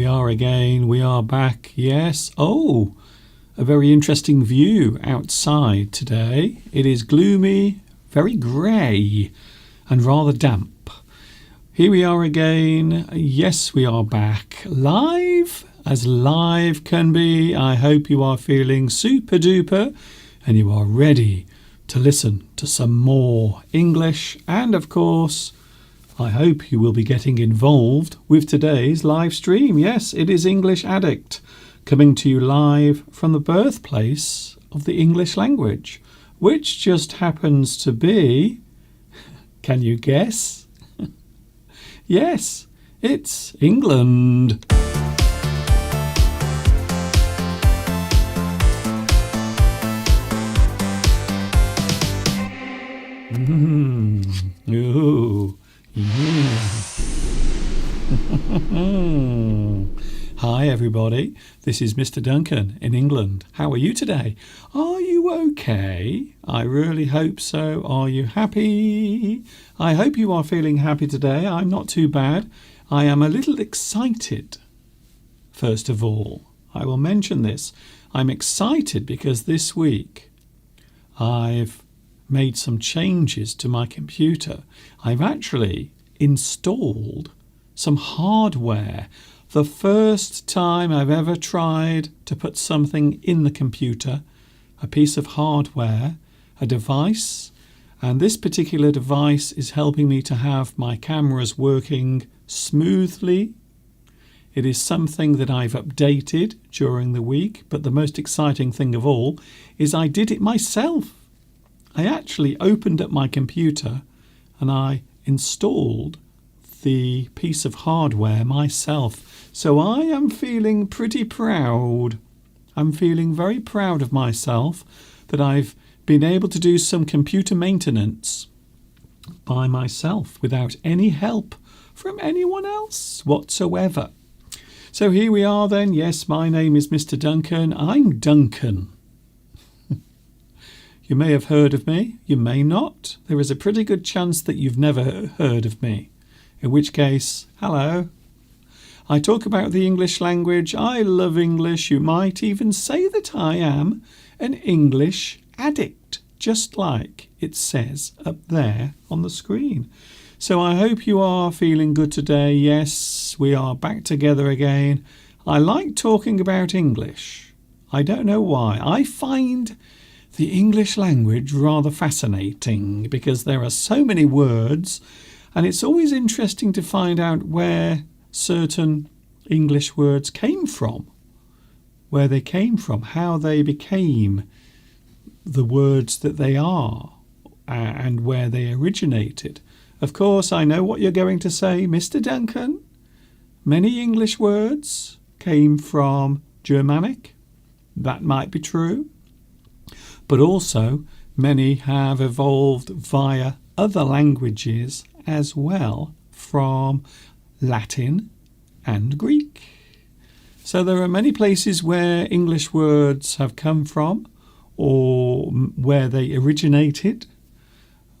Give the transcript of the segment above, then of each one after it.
are again. We are back. Yes. Oh, a very interesting view outside today. It is gloomy, very grey, and rather damp. Here we are again. Yes, we are back. Live, as live can be. I hope you are feeling super duper and you are ready to listen to some more English. And of course, I hope you will be getting involved with today's live stream. Yes, it is English Addict, coming to you live from the birthplace of the English language, which just happens to be, can you guess? Yes, it's England. Ooh, yeah. Hi everybody, this is Mr. Duncan in England. How are you today? Are you okay? I really hope so. Are you happy? I hope you are feeling happy today. I'm not too bad. I am a little excited. First of all, I will mention this. I'm excited because this week I've made some changes to my computer. I've actually installed some hardware. The first time I've ever tried to put something in the computer, a piece of hardware, a device, and this particular device is helping me to have my cameras working smoothly. It is something that I've updated during the week, but the most exciting thing of all is I did it myself. I actually opened up my computer and I installed the piece of hardware myself. So I am feeling pretty proud. I'm feeling very proud of myself that I've been able to do some computer maintenance by myself without any help from anyone else whatsoever. So here we are then. Yes, my name is Mr. Duncan. I'm Duncan. You may have heard of me, you may not. There is a pretty good chance that you've never heard of me, in which case, hello. I talk about the English language. I love English. You might even say that I am an English addict, just like it says up there on the screen. So I hope you are feeling good today. Yes, we are back together again. I like talking about English. I don't know why. I find the English language rather fascinating because there are so many words, and it's always interesting to find out where certain English words came from, how they became the words that they are, and where they originated. Of course, I know what you're going to say, Mr. Duncan. Many English words came from Germanic. That might be true. But also, many have evolved via other languages as well, from Latin and Greek. So there are many places where English words have come from or where they originated.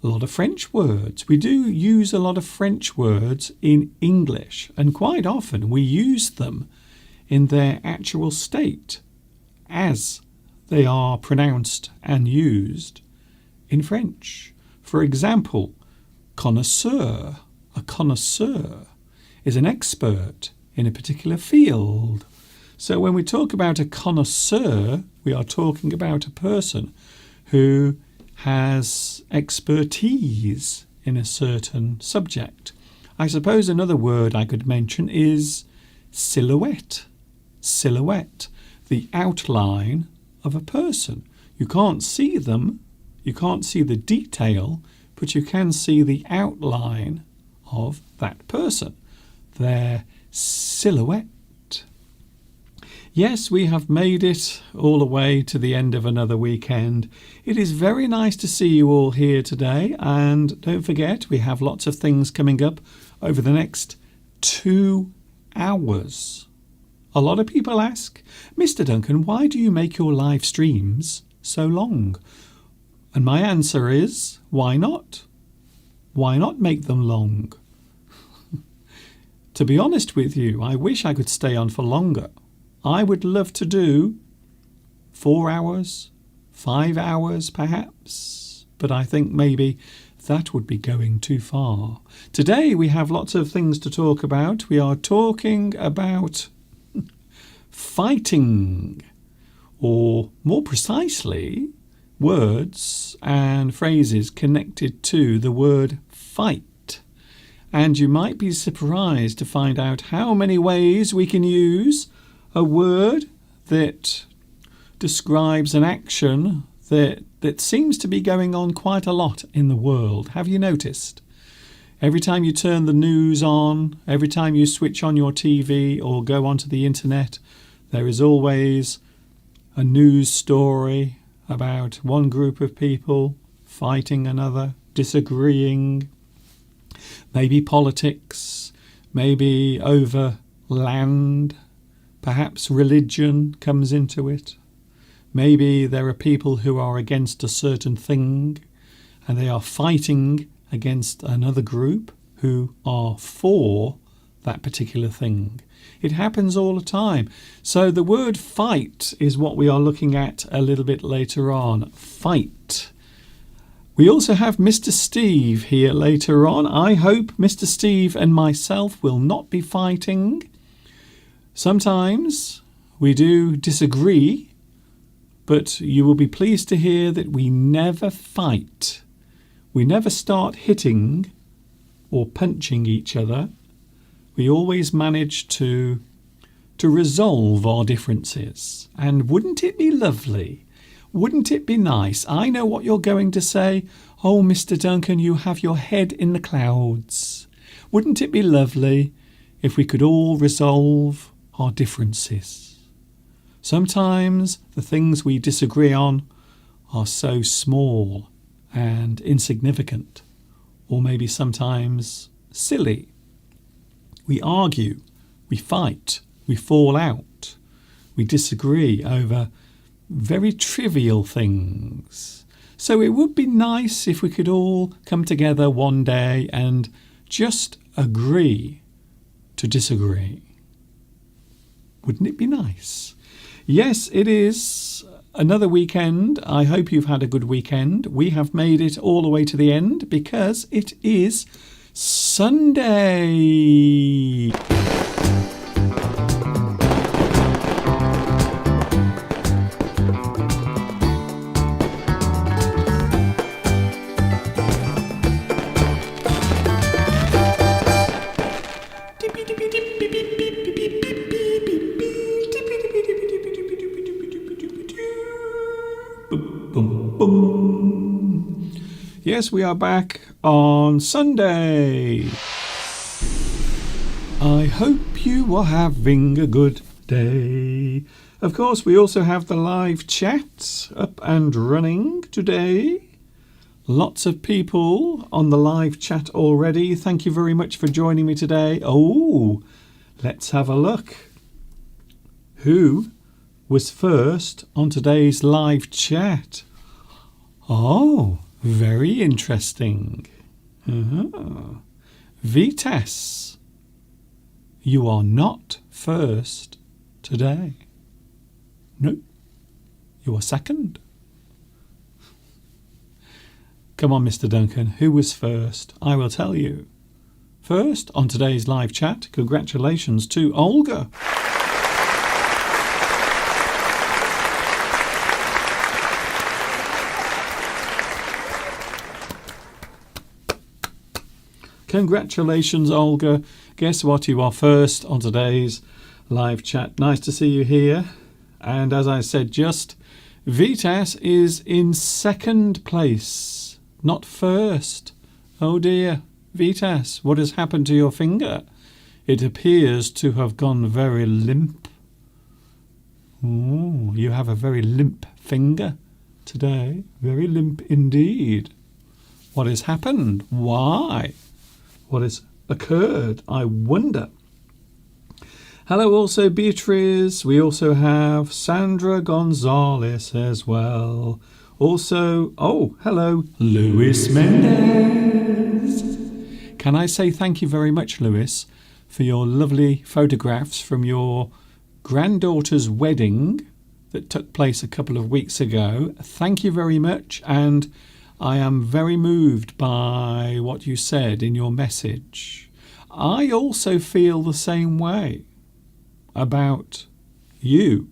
A lot of French words. We do use a lot of French words in English, and quite often we use them in their actual state as they are pronounced and used in French. For example, connoisseur. A connoisseur is an expert in a particular field. So when we talk about a connoisseur, we are talking about a person who has expertise in a certain subject. I suppose another word I could mention is silhouette. Silhouette, the outline of a person. You can't see them, you can't see the detail, but you can see the outline of that person, their silhouette. Yes, we have made it all the way to the end of another weekend. It is very nice to see you all here today, and don't forget we have lots of things coming up over the next 2 hours. A lot of people ask, Mr. Duncan, why do you make your live streams so long? And my answer is, why not? Why not make them long? To be honest with you, I wish I could stay on for longer. I would love to do 4 hours, 5 hours perhaps, but I think maybe that would be going too far. Today we have lots of things to talk about. We are talking about fighting, or more precisely, words and phrases connected to the word fight. And you might be surprised to find out how many ways we can use a word that describes an action that seems to be going on quite a lot in the world. Have you noticed? Every time you turn the news on, every time you switch on your TV or go onto the internet, there is always a news story about one group of people fighting another, disagreeing, maybe politics, maybe over land, perhaps religion comes into it. Maybe there are people who are against a certain thing and they are fighting against another group who are for that particular thing. It happens all the time. So the word fight is what we are looking at a little bit later on. Fight. We also have Mr. Steve here later on. I hope Mr. Steve and myself will not be fighting. Sometimes we do disagree, but you will be pleased to hear that we never fight. We never start hitting or punching each other. We always manage to resolve our differences. And wouldn't it be lovely? Wouldn't it be nice? I know what you're going to say. Oh, Mr. Duncan, you have your head in the clouds. Wouldn't it be lovely if we could all resolve our differences? Sometimes the things we disagree on are so small and insignificant, or maybe sometimes silly. We argue, we fight, we fall out, we disagree over very trivial things. So it would be nice if we could all come together one day and just agree to disagree. Wouldn't it be nice? Yes, it is another weekend. I hope you've had a good weekend. We have made it all the way to the end because it is Sunday. Yes, we are back on Sunday. I hope you are having a good day. Of course, we also have the live chat up and running today. Lots of people on the live chat already. Thank you very much for joining me today. Oh, let's have a look. Who was first on today's live chat? Oh, very interesting. Vitas, you are not first today. No, you are second. Come on, Mr. Duncan, who was first? I will tell you. First on today's live chat, congratulations to Olga. Congratulations, Olga. Guess what? You are first on today's live chat. Nice to see you here. And as I said just, Vitas is in second place, not first. Oh dear. Vitas, what has happened to your finger? It appears to have gone very limp. Oh, you have a very limp finger today. Very limp indeed. What has happened? Why? What has occurred? I wonder. Hello also Beatrice. We also have Sandra Gonzalez as well. Also, oh, hello, Luis Mendez. Can I say thank you very much, Luis, for your lovely photographs from your granddaughter's wedding that took place a couple of weeks ago. Thank you very much, and I am very moved by what you said in your message. I also feel the same way about you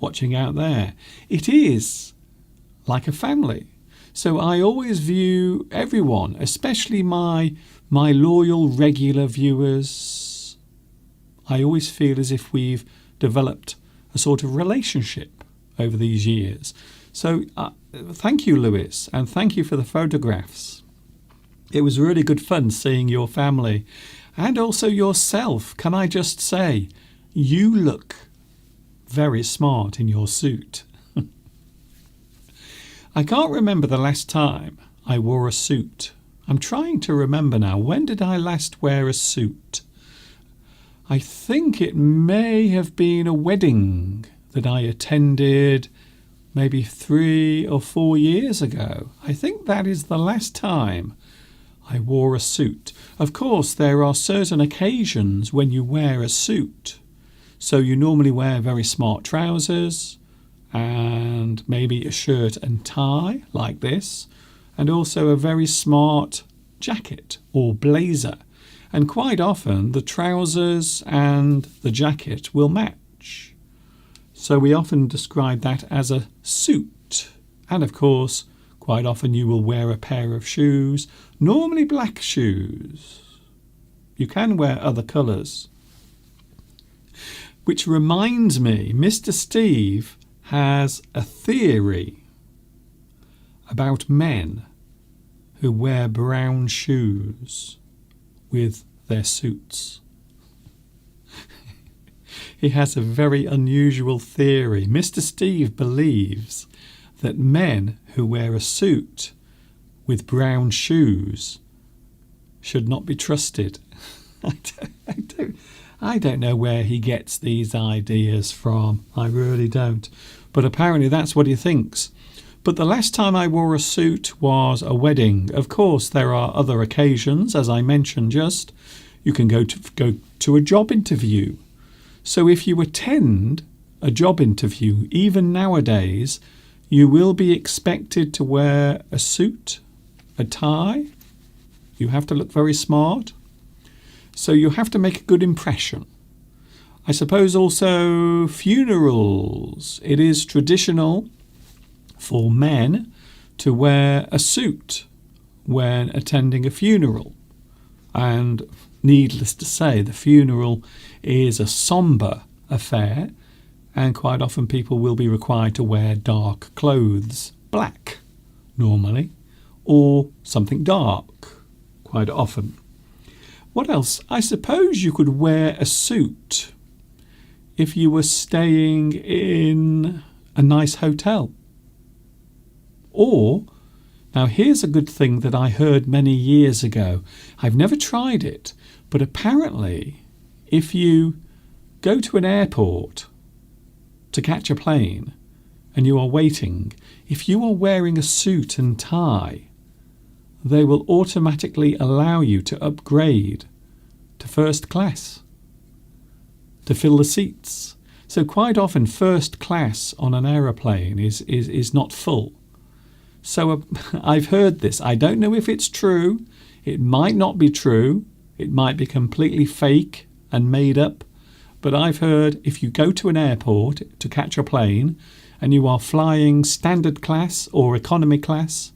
watching out there. It is like a family. So I always view everyone, especially my loyal, regular viewers, I always feel as if we've developed a sort of relationship over these years. So thank you, Lewis, and thank you for the photographs. It was really good fun seeing your family and also yourself. Can I just say, you look very smart in your suit. I can't remember the last time I wore a suit. I'm trying to remember now. When did I last wear a suit? I think it may have been a wedding that I attended maybe 3 or 4 years ago. I think that is the last time I wore a suit. Of course, there are certain occasions when you wear a suit. So you normally wear very smart trousers and maybe a shirt and tie like this, and also a very smart jacket or blazer. And quite often the trousers and the jacket will match. So we often describe that as a suit. And of course, quite often you will wear a pair of shoes, normally black shoes. You can wear other colours. Which reminds me, Mr. Steve has a theory about men who wear brown shoes with their suits. He has a very unusual theory. Mr. Steve believes that men who wear a suit with brown shoes should not be trusted. I don't know where he gets these ideas from. I really don't. But apparently that's what he thinks. But the last time I wore a suit was a wedding. Of course, there are other occasions, as I mentioned just. You can go to a job interview. So if you attend a job interview, even nowadays, you will be expected to wear a suit, a tie. You have to look very smart. So you have to make a good impression. I suppose also funerals. It is traditional for men to wear a suit when attending a funeral. And needless to say, the funeral is a sombre affair, and quite often people will be required to wear dark clothes, black normally, or something dark quite often. What else? I suppose you could wear a suit if you were staying in a nice hotel. Or, now here's a good thing that I heard many years ago. I've never tried it, but apparently if you go to an airport to catch a plane and you are waiting, if you are wearing a suit and tie, they will automatically allow you to upgrade to first class, to fill the seats. So quite often first class on an aeroplane is not full. So I've heard this. I don't know if it's true. It might not be true. It might be completely fake and made up. But I've heard if you go to an airport to catch a plane and you are flying standard class or economy class,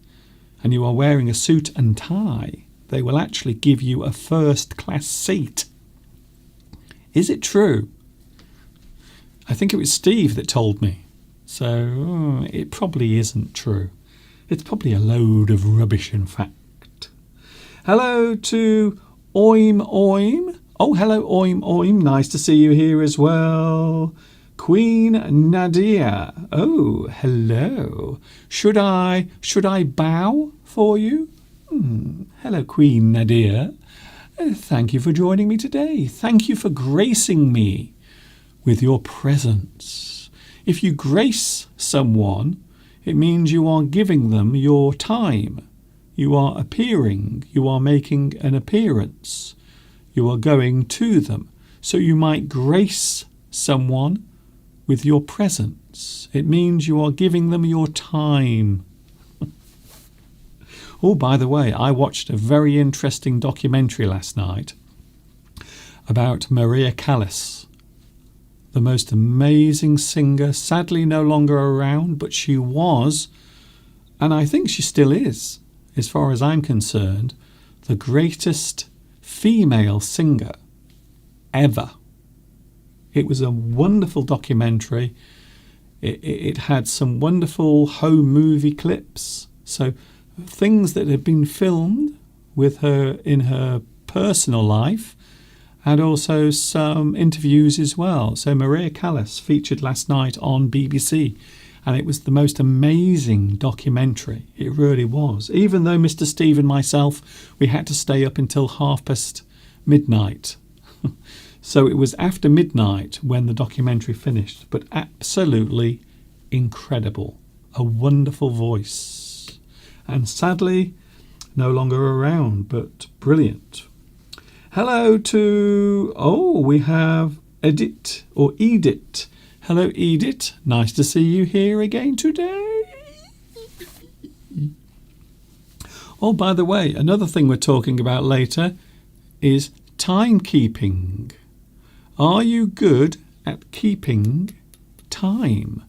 and you are wearing a suit and tie, they will actually give you a first class seat. Is it true? I think it was Steve that told me. So it probably isn't true. It's probably a load of rubbish, in fact. Hello to Oim Oim. Oh, hello Oim Oim. Nice to see you here as well. Queen Nadia. Oh, hello. Should I bow for you? Hello, Queen Nadia. Thank you for joining me today. Thank you for gracing me with your presence. If you grace someone, it means you are giving them your time. You are appearing. You are making an appearance. you are going to them. So you might grace someone with your presence. It means you are giving them your time. Oh, by the way, I watched a very interesting documentary last night about Maria Callas, the most amazing singer, sadly no longer around, but she was, and I think she still is, as far as I'm concerned, the greatest female singer ever. It was a wonderful documentary. It had some wonderful home movie clips, so things that had been filmed with her in her personal life, and also some interviews as well. So Maria Callas featured last night on BBC, and it was the most amazing documentary. It really was. Even though Mr. Steve and myself, we had to stay up until midnight. So it was after midnight when the documentary finished, but absolutely incredible. A wonderful voice. And sadly, no longer around, but brilliant. Hello to, we have Edith. Hello, Edith. Nice to see you here again today. Oh, by the way, another thing we're talking about later is timekeeping. Are you good at keeping time?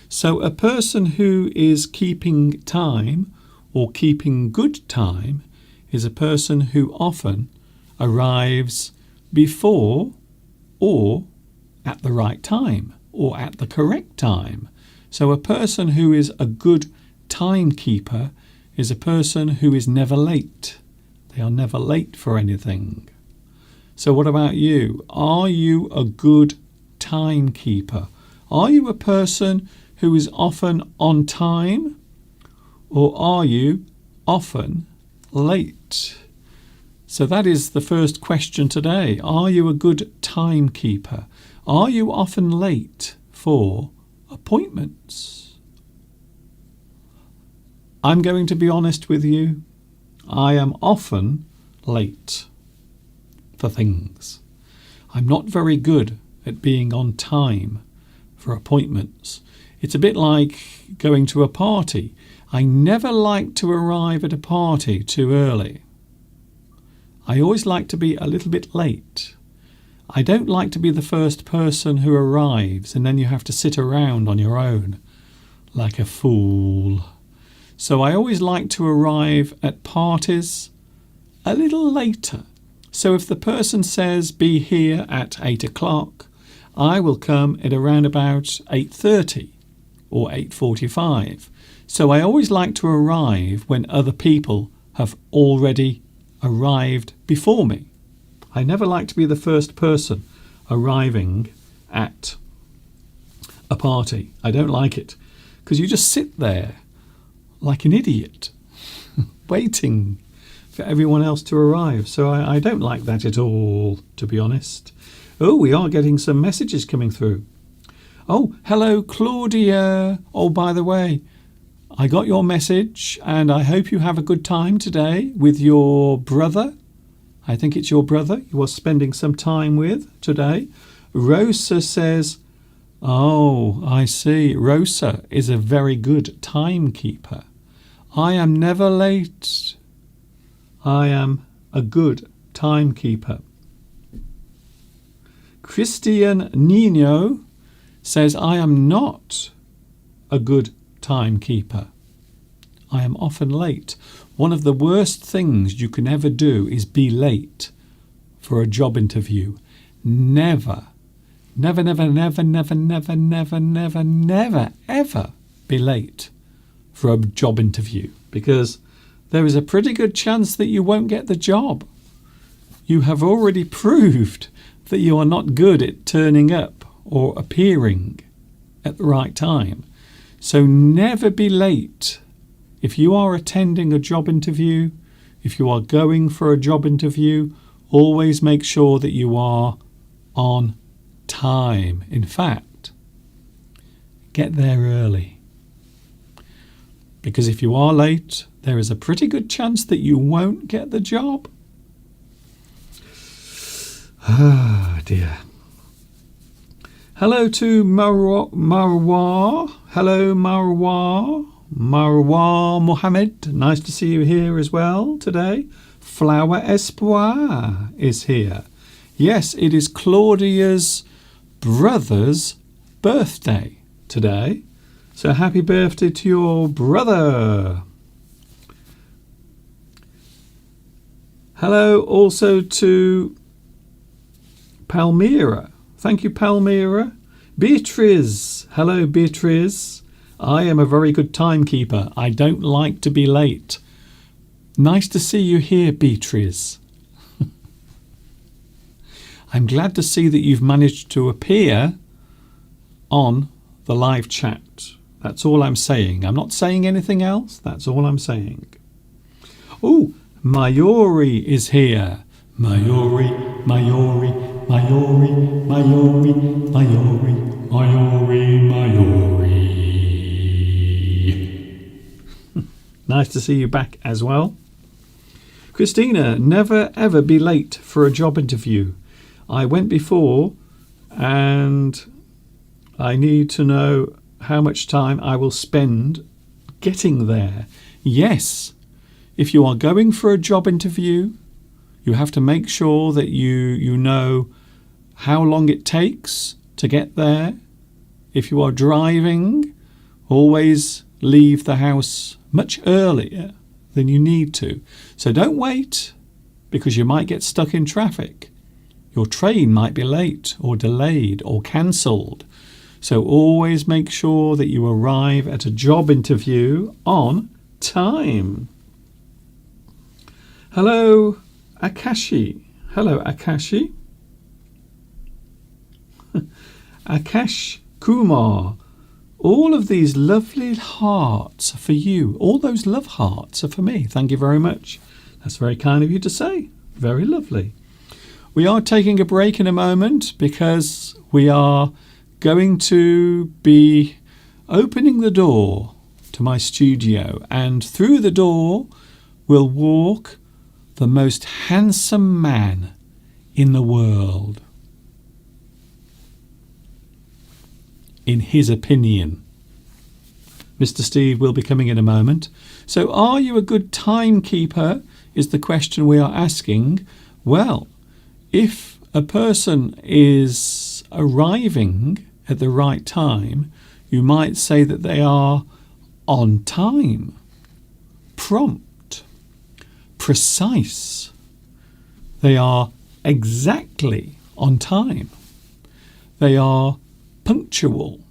So a person who is keeping time or keeping good time is a person who often arrives before or at the right time or at the correct time. So a person who is a good timekeeper is a person who is never late. They are never late for anything. So what about you? Are you a good timekeeper? Are you a person who is often on time? Or are you often late? So that is the first question today. Are you a good timekeeper? Are you often late for appointments? I'm going to be honest with you. I am often late for things. I'm not very good at being on time for appointments. It's a bit like going to a party. I never like to arrive at a party too early. I always like to be a little bit late. I don't like to be the first person who arrives and then you have to sit around on your own like a fool. So I always like to arrive at parties a little later. So if the person says be here at 8 o'clock, I will come at around about 8:30 or 8:45. So I always like to arrive when other people have already arrived before me. I never like to be the first person arriving at a party. I don't like it because you just sit there like an idiot waiting for everyone else to arrive. So I don't like that at all, to be honest. Oh, we are getting some messages coming through. Oh, hello, Claudia. Oh, by the way, I got your message and I hope you have a good time today with your brother. I think it's your brother you are spending some time with today. Rosa says, oh, I see. Rosa is a very good timekeeper. I am never late. I am a good timekeeper. Christian Nino says, I am not a good timekeeper. I am often late. One of the worst things you can ever do is be late for a job interview. Never, never, never, never, never, never, never, never, never, ever be late for a job interview, because there is a pretty good chance that you won't get the job. You have already proved that you are not good at turning up or appearing at the right time. So never be late. If you are attending a job interview, if you are going for a job interview, always make sure that you are on time. In fact, get there early. Because if you are late, there is a pretty good chance that you won't get the job. Ah, dear. Hello to Marwa. Hello, Marwa. Marwa Mohammed. Nice to see you here as well today. Flower Espoir is here. Yes, it is Claudia's brother's birthday today. So happy birthday to your brother. Hello also to Palmyra. Thank you, Palmyra. Beatrice. Hello, Beatrice. I am a very good timekeeper. I don't like to be late. Nice to see you here, Beatrice. I'm glad to see that you've managed to appear on the live chat. That's all I'm saying. I'm not saying anything else. That's all I'm saying. Oh, Mayuri is here. Mayuri, Mayuri, Mayuri, Mayuri, Mayuri, Mayuri, Mayuri. Nice to see you back as well. Christina, never ever be late for a job interview. I went before and I need to know how much time I will spend getting there. Yes, if you are going for a job interview, you have to make sure that you know how long it takes to get there. If you are driving, always leave the house much earlier than you need to. So don't wait, because you might get stuck in traffic. Your train might be late or delayed or cancelled. So always make sure that you arrive at a job interview on time. Hello, Akashi. Hello, Akashi. Akash Kumar. All of these lovely hearts are for you. All those love hearts are for me. Thank you very much. That's very kind of you to say. Very lovely. We are taking a break in a moment because we are going to be opening the door to my studio, and through the door will walk the most handsome man in the world, in his opinion. Mr. Steve will be coming in a moment. So are you a good timekeeper is the question we are asking. Well, if a person is arriving at the right time, you might say that they are on time, prompt, precise. They are exactly on time. They are punctual.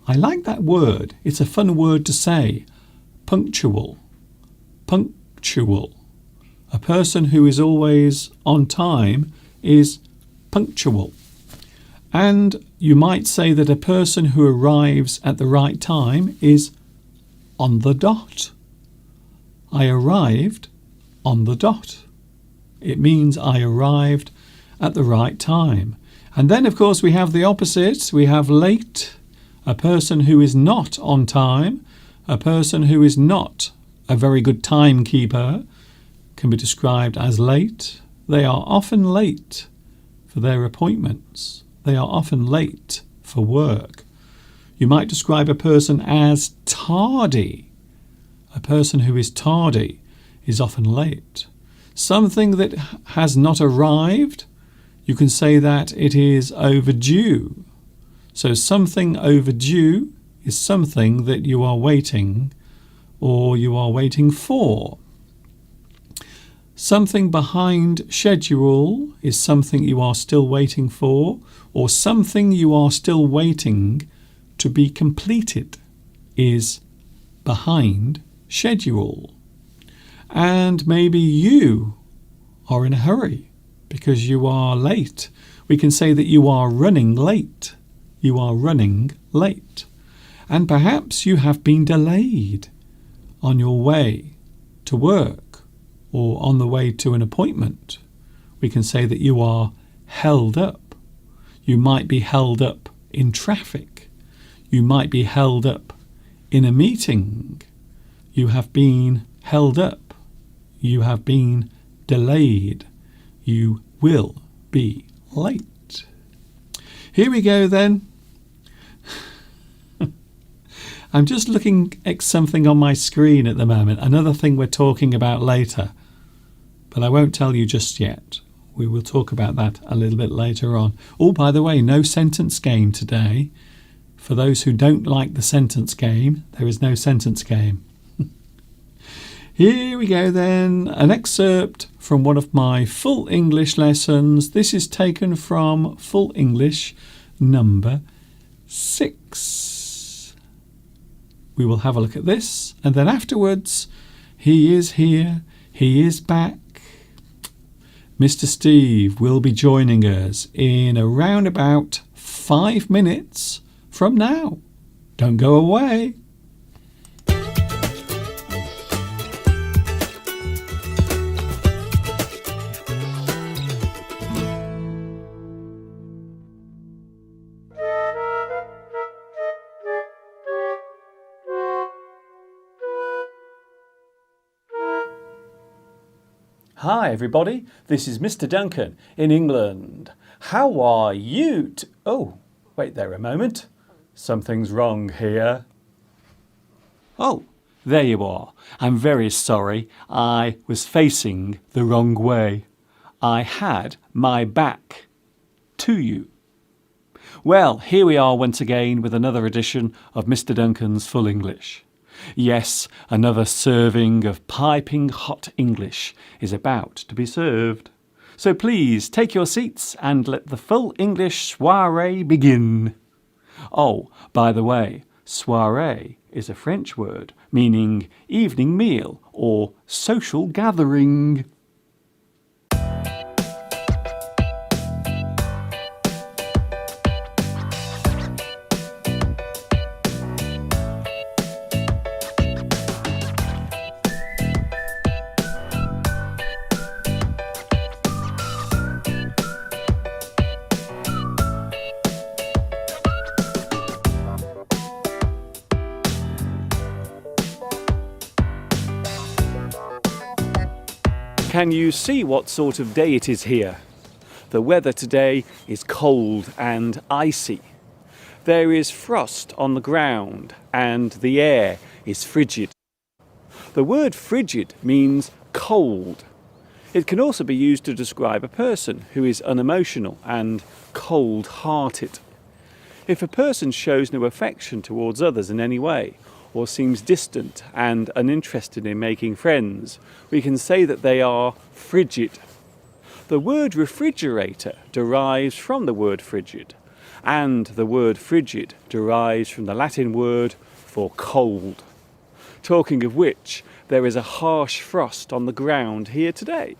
I like that word. It's a fun word to say. Punctual. Punctual. A person who is always on time is punctual. And you might say that a person who arrives at the right time is on the dot. I arrived on the dot. It means I arrived at the right time. And then, of course, we have the opposite. We have late, a person who is not on time, a person who is not a very good timekeeper can be described as late. They are often late for their appointments. They are often late for work. You might describe a person as tardy. A person who is tardy is often late. Something that has not arrived, you can say that it is overdue. So something overdue is something that you are waiting or you are waiting for. Something behind schedule is something you are still waiting for, or something you are still waiting to be completed is behind schedule. And maybe you are in a hurry because you are late. We can say that you are running late. You are running late. And perhaps you have been delayed on your way to work or on the way to an appointment. We can say that you are held up. You might be held up in traffic. You might be held up in a meeting. You have been held up. You have been delayed. You will be late. Here we go then. I'm just looking at something on my screen at the moment, another thing we're talking about later, but I won't tell you just yet. We will talk about that a little bit later on. Oh, by the way, no sentence game today. For those who don't like the sentence game, there is no sentence game. Here we go then, an excerpt from one of my full English lessons. This is taken from Full English number 6. We will have a look at this, and then afterwards, he is here, he is back. Mr. Steve will be joining us in around about 5 minutes from now. Don't go away. Hi everybody, this is Mr. Duncan in England. How are you? Oh, wait there a moment. Something's wrong here. Oh, there you are. I'm very sorry. I was facing the wrong way. I had my back to you. Well, here we are once again with another edition of Mr. Duncan's Full English. Yes, another serving of piping hot English is about to be served. So please take your seats and let the Full English soirée begin. Oh, by the way, soirée is a French word meaning evening meal or social gathering. Can you see what sort of day it is here? The weather today is cold and icy. There is frost on the ground and the air is frigid. The word frigid means cold. It can also be used to describe a person who is unemotional and cold-hearted. If a person shows no affection towards others in any way, or seems distant and uninterested in making friends, we can say that they are frigid. The word refrigerator derives from the word frigid, and the word frigid derives from the Latin word for cold. Talking of which, there is a harsh frost on the ground here today,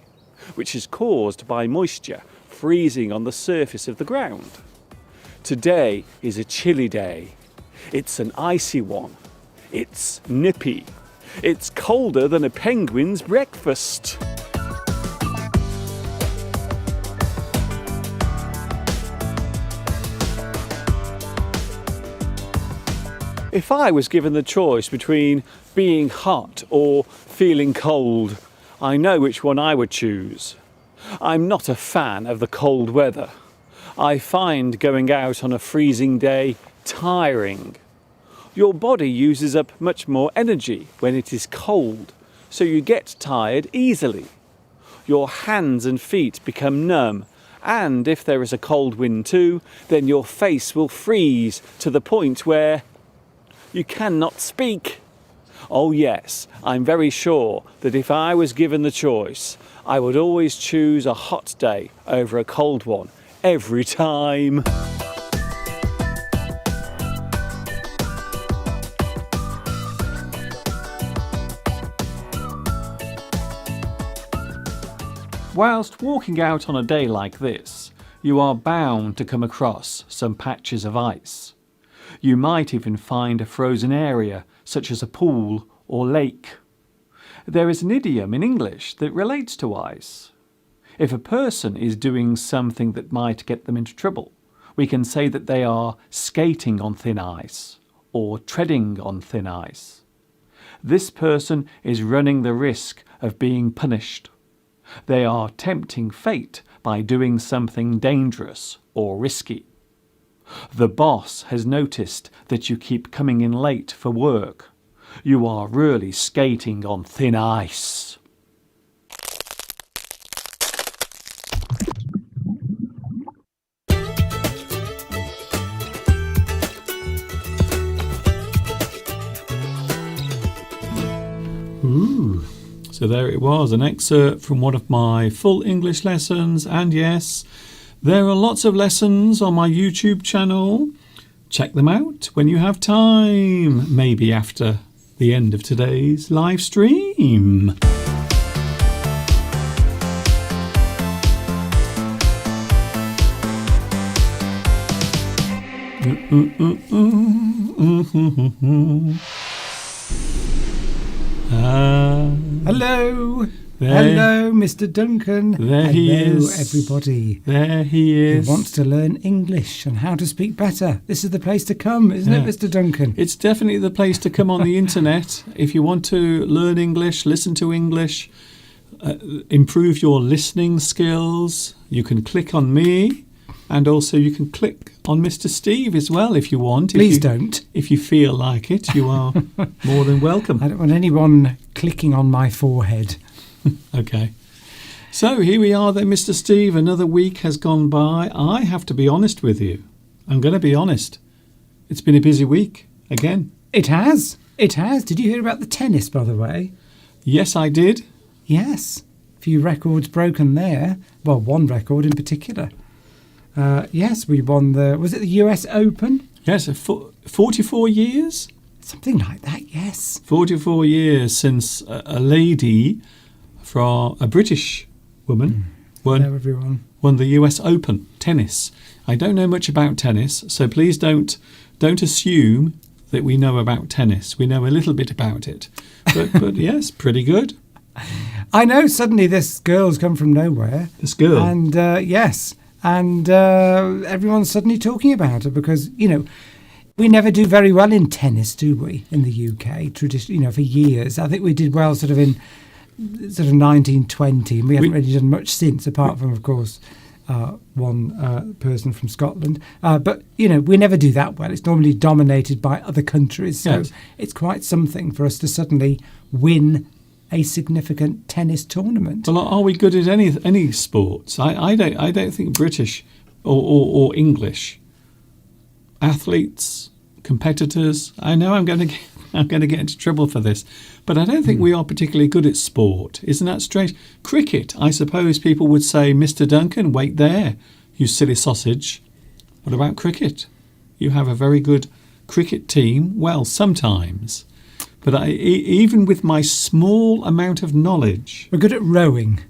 which is caused by moisture freezing on the surface of the ground. Today is a chilly day. It's an icy one. It's nippy. It's colder than a penguin's breakfast. If I was given the choice between being hot or feeling cold, I know which one I would choose. I'm not a fan of the cold weather. I find going out on a freezing day tiring. Your body uses up much more energy when it is cold, so you get tired easily. Your hands and feet become numb, and if there is a cold wind too, then your face will freeze to the point where you cannot speak. Oh yes, I'm very sure that if I was given the choice, I would always choose a hot day over a cold one, every time. Whilst walking out on a day like this, you are bound to come across some patches of ice. You might even find a frozen area, such as a pool or lake. There is an idiom in English that relates to ice. If a person is doing something that might get them into trouble, we can say that they are skating on thin ice or treading on thin ice. This person is running the risk of being punished. They are tempting fate by doing something dangerous or risky. The boss has noticed that you keep coming in late for work. You are really skating on thin ice. Ooh. So there it was, an excerpt from one of my full English lessons. And yes, there are lots of lessons on my YouTube channel. Check them out when you have time, maybe after the end of today's live stream. Hello. There, Hello, Mr. Duncan. There he Hello, is. everybody. There he is. Who wants to learn English and how to speak better. This is the place to come, isn't it, Mr. Duncan? It's definitely the place to come on the internet. If you want to learn English, listen to English, improve your listening skills, you can click on me, and also you can click on Mr. Steve as well if you want. Please don't. If you feel like it, you are more than welcome. I don't want anyone clicking on my forehead. Okay. So here we are then, Mr. Steve. Another week has gone by. I have to be honest with you. I'm going to be honest. It's been a busy week again. It has. It has. Did you hear about the tennis, by the way? Yes, I did. Yes. A few records broken there. Well, one record in particular. Yes, we won was it the US Open? Yes, 44 years? Something like that, yes. 44 years since a lady, from a British woman, Hello, everyone. won the US Open tennis. I don't know much about tennis, so please don't assume that we know about tennis. We know a little bit about it. But yes, pretty good. I know, suddenly this girl's come from nowhere. This girl. And yes, and everyone's suddenly talking about her because, we never do very well in tennis, do we, in the UK, traditionally, for years. I think we did well sort of in 1920, and we haven't really done much since, apart from, of course, one person from Scotland. But, we never do that well. It's normally dominated by other countries. So yes. It's quite something for us to suddenly win a significant tennis tournament. Well, are we good at any sports? I don't think British or English athletes, competitors. I know I'm going to get into trouble for this, but I don't think we are particularly good at sport. Isn't that strange? Cricket, I suppose people would say, Mr. Duncan, wait there, you silly sausage. What about cricket? You have a very good cricket team. Well, sometimes. But even with my small amount of knowledge... We're good at rowing.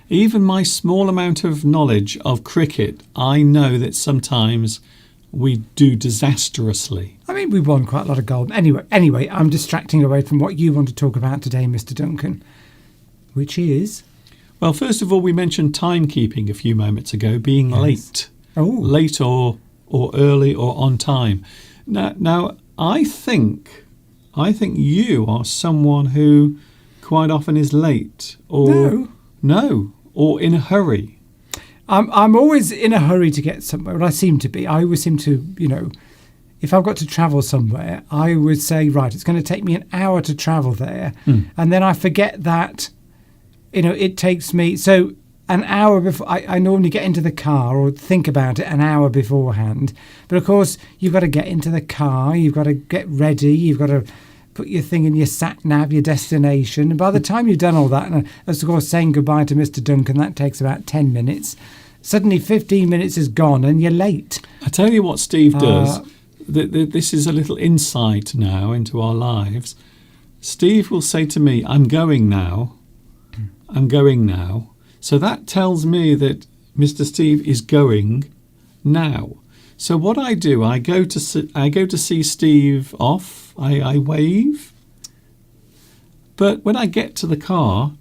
Even my small amount of knowledge of cricket, I know that sometimes we do disastrously. I mean, we won quite a lot of gold. Anyway, I'm distracting away from what you want to talk about today, Mr. Duncan, which is... Well, first of all, we mentioned timekeeping a few moments ago, being late. Oh. Late or early or on time. Now, I think you are someone who quite often is late or or in a hurry. I'm always in a hurry to get somewhere. Well, I seem to be. I always seem to, if I've got to travel somewhere, I would say, right, it's going to take me an hour to travel there. And then I forget that, it takes me... So an hour before, I normally get into the car or think about it an hour beforehand. But of course, you've got to get into the car, you've got to get ready, you've got to put your thing in your sat-nav, your destination. And by the time you've done all that, and of course saying goodbye to Mr. Duncan, that takes about 10 minutes. Suddenly 15 minutes is gone and you're late. I tell you what Steve does. This is a little insight now into our lives. Steve will say to me, I'm going now. So that tells me that Mr. Steve is going now. So what I do, I go to see Steve off. I wave. But when I get to the car,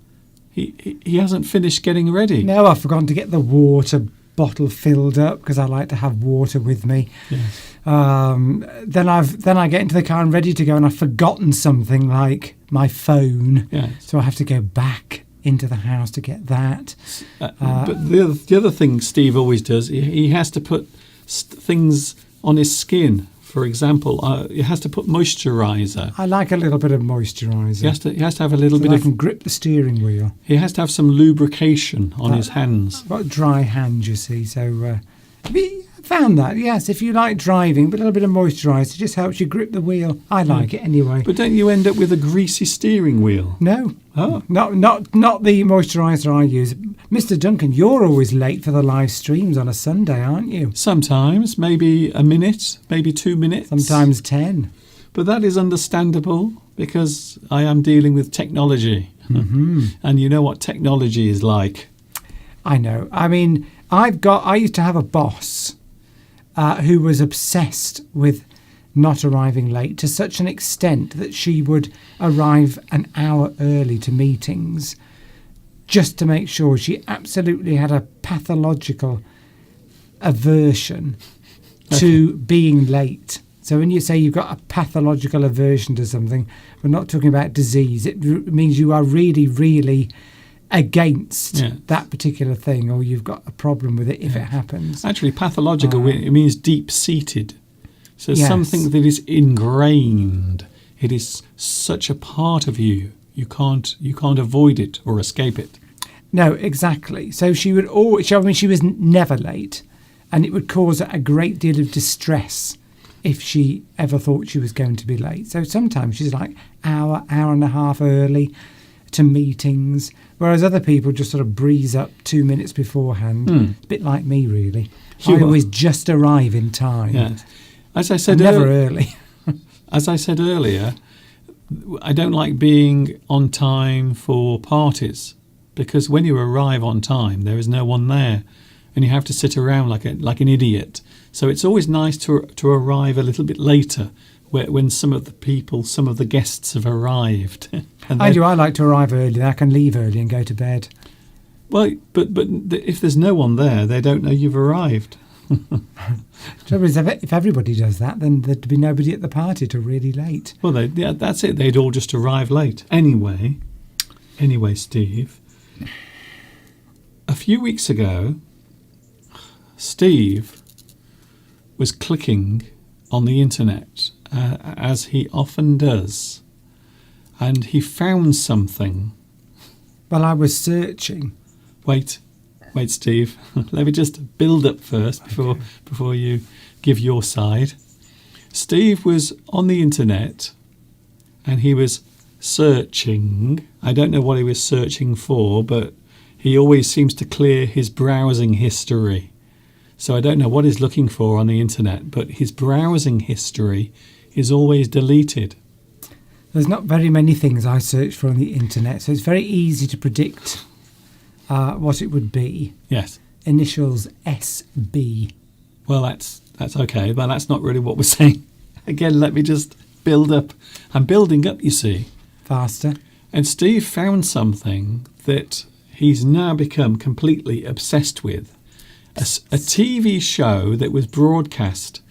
he hasn't finished getting ready. No, I've forgotten to get the water bottle filled up because I like to have water with me. Yes. Then I get into the car and ready to go, and I've forgotten something like my phone. Yes. So I have to go back into the house to get that. But the other thing Steve always does, he has to put things on his skin. For example, he has to put moisturiser. I like a little bit of moisturiser. He has to have a little bit I of. can grip the steering wheel. He has to have some lubrication on his hands. I've got dry hands, you see. So I found that, yes, if you like driving, but a little bit of moisturiser just helps you grip the wheel. I like it anyway. But don't you end up with a greasy steering wheel? No. Oh. Not the moisturiser I use. Mr. Duncan, you're always late for the live streams on a Sunday, aren't you? Sometimes, maybe a minute, maybe 2 minutes. Sometimes 10. But that is understandable because I am dealing with technology. Mm-hmm. And you know what technology is like. I know. I mean, I used to have a boss who was obsessed with not arriving late to such an extent that she would arrive an hour early to meetings just to make sure. She absolutely had a pathological aversion to being late. So when you say you've got a pathological aversion to something, we're not talking about disease. It means you are really, really against that particular thing, or you've got a problem with it if it happens. Actually, pathological, it means deep-seated. So something that is ingrained. It is such a part of you. You can't avoid it or escape it. No, exactly. So she would always. She was never late, and it would cause her a great deal of distress if she ever thought she was going to be late. So sometimes she's like hour and a half early to meetings, whereas other people just sort of breeze up 2 minutes beforehand. It's a bit like me, really. I always just arrive in time. Yes. As I said, never early. As I said earlier, I don't like being on time for parties because when you arrive on time, there is no one there, and you have to sit around like an idiot. So it's always nice to arrive a little bit later, when some of the guests have arrived. And I do. I like to arrive early. I can leave early and go to bed. Well, but if there's no one there, they don't know you've arrived. Trouble is, if everybody does that, then there'd be nobody at the party till really late. Well, that's it. They'd all just arrive late. Anyway, Steve, a few weeks ago, Steve was clicking on the internet, as he often does, and he found something. Well, I was searching. Wait, Steve. Let me just build up first before you give your side. Steve was on the internet and he was searching. I don't know what he was searching for, but he always seems to clear his browsing history. So I don't know what he's looking for on the internet, but his browsing history is always deleted. There's not very many things I search for on the internet, so it's very easy to predict what it would be. Yes. Initials SB. Well, that's okay, but that's not really what we're saying. Again, let me just build up. I'm building up, you see. Faster. And Steve found something that he's now become completely obsessed with. A TV show that was broadcast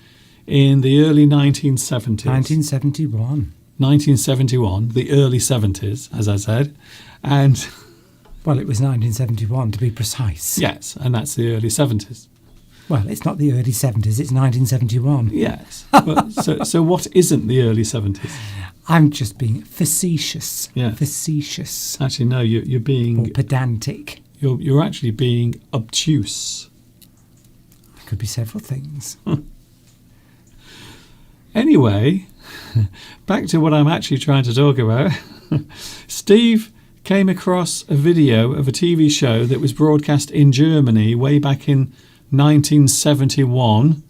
in the early 1970s. 1971. 1971, the early 70s, as I said. And... Well, it was 1971 to be precise. Yes, and that's the early 70s. Well, it's not the early 70s, it's 1971. Yes. Well, so what isn't the early 70s? I'm just being facetious. Yeah. Facetious. Actually, no, you're being... Or pedantic. You're actually being obtuse. It could be several things. Anyway, back to what I'm actually trying to talk about. Steve came across a video of a TV show that was broadcast in Germany way back in 1971,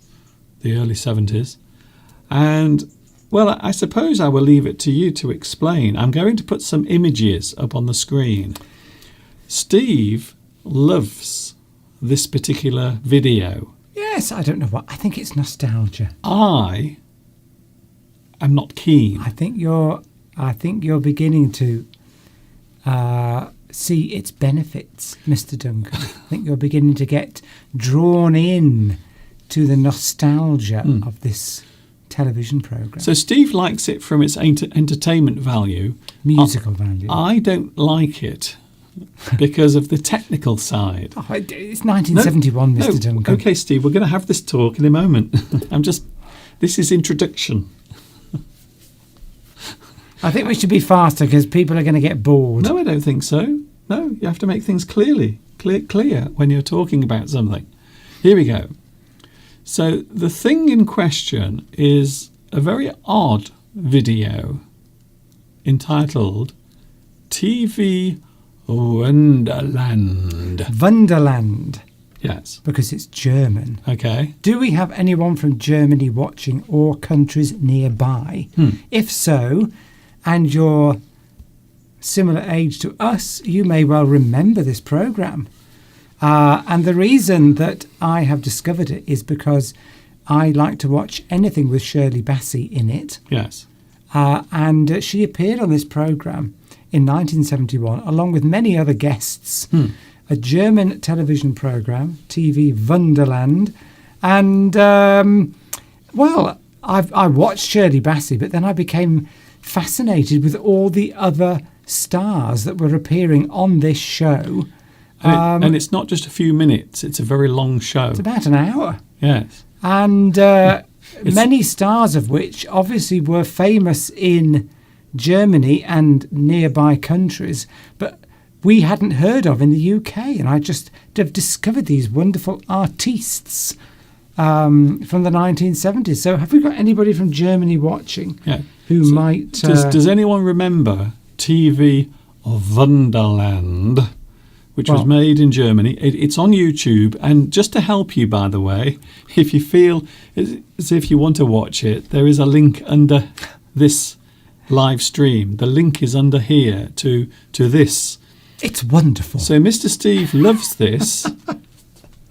the early 70s. And, well, I suppose I will leave it to you to explain. I'm going to put some images up on the screen. Steve loves this particular video. Yes, I don't know what. I think it's nostalgia. I am not keen. I think you're beginning to see its benefits, Mr. Duncan. I think you're beginning to get drawn in to the nostalgia of this television programme. So Steve likes it from its entertainment value. Musical value. I don't like it because of the technical side. Oh, it's 1971, No, Mr. Duncan. okay, Steve, we're going to have this talk in a moment. This is introduction. I think we should be faster because people are going to get bored. No, I don't think so. No, you have to make things clear when you're talking about something. Here we go. So the thing in question is a very odd video entitled TV Wonderland. Wonderland, Yes. because it's German. Okay. Do we have anyone from Germany watching or countries nearby? If so, and you're similar age to us, you may well remember this programme. And the reason that I have discovered it is because I like to watch anything with Shirley Bassey in it. Yes. And she appeared on this programme in 1971, along with many other guests. A German television programme, TV Wunderland. And, well, I watched Shirley Bassey, but then I became fascinated with all the other stars that were appearing on this show. And it's not just a few minutes, it's a very long show. It's about an hour. Yes. And many stars of which obviously were famous in Germany and nearby countries, but we hadn't heard of in the UK. And I just have discovered these wonderful artistes from the 1970s. So have we got anybody from Germany watching who might... Does anyone remember TV Wunderland, which was made in Germany? It's on YouTube. And just to help you, by the way, if you feel as if you want to watch it, there is a link under this live stream. The link is under here to this. It's wonderful. So Mr. Steve loves this,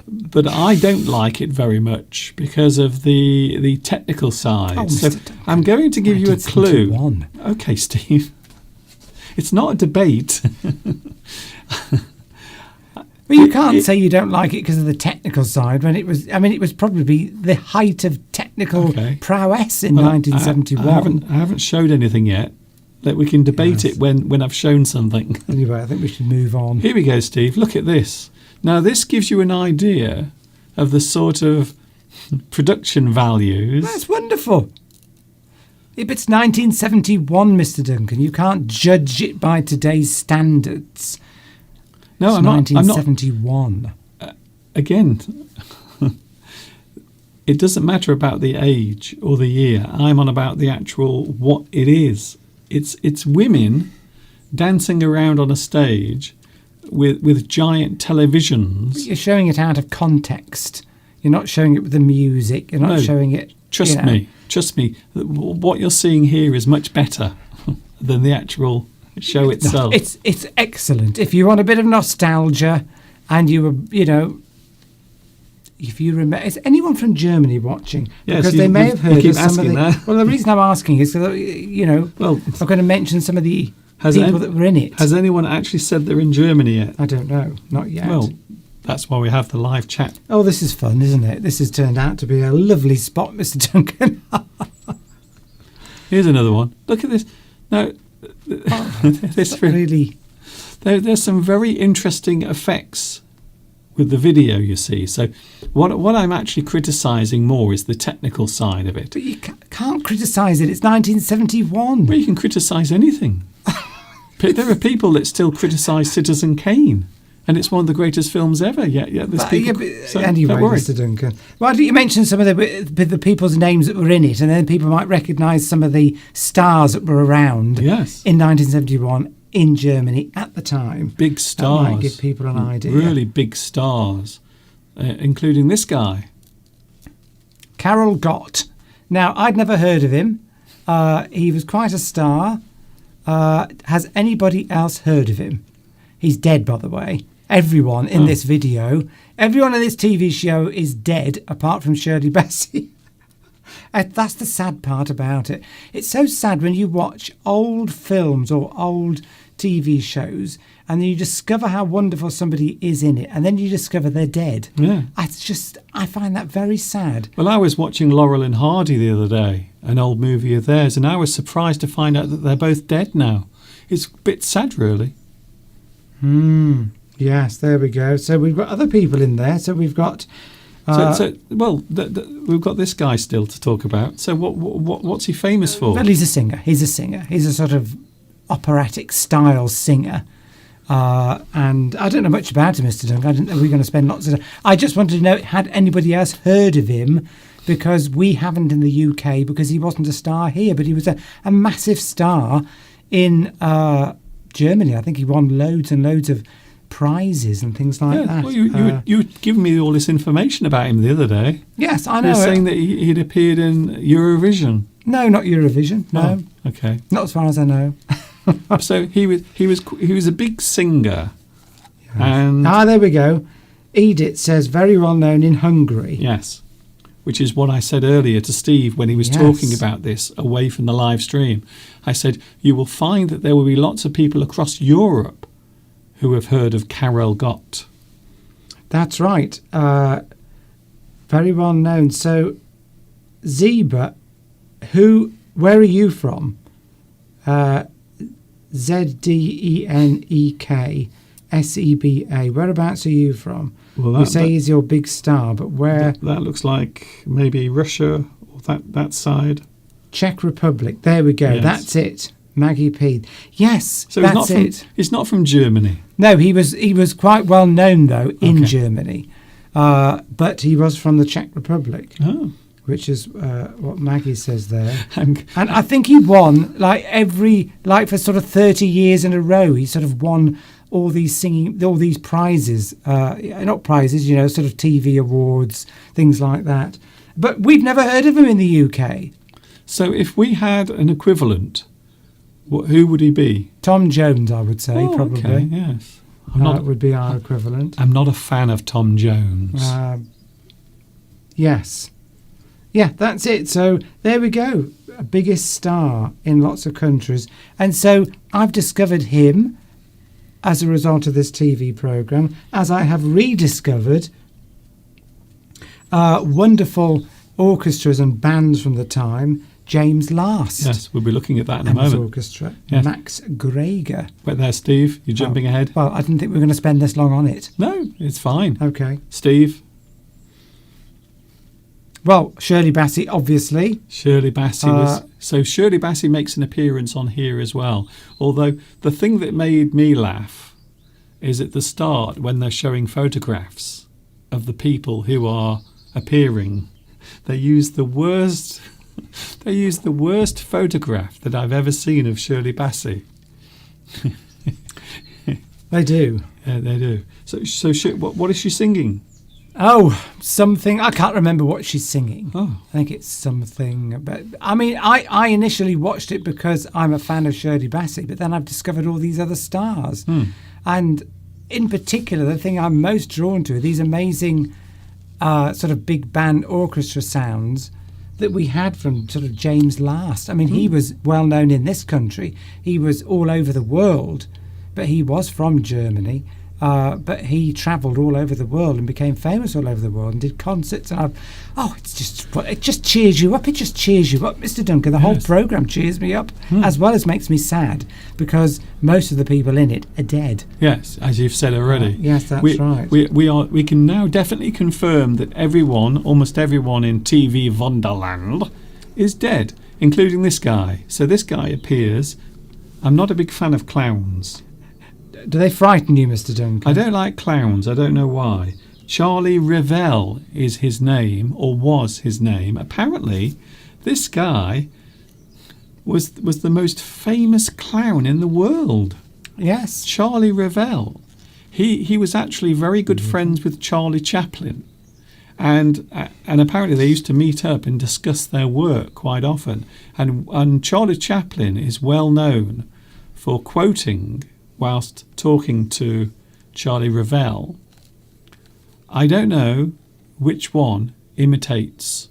but I don't like it very much because of the technical side. Oh, so Mr. Duncan, I'm going to give you a clue. 1971. Okay, Steve. It's not a debate. Well, you can't say you don't like it because of the technical side when it was... I mean, it was probably the height of technical prowess in 1971. I haven't showed anything yet. That we can debate it when I've shown something. Anyway, I think we should move on. Here we go, Steve. Look at this. Now, this gives you an idea of the sort of production values. That's wonderful. If it's 1971, Mr. Duncan, you can't judge it by today's standards. No, it's I'm 1971. Again, it doesn't matter about the age or the year. I'm on about the actual what it is. It's women dancing around on a stage with giant televisions. But you're showing it out of context. You're not showing it with the music. You're not showing it... Trust me. What you're seeing here is much better than the actual show itself. It's excellent. If you want a bit of nostalgia and you were, if you remember, is anyone from Germany watching? Yes, because they may have heard of some of the... that. Well, the reason I'm asking is because, I'm going to mention some of the people that were in it. Has anyone actually said they're in Germany yet? I don't know. Not yet. Well, that's why we have the live chat. Oh, this is fun, isn't it? This has turned out to be a lovely spot, Mr. Duncan. Here's another one. Look at this. Now, this really... There's some very interesting effects with the video, you see. So what I'm actually criticising more is the technical side of it. But you can't criticise it. It's 1971. Well, you can criticise anything. There are people that still criticise Citizen Kane, and it's one of the greatest films ever. Yeah, there's people. Anyway, Mr. Duncan, why don't you mention some of the people's names that were in it, and then people might recognise some of the stars that were around in 1971 in Germany at the time. Big stars. That might give people an idea. Really big stars, including this guy. Karel Gott. Now, I'd never heard of him. He was quite a star. Has anybody else heard of him? He's dead, by the way. Everyone in this video, everyone in this TV show is dead, apart from Shirley Bassey. That's the sad part about it. It's so sad when you watch old films or old TV shows and then you discover how wonderful somebody is in it and then you discover they're dead. Yeah. I find that very sad. Well, I was watching Laurel and Hardy the other day, an old movie of theirs, and I was surprised to find out that they're both dead now. It's a bit sad, really. Yes, there we go. So we've got other people in there. So we've got. We've got this guy still to talk about. So what's he famous for? Well, he's a singer. He's a singer. He's a sort of operatic style singer. And I don't know much about him, Mr. Duncan. I didn't know we were going to spend lots of time. I just wanted to know, had anybody else heard of him? Because we haven't in the UK, because he wasn't a star here, but he was a massive star in Germany. I think he won loads and loads of prizes and things like that. Well, you were giving me all this information about him the other day. Yes, I know. You were saying that he'd appeared in Eurovision. No, not Eurovision. No. Oh, okay. Not as far as I know. So he was a big singer, and there we go. Edith says very well known in Hungary. Yes, which is what I said earlier to Steve when he was talking about this away from the live stream. I said you will find that there will be lots of people across Europe who have heard of Karel Gott. That's right. Very well known. So, Zeba, where are you from? Zdenek Seba. Whereabouts are you from? Well, you say he's your big star, but where? That looks like maybe Russia or that side. Czech Republic. There we go. Yes. That's it. Maggie P. Yes, so that's it. He's not from Germany. No, he was quite well known though in Germany, but he was from the Czech Republic. Oh. Which is what Maggie says there. And I think he won for sort of 30 years in a row. He sort of won all these prizes, not prizes, sort of TV awards, things like that. But we've never heard of him in the UK. So if we had an equivalent, who would he be? Tom Jones, I would say, probably. Okay, yes. That would be our equivalent. I'm not a fan of Tom Jones. Yes. Yeah, that's it. So there we go. A biggest star in lots of countries. And so I've discovered him as a result of this TV programme, as I have rediscovered wonderful orchestras and bands from the time. James Last. Yes, we'll be looking at that in a and his moment. Orchestra. Yes. Max Greger. Wait there, Steve. You're jumping ahead. Well, I didn't think we were going to spend this long on it. No, it's fine. Okay. Steve. Well, Shirley Bassey, obviously. Shirley Bassey was... So Shirley Bassey makes an appearance on here as well. Although the thing that made me laugh is at the start when they're showing photographs of the people who are appearing. They use the worst photograph that I've ever seen of Shirley Bassey. They do. Yeah, they do. So what is she singing? Oh, something. I can't remember what she's singing. Oh. I think it's something. But I mean, I initially watched it because I'm a fan of Shirley Bassey, but then I've discovered all these other stars. And in particular, the thing I'm most drawn to are these amazing sort of big band orchestra sounds that we had from sort of James Last. I mean, he was well known in this country. He was all over the world, but he was from Germany. But he travelled all over the world and became famous all over the world and did concerts. And it just cheers you up. It just cheers you up, Mr. Duncan. The whole programme cheers me up, as well as makes me sad, because most of the people in it are dead. Yes, as you've said already. Yes, that's right. We can now definitely confirm that almost everyone in TV Wonderland is dead, including this guy. So this guy appears. I'm not a big fan of clowns. Do they frighten you, Mr. Duncan? I don't like clowns. I don't know why. Charlie Revell is his name, or was his name. Apparently, this guy was the most famous clown in the world. Yes. Charlie Revell. He was actually very good friends with Charlie Chaplin. And apparently they used to meet up and discuss their work quite often. And Charlie Chaplin is well known for quoting, whilst talking to Charlie Revell, I don't know which one imitates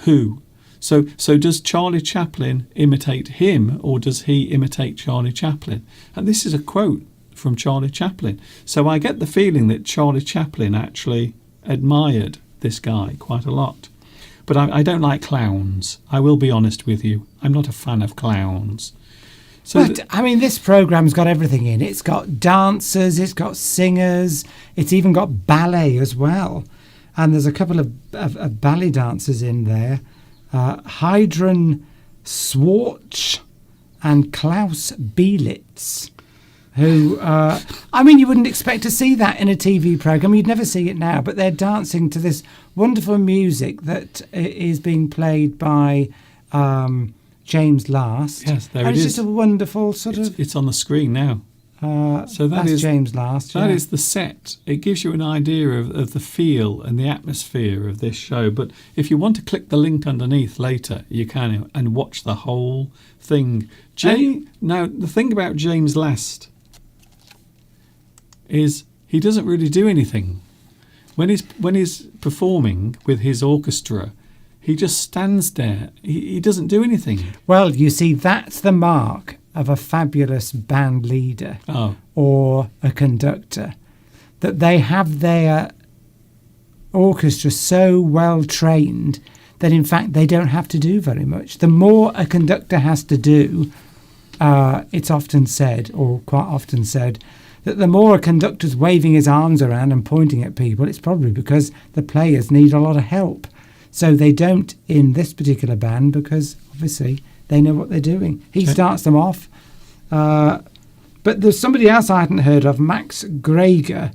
who. So does Charlie Chaplin imitate him, or does he imitate Charlie Chaplin? And this is a quote from Charlie Chaplin. So I get the feeling that Charlie Chaplin actually admired this guy quite a lot. But I don't like clowns. I will be honest with you. I'm not a fan of clowns. So But, I mean, this program's got everything in. It's got dancers, it's got singers, it's even got ballet as well. And there's a couple of ballet dancers in there. Heidrun Swartz and Klaus Bielitz, who, I mean, you wouldn't expect to see that in a TV programme. You'd never see it now, but they're dancing to this wonderful music that is being played by James Last. Yes, there and it it's is. just a wonderful sort of... It's on the screen now. So that's is James Last. That yeah. is the set. It gives you an idea of the feel and the atmosphere of this show. But if you want to click the link underneath later, you can and watch the whole thing. Now, the thing about James Last is he doesn't really do anything. When he's performing with his orchestra, he just stands there. He doesn't do anything. Well, you see, that's the mark of a fabulous band leader or a conductor, that they have their orchestra so well trained that in fact they don't have to do very much. The more a conductor has to do, it's often said, or quite often said, that the more a conductor's waving his arms around and pointing at people, it's probably because the players need a lot of help. So they don't in this particular band because obviously they know what they're doing. He starts them off. But there's somebody else I hadn't heard of, Max Greger,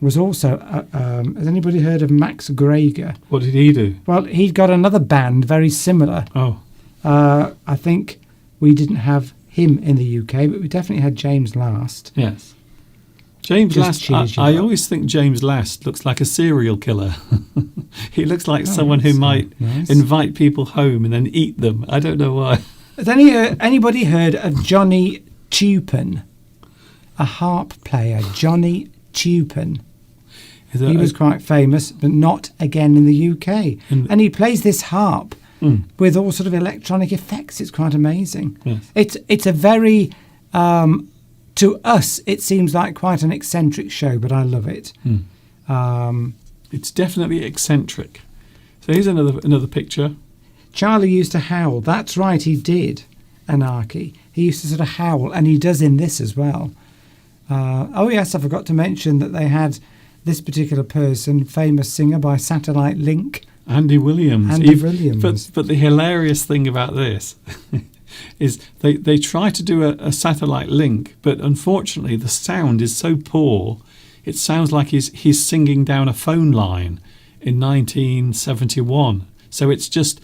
was also... has anybody heard of Max Greger? What did he do? Well, he'd got another band very similar. Oh. I think we didn't have him in the UK, but we definitely had James Last. Yes. James Just Last, I always think James Last looks like a serial killer. He looks like someone who might invite people home and then eat them. I don't know why. Has anybody heard of Johnny Tupin? A harp player, Johnny Tupin. He was quite famous, but not again in the UK. And he plays this harp with all sort of electronic effects. It's quite amazing. Yes. It's a very... to us, it seems like quite an eccentric show, but I love it. It's definitely eccentric. So here's another picture. Charlie used to howl. That's right, he did, Anarchy. He used to sort of howl, and he does in this as well. Oh, yes, I forgot to mention that they had this particular person, famous singer by Satellite Link. Andy Williams. Williams. But the hilarious thing about this is they try to do a satellite link, but unfortunately the sound is so poor, it sounds like he's singing down a phone line in 1971. So it's just...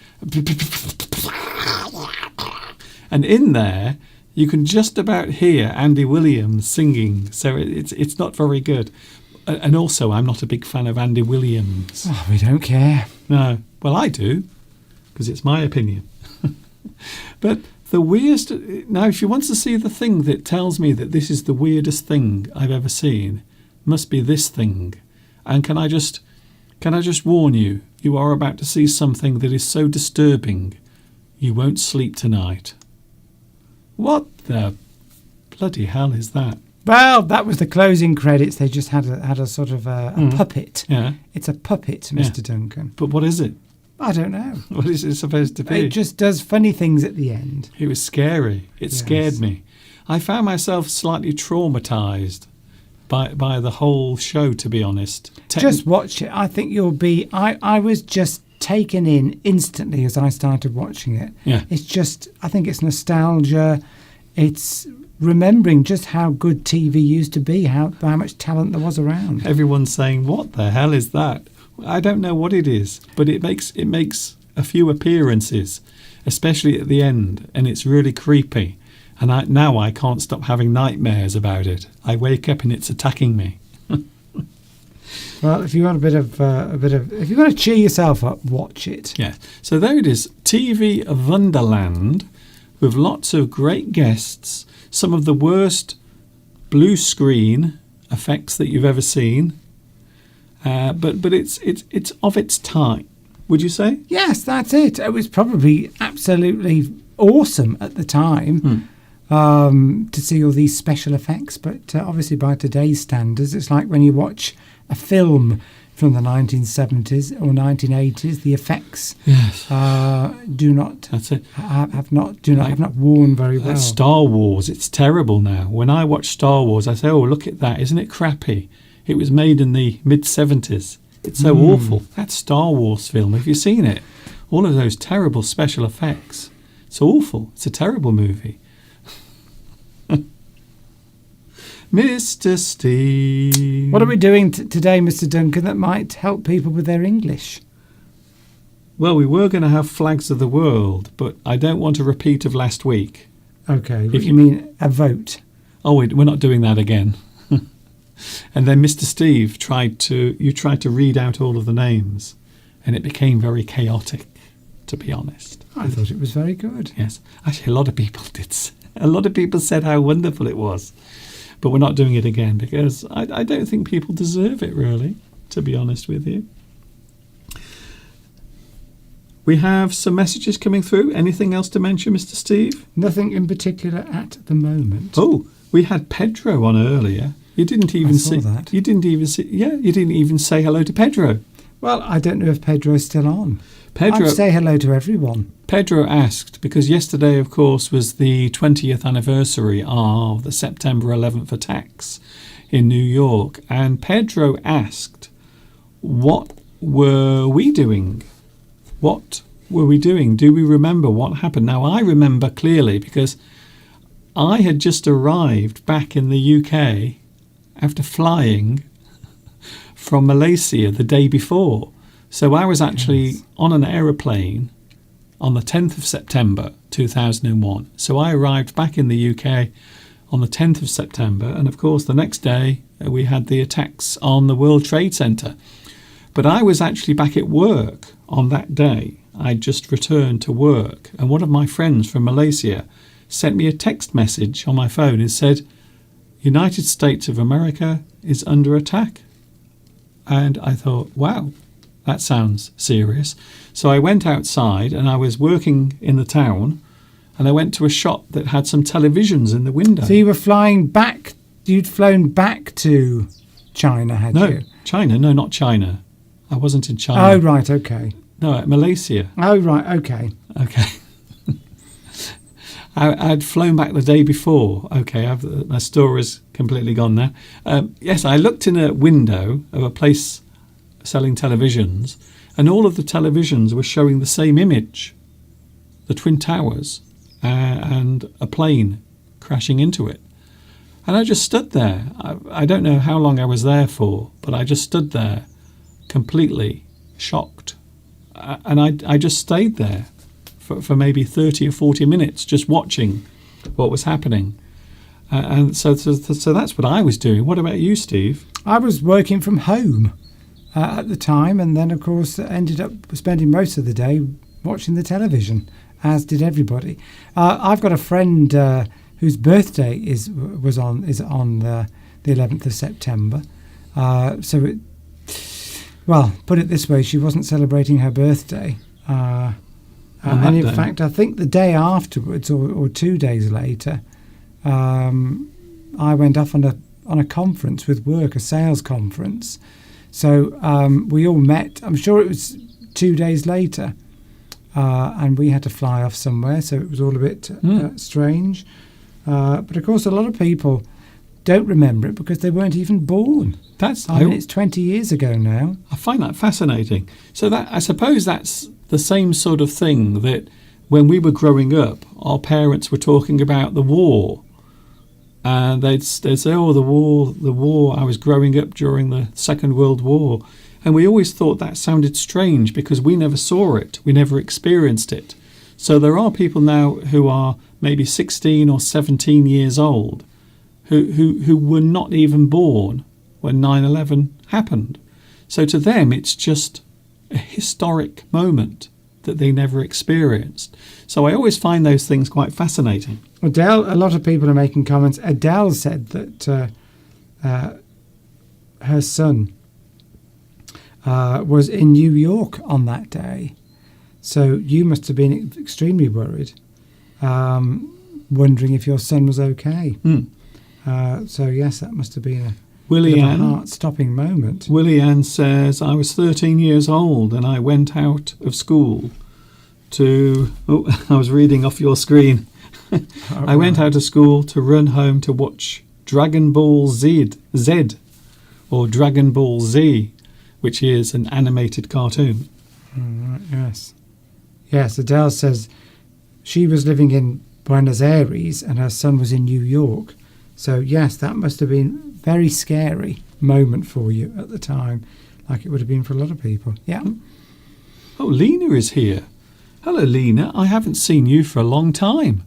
And in there, you can just about hear Andy Williams singing. So it's not very good. And also, I'm not a big fan of Andy Williams. Oh, we don't care. No. Well, I do, because it's my opinion. But the weirdest... Now, if you want to see the thing that tells me that this is the weirdest thing I've ever seen, must be this thing. And can I just warn you, you are about to see something that is so disturbing, you won't sleep tonight. What the bloody hell is that? Well, that was the closing credits. They just had a sort of a puppet. Yeah. It's a puppet, Mr. Duncan. But what is it? I don't know. What is it supposed to be? It just does funny things at the end. It was scary. It scared me. I found myself slightly traumatised by the whole show, to be honest. Just watch it. I think you'll be... I was just taken in instantly as I started watching it. Yeah. It's just... I think it's nostalgia. It's remembering just how good TV used to be, how much talent there was around. Everyone's saying, what the hell is that? I don't know what it is, but it makes a few appearances, especially at the end, and it's really creepy. And I can't stop having nightmares about it. I wake up and it's attacking me. Well, if you want if you want to cheer yourself up, watch it. Yeah. So there it is, TV Wonderland, with lots of great guests, some of the worst blue screen effects that you've ever seen. But it's of its time, would you say? Yes, that's it. It was probably absolutely awesome at the time to see all these special effects. But obviously, by today's standards, it's like when you watch a film from the 1970s or 1980s. The effects Yes. do not That's it. have not worn very well. That's Star Wars. It's terrible now. When I watch Star Wars, I say, "Oh, look at that! Isn't it crappy? It was made in the mid-70s. It's so awful." That Star Wars film. Have you seen it? All of those terrible special effects. It's awful. It's a terrible movie. Mr. Steve. What are we doing today, Mr. Duncan, that might help people with their English? Well, we were going to have Flags of the World, but I don't want a repeat of last week. Okay, If you mean a vote? Oh, we're not doing that again. And then Mr. Steve tried to read out all of the names, and it became very chaotic, to be honest. I thought it was very good. Yes, actually, a lot of people did. A lot of people said how wonderful it was, but we're not doing it again because I don't think people deserve it, really, to be honest with you. We have some messages coming through. Anything else to mention, Mr. Steve? Nothing in particular at the moment. Oh, we had Pedro on earlier. You didn't even saw that. You didn't even see. Yeah, you didn't even say hello to Pedro. Well, I don't know if Pedro's still on. Pedro, I'd say hello to everyone. Pedro asked, because yesterday, of course, was the 20th anniversary of the September 11th attacks in New York. And Pedro asked, what were we doing? What were we doing? Do we remember what happened? Now, I remember clearly because I had just arrived back in the UK after flying from Malaysia the day before. So I was actually on an aeroplane on the 10th of September 2001. So I arrived back in the UK on the 10th of September. And of course, the next day we had the attacks on the World Trade Center. But I was actually back at work on that day. I'd just returned to work. And one of my friends from Malaysia sent me a text message on my phone and said, United States of America is under attack. And I thought, wow, that sounds serious. So I went outside and I was working in the town and I went to a shop that had some televisions in the window. So you were flying back, you'd flown back to China, had you? No, China, no, not China. I wasn't in China. Oh, right, okay. No, Malaysia. Oh, right, okay. Okay. I'd flown back the day before. Okay, my story's completely gone now. Yes, I looked in a window of a place selling televisions, and all of the televisions were showing the same image, the Twin Towers, and a plane crashing into it. And I just stood there. I don't know how long I was there for, but I just stood there completely shocked. And I just stayed there for maybe 30 or 40 minutes just watching what was happening. And so that's what I was doing. What about you, Steve? I was working from home at the time, and then, of course, ended up spending most of the day watching the television, as did everybody. I've got a friend whose birthday is on the 11th of September. Well, put it this way, she wasn't celebrating her birthday. And in fact, I think the day afterwards, or 2 days later, I went off on a conference with work, a sales conference. So we all met. I'm sure it was 2 days later, and we had to fly off somewhere. So it was all a bit strange. But of course, a lot of people don't remember it because they weren't even born. It's 20 years ago now. I find that fascinating. So that I suppose that's the same sort of thing that when we were growing up, our parents were talking about the war. And they'd say, oh, the war. I was growing up during the Second World War. And we always thought that sounded strange because we never saw it. We never experienced it. So there are people now who are maybe 16 or 17 years old who were not even born when 9/11 happened. So to them, it's just a historic moment that they never experienced. So I always find those things quite fascinating. Adele, a lot of people are making comments. Adele said that her son was in New York on that day. So you must have been extremely worried, wondering if your son was okay. So yes, that must have been Willie bit of a Ann. heart-stopping moment. Willie Ann says, I was 13 years old and I went out of school to... Oh, I was reading off your screen. I went out of school to run home to watch Dragon Ball Z, or Dragon Ball Z, which is an animated cartoon. Right, yes. Yes, Adele says she was living in Buenos Aires and her son was in New York. So, yes, that must have been a very scary moment for you at the time, like it would have been for a lot of people. Yeah. Oh, Lena is here. Hello, Lena. I haven't seen you for a long time.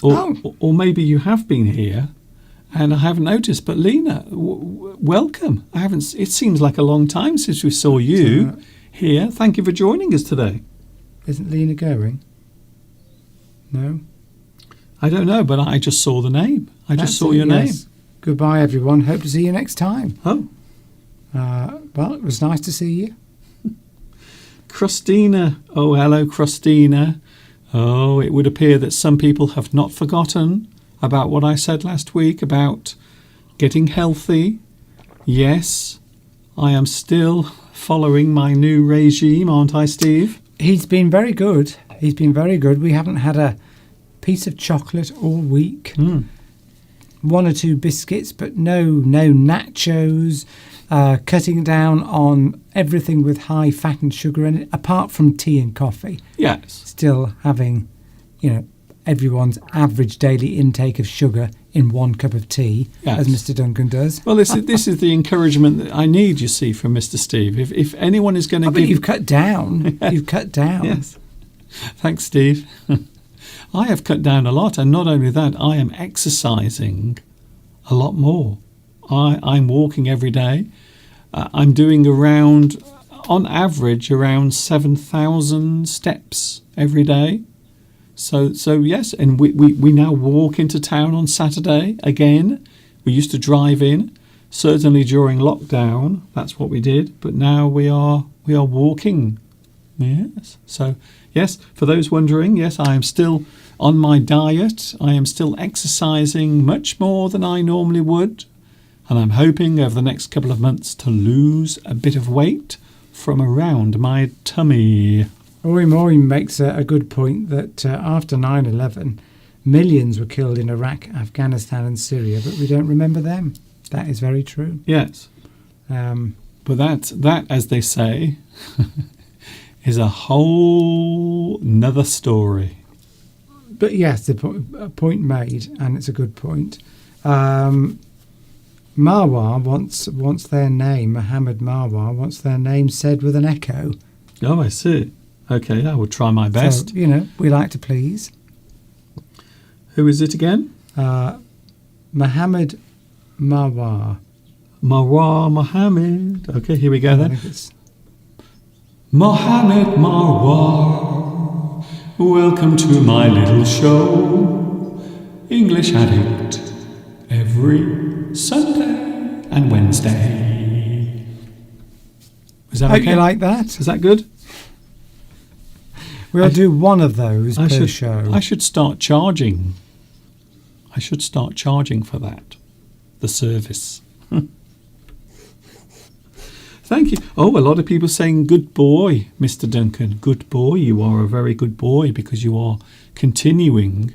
Or maybe you have been here and I haven't noticed. But Lena, welcome. I haven't. It seems like a long time since we saw you here. Thank you for joining us today. Isn't Lena going? No? I don't know, but I just saw the name. I just saw your name. Goodbye, everyone. Hope to see you next time. Oh. Well, it was nice to see you. Christina. Oh, hello, Christina. Oh, it would appear that some people have not forgotten about what I said last week about getting healthy. Yes, I am still following my new regime, aren't I, Steve? He's been very good. He's been very good. We haven't had a piece of chocolate all week. One or two biscuits, but no nachos. Cutting down on everything with high fat and sugar in it, apart from tea and coffee. Yes. Still having, everyone's average daily intake of sugar in 1 cup of tea, as Mr. Duncan does. Well, this is the encouragement that I need, you see, from Mr. Steve. If anyone is going to give... But you've cut down. You've cut down. Yes. Thanks, Steve. I have cut down a lot, and not only that, I am exercising a lot more. I'm walking every day. I'm doing on average, around 7,000 steps every day. So yes, and we now walk into town on Saturday again. We used to drive in, certainly during lockdown. That's what we did. But now we are walking. Yes. So yes, for those wondering, yes, I am still on my diet. I am still exercising much more than I normally would. And I'm hoping over the next couple of months to lose a bit of weight from around my tummy. Maureen makes a good point that after 9/11, millions were killed in Iraq, Afghanistan and Syria, but we don't remember them. That is very true. Yes. But that, as they say, is a whole nother story. But yes, the point made, and it's a good point. Marwa wants their name, Mohammed Marwa wants their name said with an echo. Oh, I see. Okay, I will try my best. So, we like to please. Who is it again? Mohammed Marwa. Marwa Mohammed. Okay, here we go then. Mohammed Marwa, welcome to my little show. English Addict, every Sunday and Wednesday. Is that okay? You like that? Is that good? We'll do one of those per show. I should start charging. I should start charging for that. The service. Thank you. Oh, a lot of people saying good boy, Mr. Duncan. Good boy. You are a very good boy because you are continuing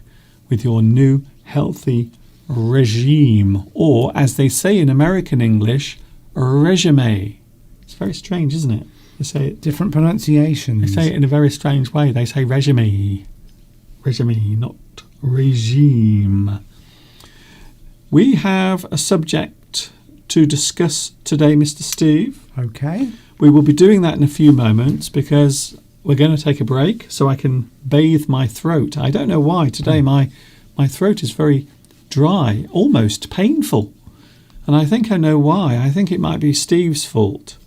with your new healthy regime, or as they say in American English, regime. It's very strange, isn't it? They say it, different pronunciations. They say it in a very strange way. They say regime, not regime. We have a subject to discuss today, Mr. Steve. Okay. We will be doing that in a few moments because we're going to take a break so I can bathe my throat. I don't know why today my throat is very dry, almost painful. And I think I know why. I think it might be Steve's fault.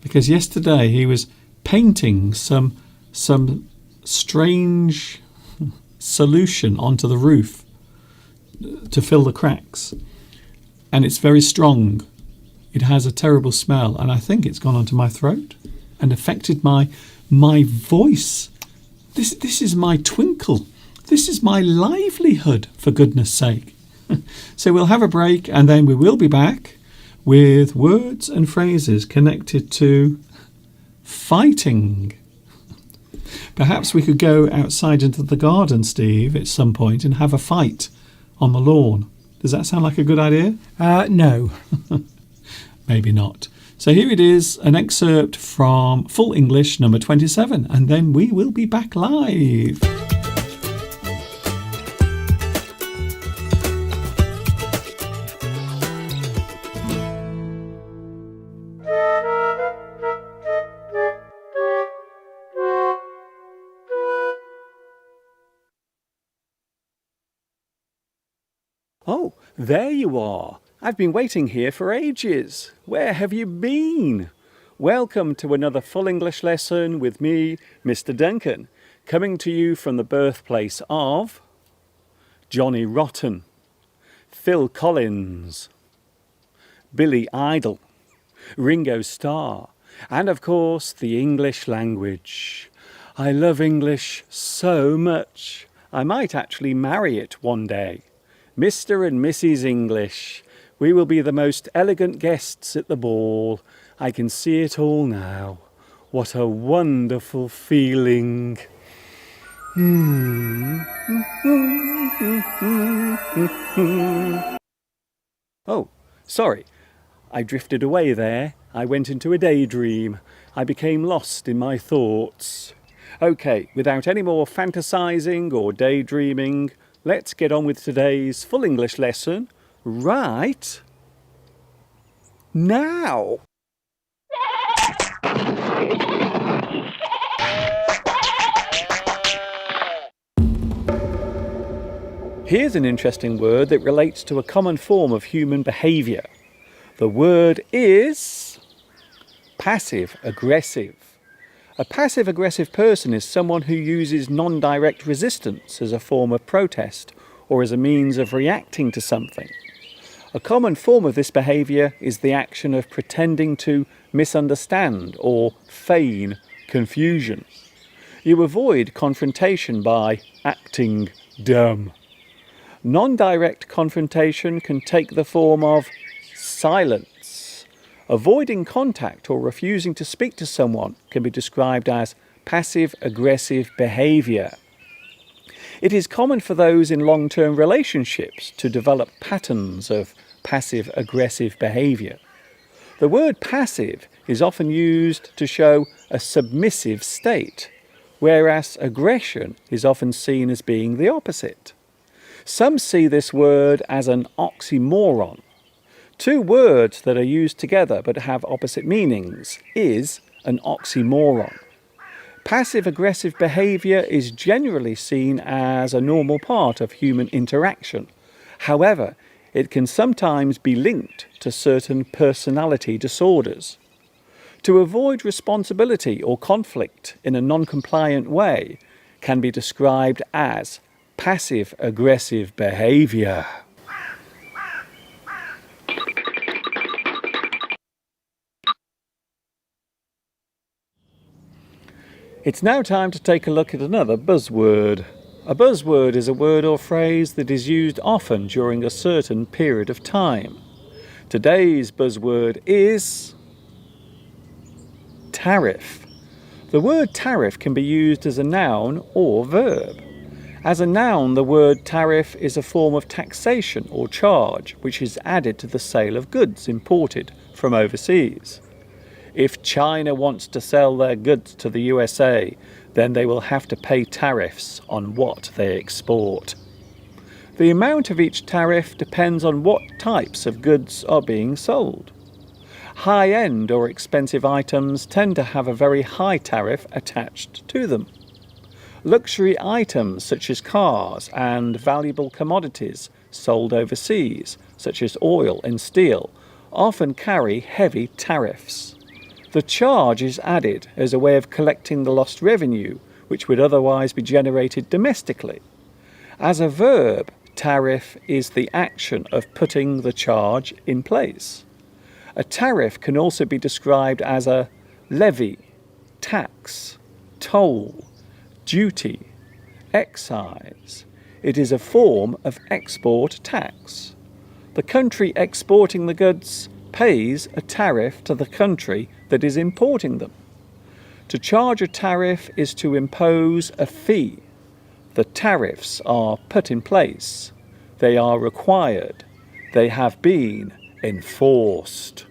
Because yesterday he was painting some strange solution onto the roof to fill the cracks. And it's very strong. It has a terrible smell. And I think it's gone onto my throat and affected my voice. This is my twinkle. This is my livelihood, for goodness sake. So we'll have a break and then we will be back with words and phrases connected to fighting. Perhaps we could go outside into the garden, Steve, at some point and have a fight on the lawn. Does that sound like a good idea? No. Maybe not. So here it is, an excerpt from Full English number 27, and then we will be back live. Oh, there you are. I've been waiting here for ages. Where have you been? Welcome to another Full English lesson with me, Mr. Duncan, coming to you from the birthplace of Johnny Rotten, Phil Collins, Billy Idol, Ringo Starr, and of course the English language. I love English so much. I might actually marry it one day. Mr. and Mrs. English, we will be the most elegant guests at the ball. I can see it all now. What a wonderful feeling. Oh, sorry. I drifted away there. I went into a daydream. I became lost in my thoughts. Okay, without any more fantasizing or daydreaming, let's get on with today's Full English lesson right now. Here's an interesting word that relates to a common form of human behaviour. The word is passive-aggressive. A passive-aggressive person is someone who uses non-direct resistance as a form of protest or as a means of reacting to something. A common form of this behaviour is the action of pretending to misunderstand or feign confusion. You avoid confrontation by acting dumb. Non-direct confrontation can take the form of silence. Avoiding contact or refusing to speak to someone can be described as passive-aggressive behaviour. It is common for those in long-term relationships to develop patterns of passive-aggressive behaviour. The word passive is often used to show a submissive state, whereas aggression is often seen as being the opposite. Some see this word as an oxymoron. Two words that are used together but have opposite meanings is an oxymoron. Passive-aggressive behaviour is generally seen as a normal part of human interaction. However, it can sometimes be linked to certain personality disorders. To avoid responsibility or conflict in a non-compliant way can be described as passive-aggressive behaviour. It's now time to take a look at another buzzword. A buzzword is a word or phrase that is used often during a certain period of time. Today's buzzword is tariff. The word tariff can be used as a noun or verb. As a noun, the word tariff is a form of taxation or charge which is added to the sale of goods imported from overseas. If China wants to sell their goods to the USA, then they will have to pay tariffs on what they export. The amount of each tariff depends on what types of goods are being sold. High-end or expensive items tend to have a very high tariff attached to them. Luxury items such as cars and valuable commodities sold overseas, such as oil and steel, often carry heavy tariffs. The charge is added as a way of collecting the lost revenue, which would otherwise be generated domestically. As a verb, tariff is the action of putting the charge in place. A tariff can also be described as a levy, tax, toll, duty, excise, It is a form of export tax. The country exporting the goods pays a tariff to the country that is importing them. To charge a tariff is to impose a fee. The tariffs are put in place. They are required. They have been enforced.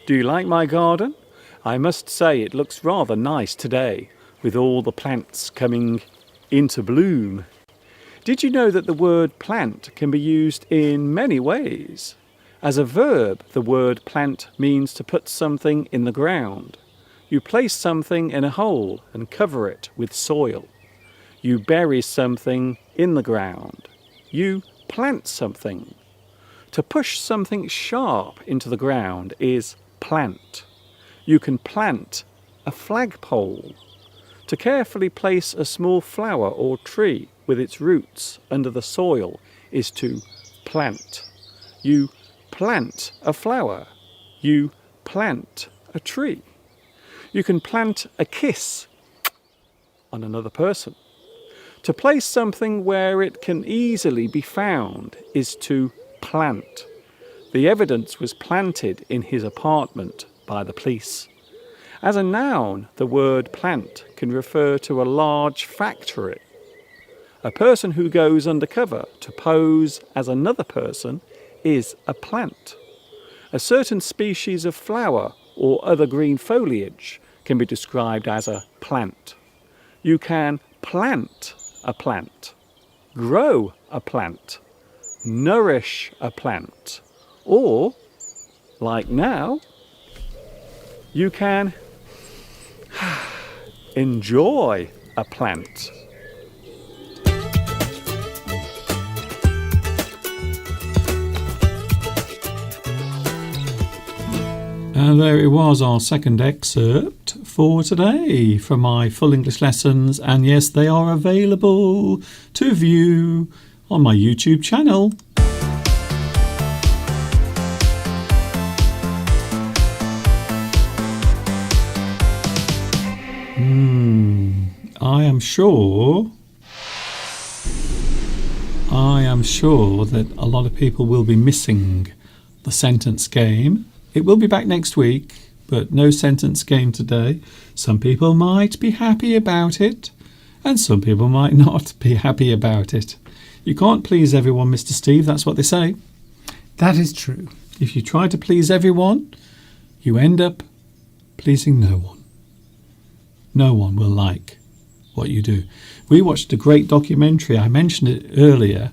Do you like my garden? I must say it looks rather nice today, with all the plants coming into bloom. Did you know that the word plant can be used in many ways? As a verb, the word plant means to put something in the ground. You place something in a hole and cover it with soil. You bury something in the ground. You plant something. To push something sharp into the ground is plant. You can plant a flagpole. To carefully place a small flower or tree with its roots under the soil is to plant. You plant a flower. You plant a tree. You can plant a kiss on another person. To place something where it can easily be found is to plant. The evidence was planted in his apartment by the police. As a noun, the word plant can refer to a large factory. A person who goes undercover to pose as another person is a plant. A certain species of flower or other green foliage can be described as a plant. You can plant a plant, grow a plant, nourish a plant, or, like now, you can enjoy a plant. And there it was, our second excerpt for today from my full English lessons. And yes, they are available to view on my YouTube channel. I am sure that a lot of people will be missing the sentence game. It will be back next week, but no sentence game today. Some people might be happy about it, and some people might not be happy about it. You can't please everyone, Mr. Steve, that's what they say. That is true. If you try to please everyone, you end up pleasing no one. No one will like what you do. We watched a great documentary, I mentioned it earlier,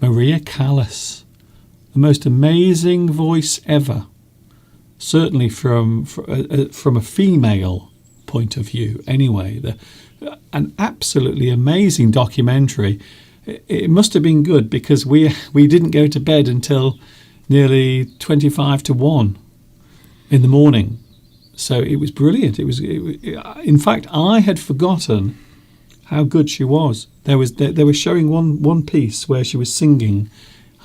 Maria Callas, the most amazing voice ever, certainly from a female point of view anyway. An absolutely amazing documentary. It must have been good because we didn't go to bed until nearly 25 to 1 in the morning. So it was brilliant. It was in fact, I had forgotten how good she was. They were showing one piece where she was singing,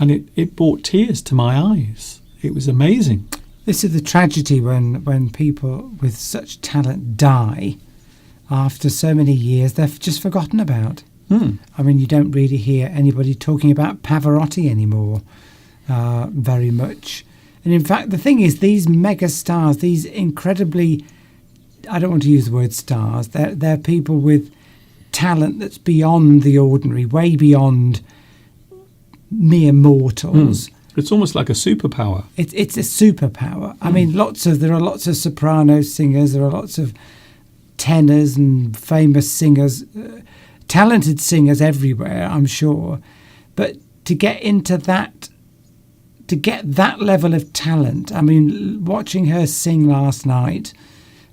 and it brought tears to my eyes. It was amazing. This is the tragedy when people with such talent die after so many years they're just forgotten about. I mean, you don't really hear anybody talking about Pavarotti anymore very much. And in fact, the thing is, these mega stars, these incredibly, I don't want to use the word stars, they're people with talent that's beyond the ordinary, way beyond mere mortals. It's almost like a superpower. It's a superpower. I mean, there are lots of soprano singers, there are lots of tenors and famous singers, talented singers everywhere, I'm sure. But to get that level of talent, I mean, watching her sing last night,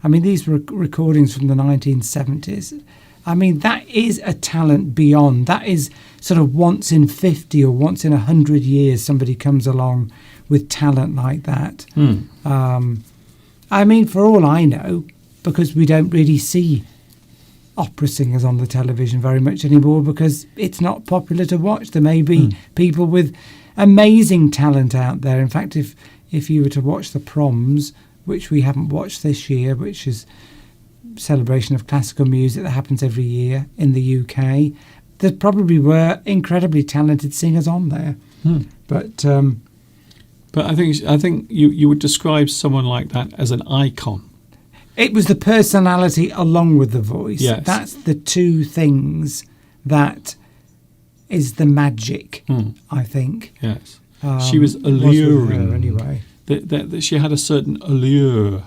I mean, these were recordings from the 1970s. I mean, that is a talent beyond. That is sort of once in 50 or once in 100 years somebody comes along with talent like that. I mean, for all I know, because we don't really see opera singers on the television very much anymore because it's not popular to watch. There may be people with amazing talent out there. In fact, if you were to watch the Proms, which we haven't watched this year, which is celebration of classical music that happens every year in the UK, there probably were incredibly talented singers on there. But I think you would describe someone like that as an icon. it was the personality along with the voice. Yes. That's the two things that is the magic, I think. Yes. She was alluring. with her anyway. That she had a certain allure.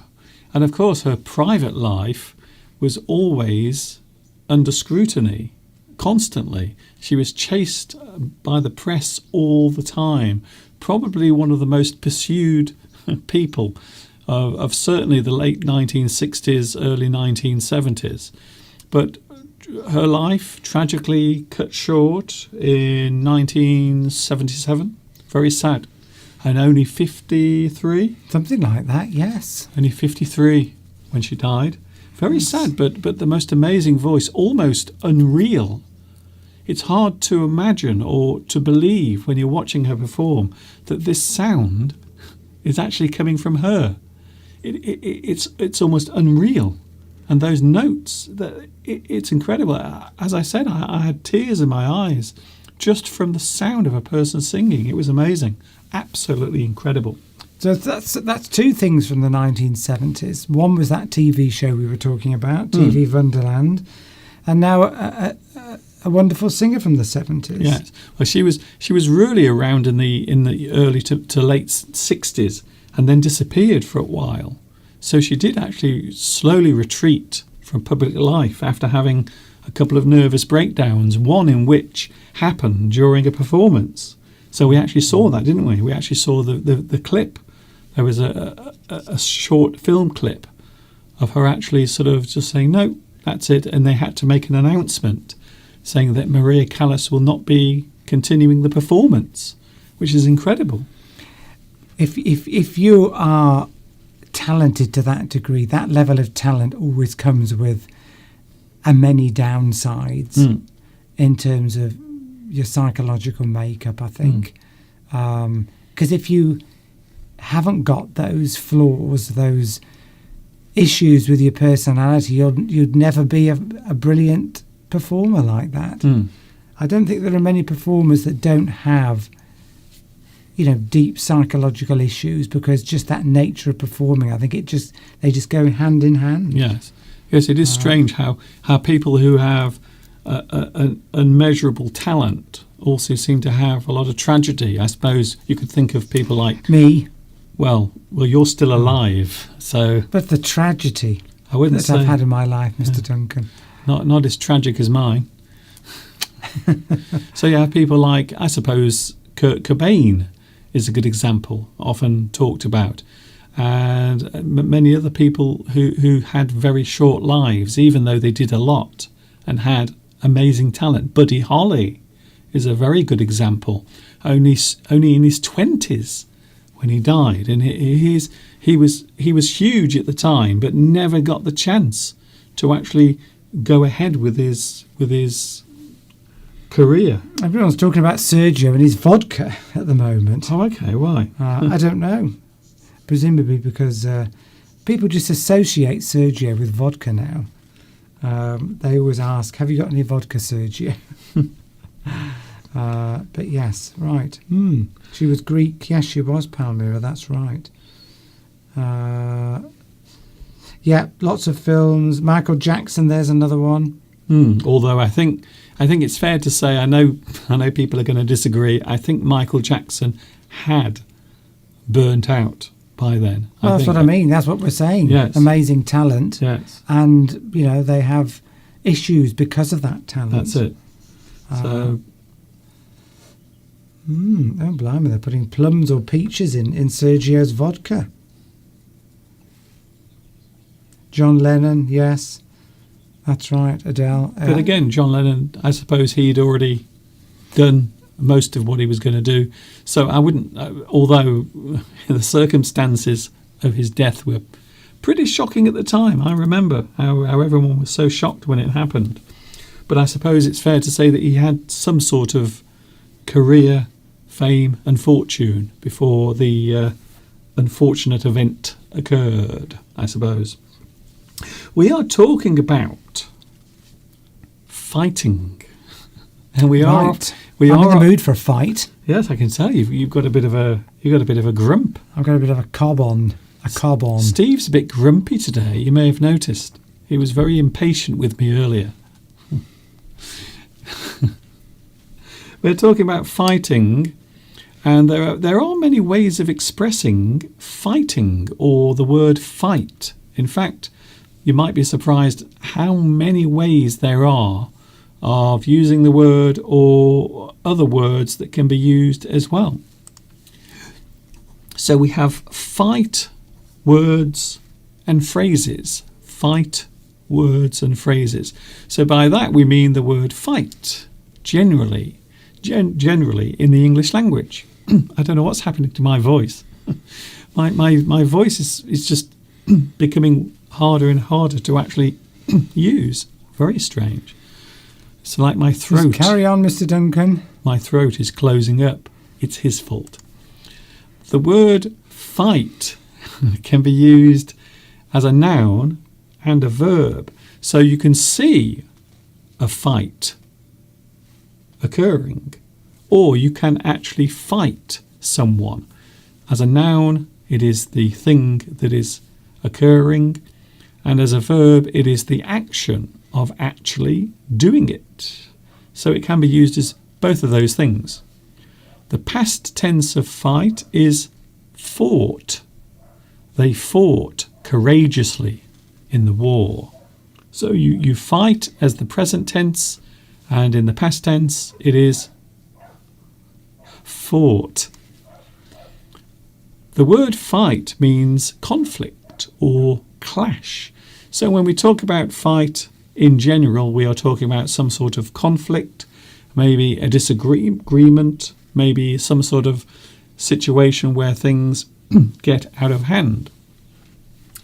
And of course, her private life was always under scrutiny, constantly. She was chased by the press all the time. Probably one of the most pursued people of certainly the late 1960s, early 1970s. But her life tragically cut short in 1977. Very sad. And only 53? Something like that, yes. Only 53 when she died. Very sad, but the most amazing voice, almost unreal. It's hard to imagine or to believe when you're watching her perform that this sound is actually coming from her. It's almost unreal. And those notes, it's incredible. As I said, I had tears in my eyes just from the sound of a person singing. It was amazing. Absolutely incredible. So that's two things from the 1970s. One was that TV show we were talking about, TV Wonderland, and now a wonderful singer from the 70s. Yes, well, she was really around in the early to late 60s, and then disappeared for a while. So she did actually slowly retreat from public life after having a couple of nervous breakdowns. One in which happened during a performance. So we actually saw that, didn't we? We actually saw the clip. There was a short film clip of her actually sort of just saying, no, that's it. And they had to make an announcement saying that Maria Callas will not be continuing the performance, which is incredible. If you are talented to that degree, that level of talent always comes with many downsides in terms of your psychological makeup, I think. Because if you haven't got those flaws, those issues with your personality, you'd never be a brilliant performer like that. I don't think there are many performers that don't have, deep psychological issues, because just that nature of performing, I think they just go hand in hand. Yes, it is strange how people who have an unmeasurable talent also seem to have a lot of tragedy. I suppose you could think of people like me. Well, you're still alive, so. But the tragedy I wouldn't that say I've had in my life, Mr. Duncan. Not as tragic as mine. So you have people like, I suppose, Kurt Cobain is a good example, often talked about, and many other people who had very short lives, even though they did a lot and had amazing talent. Buddy Holly is a very good example. Only in his 20s when he died, and he was huge at the time, but never got the chance to actually go ahead with his career. Everyone's talking about Sergio and his vodka at the moment. Oh, okay. Why? I don't know. Presumably because people just associate Sergio with vodka now. They always ask, have you got any vodka, Sergio? But yes, right. She was Greek. Yes, she was, Palmyra. That's right. Yeah, lots of films. Michael Jackson, there's another one. Although I think it's fair to say, I know people are going to disagree. I think Michael Jackson had burnt out by then. Well, that's what I mean. That's what we're saying. Yes. Amazing talent. Yes. And, they have issues because of that talent. That's it. So. Oh, blimey, they're putting plums or peaches in Sergio's vodka. John Lennon, yes. That's right, Adele. But again, John Lennon, I suppose he'd already done most of what he was going to do. So I wouldn't, although the circumstances of his death were pretty shocking at the time. I remember how everyone was so shocked when it happened. But I suppose it's fair to say that he had some sort of career, fame and fortune before the unfortunate event occurred, I suppose. We are talking about fighting. And we are I'm in the mood for a fight. Yes, I can tell you've got a bit of a grump. I've got a bit of a cob on. Steve's a bit grumpy today. You may have noticed. He was very impatient with me earlier. We're talking about fighting, and there are many ways of expressing fighting or the word fight. In fact, you might be surprised how many ways there are of using the word or other words that can be used as well. So we have fight, words and phrases. Fight, words and phrases. So by that we mean the word fight, generally in the English language. I don't know what's happening to my voice. My voice is just becoming harder and harder to actually use. Very strange. It's like my throat. Just carry on, Mr. Duncan. My throat is closing up. It's his fault. The word fight can be used as a noun and a verb. So you can see a fight occurring, or you can actually fight someone. As a noun, it is the thing that is occurring, and as a verb, it is the action of actually doing it. So it can be used as both of those things. The past tense of fight is fought. They fought courageously in the war. So you fight as the present tense, and in the past tense it is fought. The word fight means conflict or clash. So when we talk about fight in general, we are talking about some sort of conflict, maybe a disagreement, maybe some sort of situation where things get out of hand.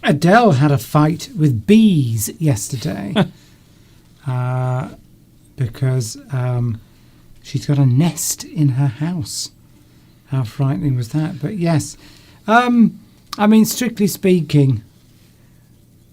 Adele had a fight with bees yesterday because she's got a nest in her house. How frightening was that? But yes, I mean, strictly speaking,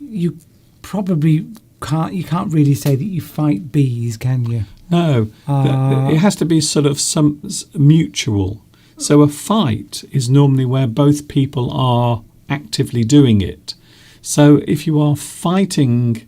you probably can't really say that you fight bees, can you? No, it has to be sort of some mutual. So a fight is normally where both people are actively doing it. So if you are fighting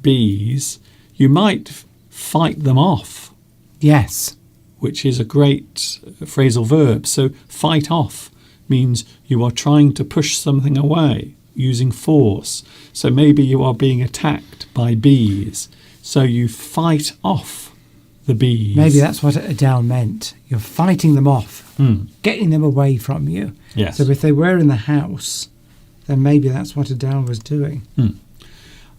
bees, you might fight them off. Yes. Which is a great phrasal verb. So fight off means you are trying to push something away using force. So maybe you are being attacked by bees. So you fight off the bees. Maybe that's what Adele meant. You're fighting them off, getting them away from you. Yes. So if they were in the house, then maybe that's what Adele was doing.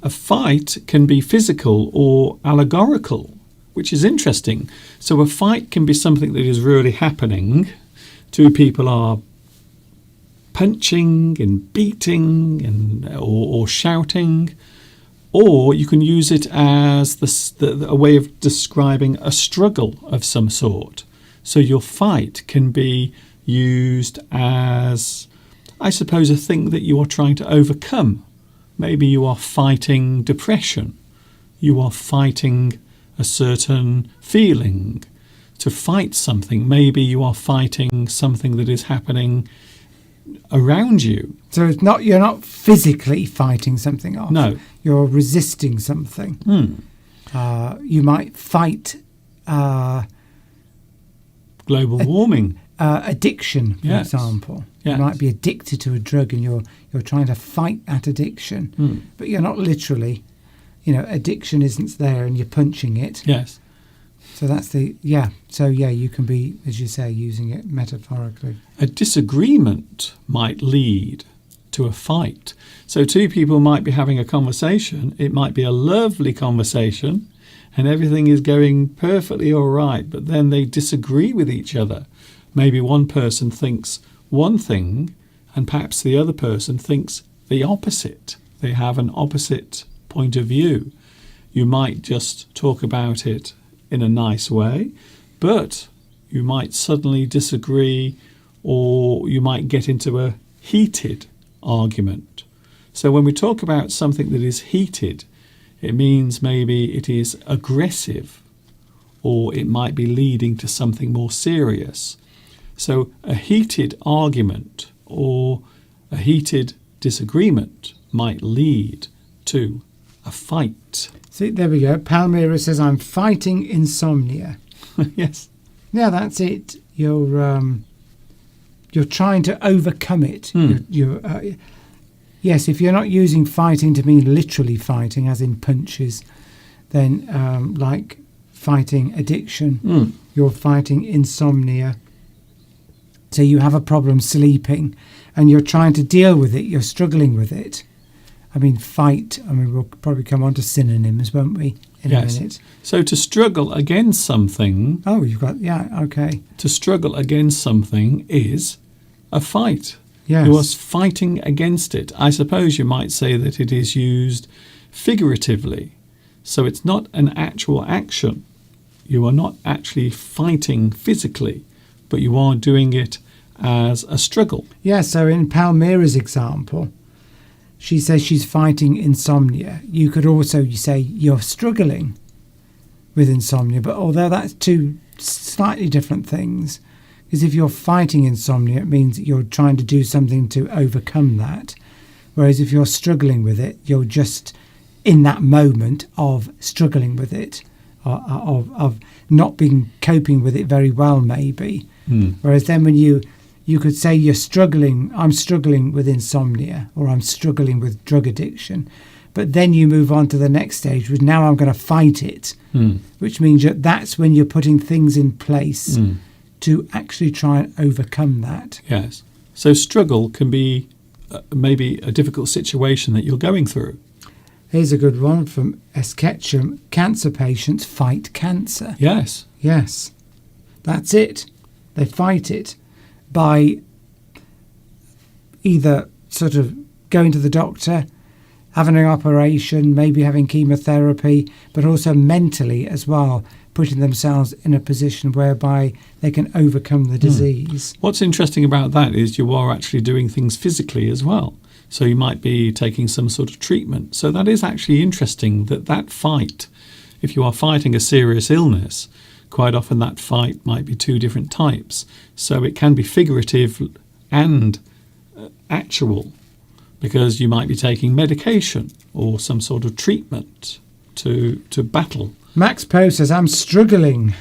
A fight can be physical or allegorical, which is interesting. So a fight can be something that is really happening. Two people are punching and beating or shouting, or you can use it as a way of describing a struggle of some sort. So your fight can be used as, I suppose, a thing that you are trying to overcome. Maybe you are fighting depression. You are fighting a certain feeling. To fight something, maybe you are fighting something that is happening around you. So you're not physically fighting something off. No. You're resisting something. You might fight global warming. Addiction, for Yes. example. Yes. You might be addicted to a drug and you're trying to fight that addiction. But you're not literally, addiction isn't there and you're punching it. Yes. So that's you can be, as you say, using it metaphorically. A disagreement might lead to a fight. So two people might be having a conversation. It might be a lovely conversation and everything is going perfectly all right, but then they disagree with each other. Maybe one person thinks one thing and perhaps the other person thinks the opposite. They have an opposite point of view. You might just talk about it in a nice way, but you might suddenly disagree, or you might get into a heated argument. So when we talk about something that is heated, it means maybe it is aggressive, or it might be leading to something more serious. So a heated argument or a heated disagreement might lead to a fight. See, there we go. Palmyra says, I'm fighting insomnia. Yes. Yeah, that's it. You're trying to overcome it. Yes, if you're not using fighting to mean literally fighting, as in punches, then like fighting addiction, you're fighting insomnia. So you have a problem sleeping and you're trying to deal with it. You're struggling with it. I mean, fight. I mean, we'll probably come on to synonyms, won't we, in a minute? So to struggle against something... Oh, you've got... Yeah, okay. To struggle against something is a fight. Yes. You are fighting against it. I suppose you might say that it is used figuratively. So it's not an actual action. You are not actually fighting physically, but you are doing it as a struggle. Yeah, so in Palmyra's example, she says she's fighting insomnia. You could also say you're struggling with insomnia, but although that's two slightly different things, because if you're fighting insomnia, it means that you're trying to do something to overcome that. Whereas if you're struggling with it, you're just in that moment of struggling with it, of not being coping with it very well, maybe. Whereas then when you could say you're struggling, I'm struggling with insomnia, or I'm struggling with drug addiction. But then you move on to the next stage, which now I'm going to fight it, which means that that's when you're putting things in place to actually try and overcome that. Yes. So struggle can be maybe a difficult situation that you're going through. Here's a good one from S. Ketchum. Cancer patients fight cancer. Yes. Yes. That's it. They fight it by either sort of going to the doctor, having an operation, maybe having chemotherapy, but also mentally as well, putting themselves in a position whereby they can overcome the disease. What's interesting about that is you are actually doing things physically as well. So you might be taking some sort of treatment. So that is actually interesting that fight, if you are fighting a serious illness, quite often that fight might be two different types. So it can be figurative and actual, because you might be taking medication or some sort of treatment to battle. Max Poe says, I'm struggling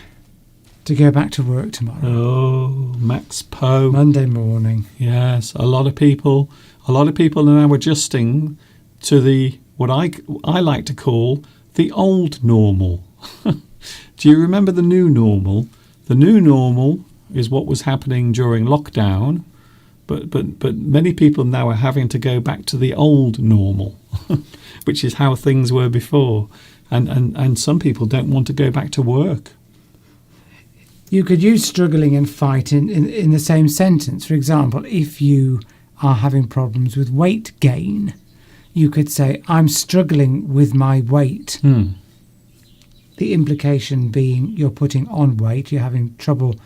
to go back to work tomorrow. Oh, Max Poe. Monday morning. Yes, a lot of people are now adjusting to the what I like to call the old normal. Do you remember the new normal? The new normal is what was happening during lockdown, but many people now are having to go back to the old normal, which is how things were before. And some people don't want to go back to work. You could use struggling and fight in the same sentence. For example, if you are having problems with weight gain, you could say, I'm struggling with my weight. The implication being you're putting on weight, you're having trouble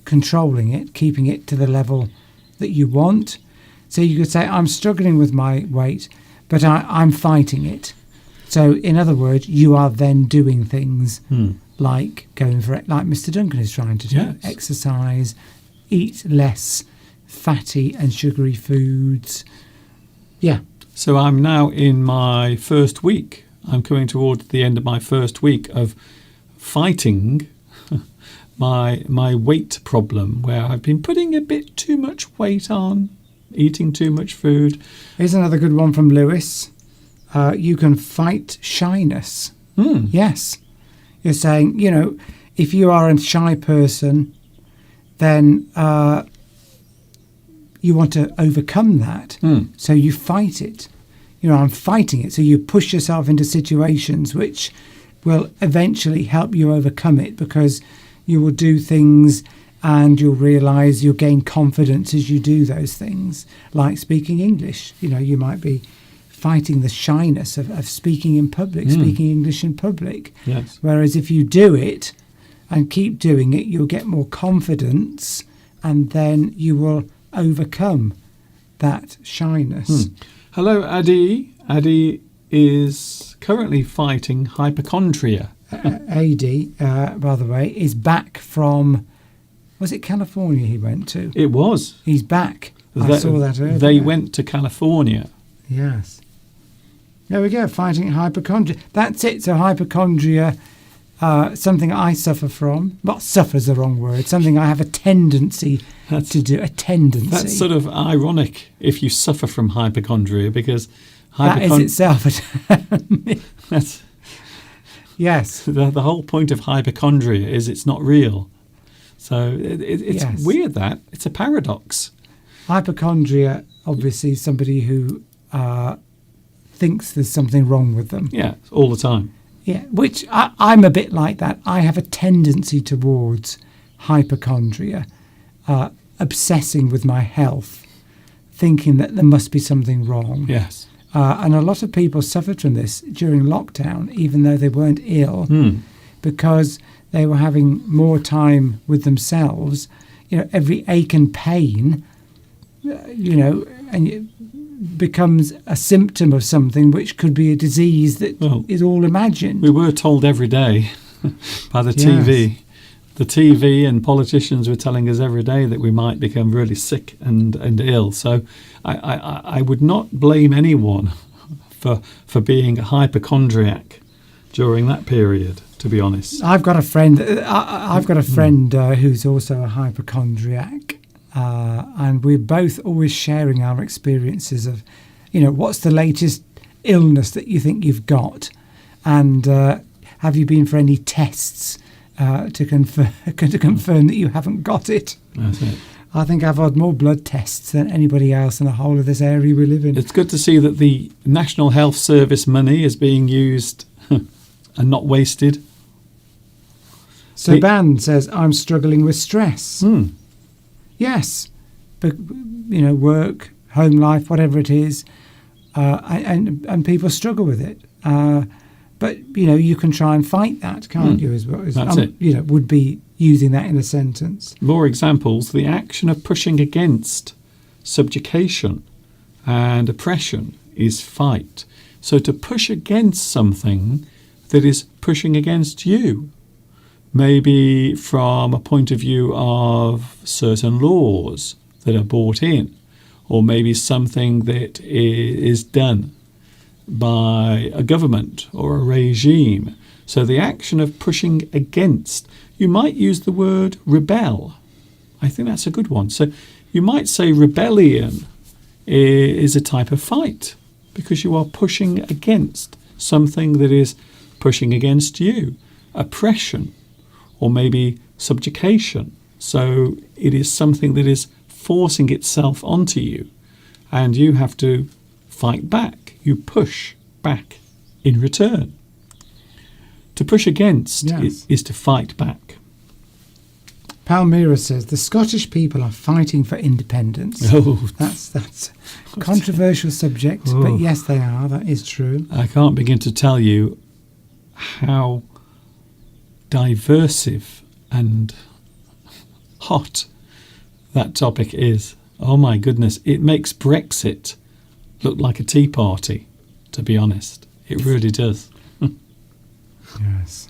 controlling it, keeping it to the level that you want. So you could say, I'm struggling with my weight, but I'm fighting it. So in other words, you are then doing things like going for it, like Mr. Duncan is trying to do, Yes. exercise, eat less fatty and sugary foods. Yeah. So I'm now in my first week. I'm coming towards the end of my first week of fighting my weight problem, where I've been putting a bit too much weight on, eating too much food. Here's another good one from Lewis. You can fight shyness. Yes. You're saying, if you are a shy person, then you want to overcome that. So you fight it. I'm fighting it. So you push yourself into situations which will eventually help you overcome it, because you will do things and you'll realise you'll gain confidence as you do those things, like speaking English. You might be fighting the shyness of speaking in public, speaking English in public. Yes. Whereas if you do it and keep doing it, you'll get more confidence, and then you will overcome that shyness. Hello, Addy. Addy is currently fighting hypochondria. AD, by the way, is back from, was it California he went to? It was. He's back. I saw that earlier. They went to California. Yes. There we go, fighting hypochondria. That's it. So hypochondria, something I suffer from. Well, suffer's the wrong word. Something I have a tendency to do. A tendency. That's sort of ironic if you suffer from hypochondria, because that is itself that's yes. The whole point of hypochondria is it's not real. So it's weird that. It's a paradox. Hypochondria, obviously, somebody who thinks there's something wrong with them. Yeah, all the time. Yeah, which I'm a bit like that. I have a tendency towards hypochondria, obsessing with my health, thinking that there must be something wrong. Yes. And a lot of people suffered from this during lockdown, even though they weren't ill, because they were having more time with themselves. Every ache and pain, and it becomes a symptom of something which could be a disease that is all imagined. We were told every day by the TV. Yes. The TV and politicians were telling us every day that we might become really sick and ill. So I would not blame anyone for being a hypochondriac during that period, to be honest. I've got a friend. Who's also a hypochondriac, and we're both always sharing our experiences of, what's the latest illness that you think you've got, and have you been for any tests to confirm that you haven't got it? That's it. I think I've had more blood tests than anybody else in the whole of this area we live in. It's good to see that the National Health Service money is being used and not wasted. So Ban says, I'm struggling with stress. Yes, but work, home life, whatever it is, and people struggle with it. But you can try and fight that, can't you? As well as That's it. Would be using that in a sentence. More examples: the action of pushing against subjugation and oppression is fight. So to push against something that is pushing against you, maybe from a point of view of certain laws that are brought in, or maybe something that is done by a government or a regime. So the action of pushing against, you might use the word rebel. I think that's a good one. So you might say rebellion is a type of fight, because you are pushing against something that is pushing against you. Oppression, or maybe subjugation. So it is something that is forcing itself onto you, and you have to fight back. You push back in return. To push against is to fight back. Palmyra says the Scottish people are fighting for independence. Oh, that's a controversial subject, but yes, they are. That is true. I can't begin to tell you how diversive and hot that topic is. Oh my goodness, it makes Brexit look like a tea party, to be honest. It really does. Yes.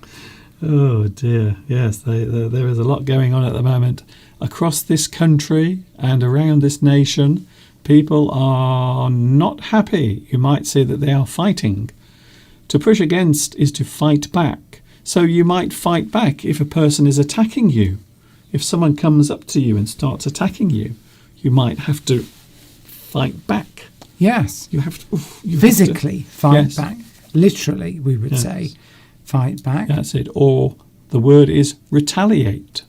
Oh dear, yes, there is a lot going on at the moment. Across this country and around this nation, people are not happy. You might say that they are fighting. To push against is to fight back. So you might fight back if a person is attacking you. If someone comes up to you and starts attacking you, you might have to fight back. Yes. You have to physically fight back. Literally, we would say, fight back. That's it. Or the word is retaliate.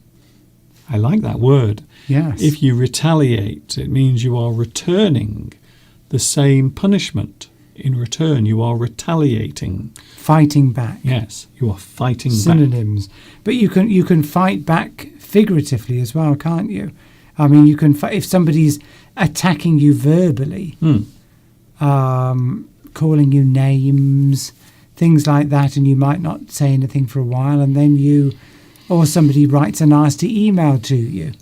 I like that word. Yes. If you retaliate, it means you are returning the same punishment in return. You are retaliating. Fighting back. Yes, you are fighting back. Synonyms. But you can fight back figuratively as well, can't you? I mean, you can if somebody's attacking you verbally, calling you names, things like that, and you might not say anything for a while, and then or somebody writes a nasty email to you,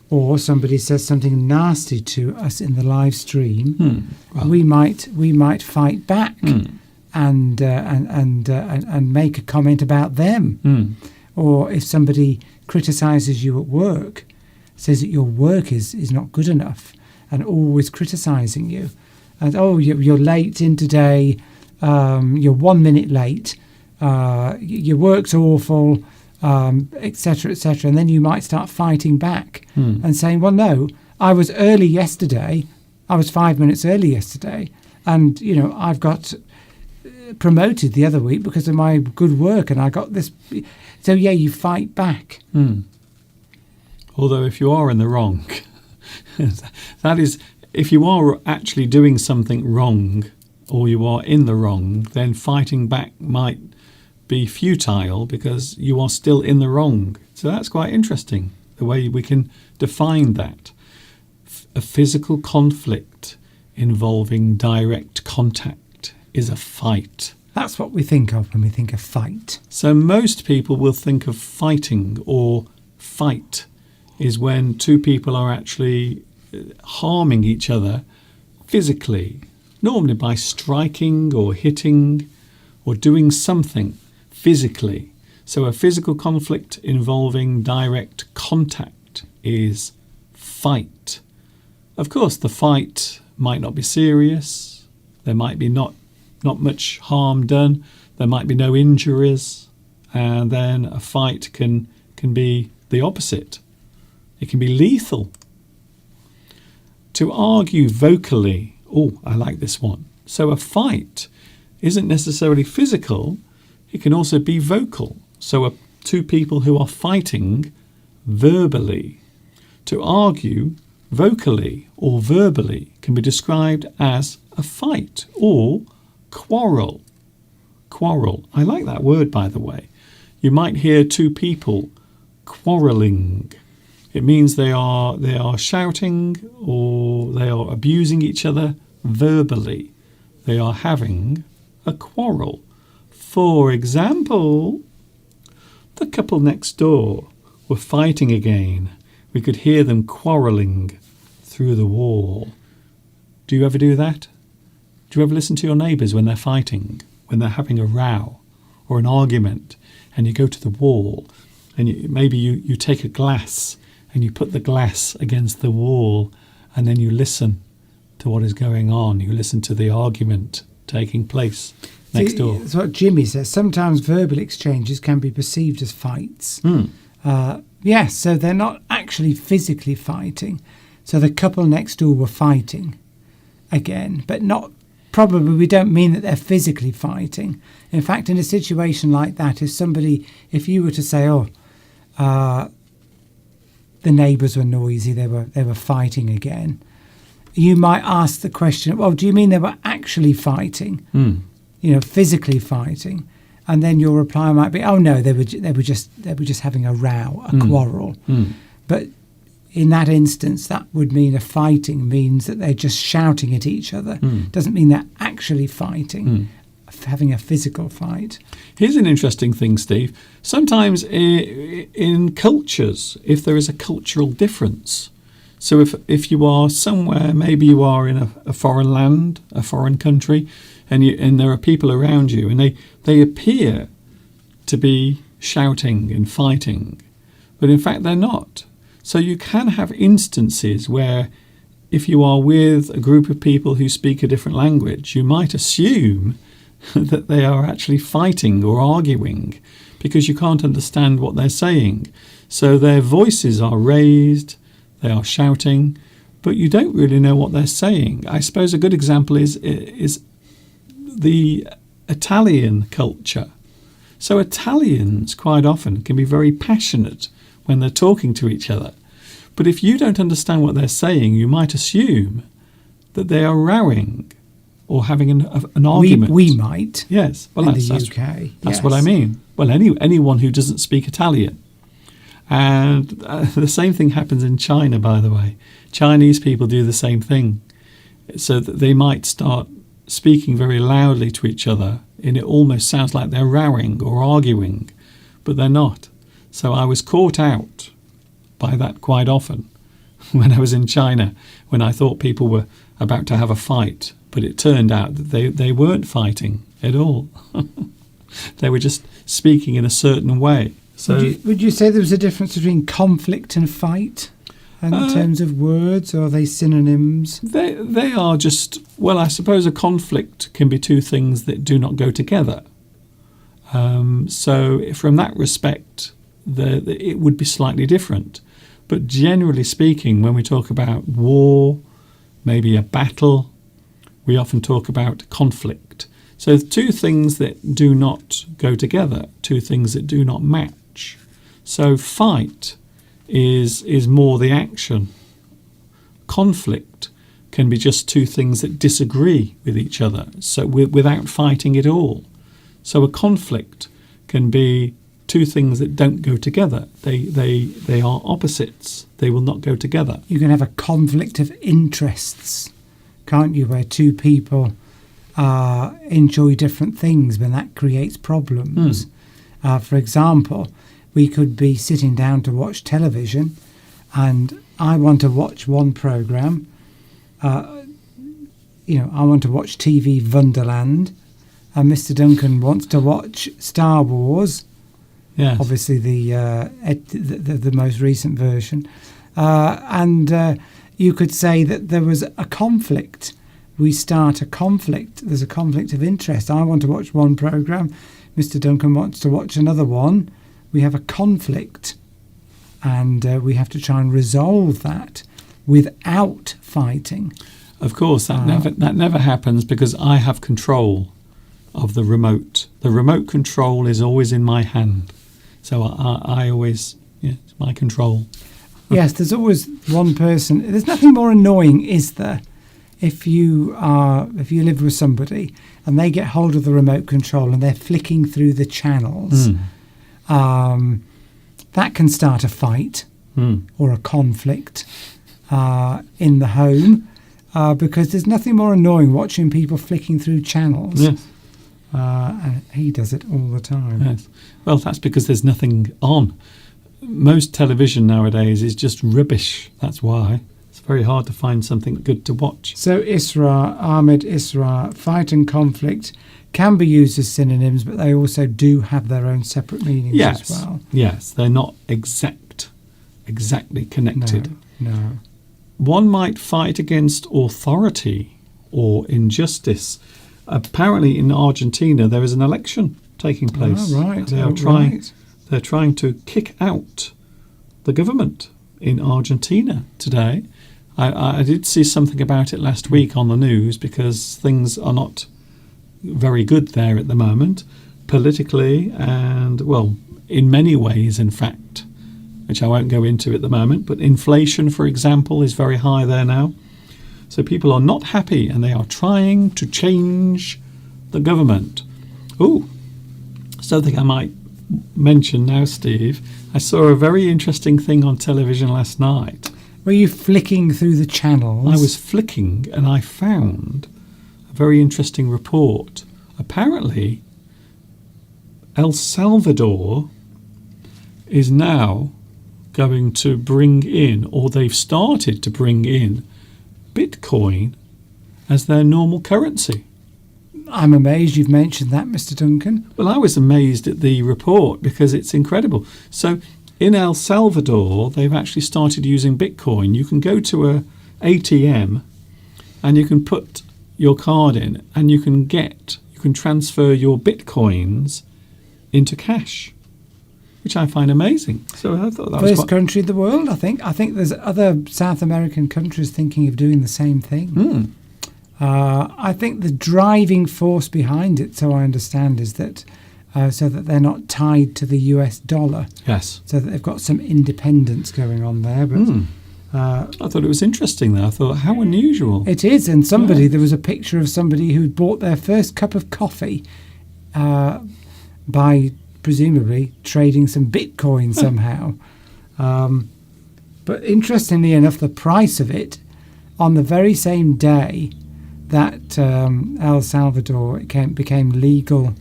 or somebody says something nasty to us in the live stream. Well, we might fight back and make a comment about them. Or if somebody criticises you at work, says that your work is not good enough, and always criticising you, and you're late in today, you're 1 minute late, your work's awful, etc., etc., and then you might start fighting back and saying, well, no, I was early yesterday, I was 5 minutes early yesterday, and I've got promoted the other week because of my good work, and I got this. So yeah, you fight back. Although if you are in the wrong, that is, if you are actually doing something wrong or you are in the wrong, then fighting back might be futile because you are still in the wrong. So that's quite interesting, the way we can define that. A physical conflict involving direct contact is a fight. That's what we think of when we think of fight. So most people will think of fighting, or fight is when two people are actually harming each other physically, normally by striking or hitting or doing something physically. So a physical conflict involving direct contact is fight. Of course, the fight might not be serious. There might be not much harm done. There might be no injuries. And then a fight can be the opposite. It can be lethal. To argue vocally, I like this one. So a fight isn't necessarily physical. It can also be vocal. So two people who are fighting verbally. To argue vocally or verbally can be described as a fight or quarrel. Quarrel. I like that word, by the way. You might hear two people quarrelling. It means they are shouting or they are abusing each other verbally. They are having a quarrel. For example, the couple next door were fighting again. We could hear them quarrelling through the wall. Do you ever do that? Do you ever listen to your neighbours when they're fighting, when they're having a row or an argument, and you go to the wall and maybe you take a glass and you put the glass against the wall and then you listen to what is going on. You listen to the argument taking place next door. That's what Jimmy says. Sometimes verbal exchanges can be perceived as fights. Yes, so they're not actually physically fighting. So the couple next door were fighting again, but not probably, we don't mean that they're physically fighting. In fact, in a situation like that, if you were to say, the neighbours were noisy, they were fighting again, you might ask the question, well, do you mean they were actually fighting? Physically fighting? And then your reply might be, oh no, they were just having a row, a quarrel. But in that instance, that would mean a fighting means that they're just shouting at each other. Doesn't mean they're actually fighting, having a physical fight. Here's an interesting thing, Steve. Sometimes in cultures, if there is a cultural difference, so if you are somewhere, maybe you are in a foreign land, a foreign country, and there are people around you, and they appear to be shouting and fighting, but in fact they're not. So you can have instances where if you are with a group of people who speak a different language, you might assume that they are actually fighting or arguing because you can't understand what they're saying. So their voices are raised, they are shouting, but you don't really know what they're saying. I suppose a good example is the Italian culture. So Italians quite often can be very passionate when they're talking to each other. But if you don't understand what they're saying, you might assume that they are rowing or having an argument. We might. Yes. Well, in that's, the that's, UK. that's yes. what I mean. Well, anyone who doesn't speak Italian. And the same thing happens in China, by the way. Chinese people do the same thing. So that they might start speaking very loudly to each other, and it almost sounds like they're rowing or arguing, but they're not. So I was caught out by that quite often when I was in China, when I thought people were about to have a fight, but it turned out that they weren't fighting at all. They were just speaking in a certain way. So would you say there was a difference between conflict and fight in terms of words, or are they synonyms? They are just, well, I suppose a conflict can be two things that do not go together. So from that respect, it would be slightly different. But generally speaking, when we talk about war, maybe a battle, we often talk about conflict. So two things that do not go together, two things that do not match. So fight is more the action. Conflict can be just two things that disagree with each other, so without fighting at all. So a conflict can be two things that don't go together. They are opposites. They will not go together. You can have a conflict of interests, can't you, where two people enjoy different things, but that creates problems. For example, we could be sitting down to watch television, and I want to watch one program. I want to watch TV Wonderland, and Mr. Duncan wants to watch Star Wars. Yes. Obviously, the most recent version, and you could say that there was a conflict. We start a conflict. There's a conflict of interest. I want to watch one program. Mr. Duncan wants to watch another one. We have a conflict, and we have to try and resolve that without fighting. Of course, that never happens because I have control of the remote. The remote control is always in my hand, so I always, it's my control. Yes, there's always one person. There's nothing more annoying, is there? If you live with somebody and they get hold of the remote control and they're flicking through the channels, that can start a fight or a conflict in the home because there's nothing more annoying watching people flicking through channels. Yes. And he does it all the time. Yes. Well, that's because there's nothing on. Most television nowadays is just rubbish. That's why. It's very hard to find something good to watch. So Ahmed Isra, fight and conflict can be used as synonyms, but they also do have their own separate meanings as well. Yes, they're not exactly connected. No. One might fight against authority or injustice. Apparently in Argentina there is an election taking place. Oh, right. They're trying to kick out the government in Argentina today. I did see something about it last week on the news because things are not very good there at the moment, politically and, well, in many ways, in fact, which I won't go into at the moment. But inflation, for example, is very high there now. So people are not happy and they are trying to change the government. Oh, something I might mention now, Steve. I saw a very interesting thing on television last night. Were you flicking through the channels? I was flicking and I found a very interesting report. Apparently, El Salvador is now going to bring in, or they've started to bring in, Bitcoin as their normal currency. I'm amazed you've mentioned that, Mr. Duncan. Well, I was amazed at the report because it's incredible. So in El Salvador, they've actually started using Bitcoin. You can go to a ATM and you can put your card in and you can transfer your Bitcoins into cash, which I find amazing. So I thought that was first country in the world, I think. I think there's other South American countries thinking of doing the same thing. I think the driving force behind it, so I understand, is that so that they're not tied to the US dollar, Yes. so that they've got some independence going on there. But I thought it was interesting, though. I thought, how unusual. it is, and there was a picture of somebody who bought their first cup of coffee by presumably trading some Bitcoin somehow. But interestingly enough, the price of it on the very same day that El Salvador became legal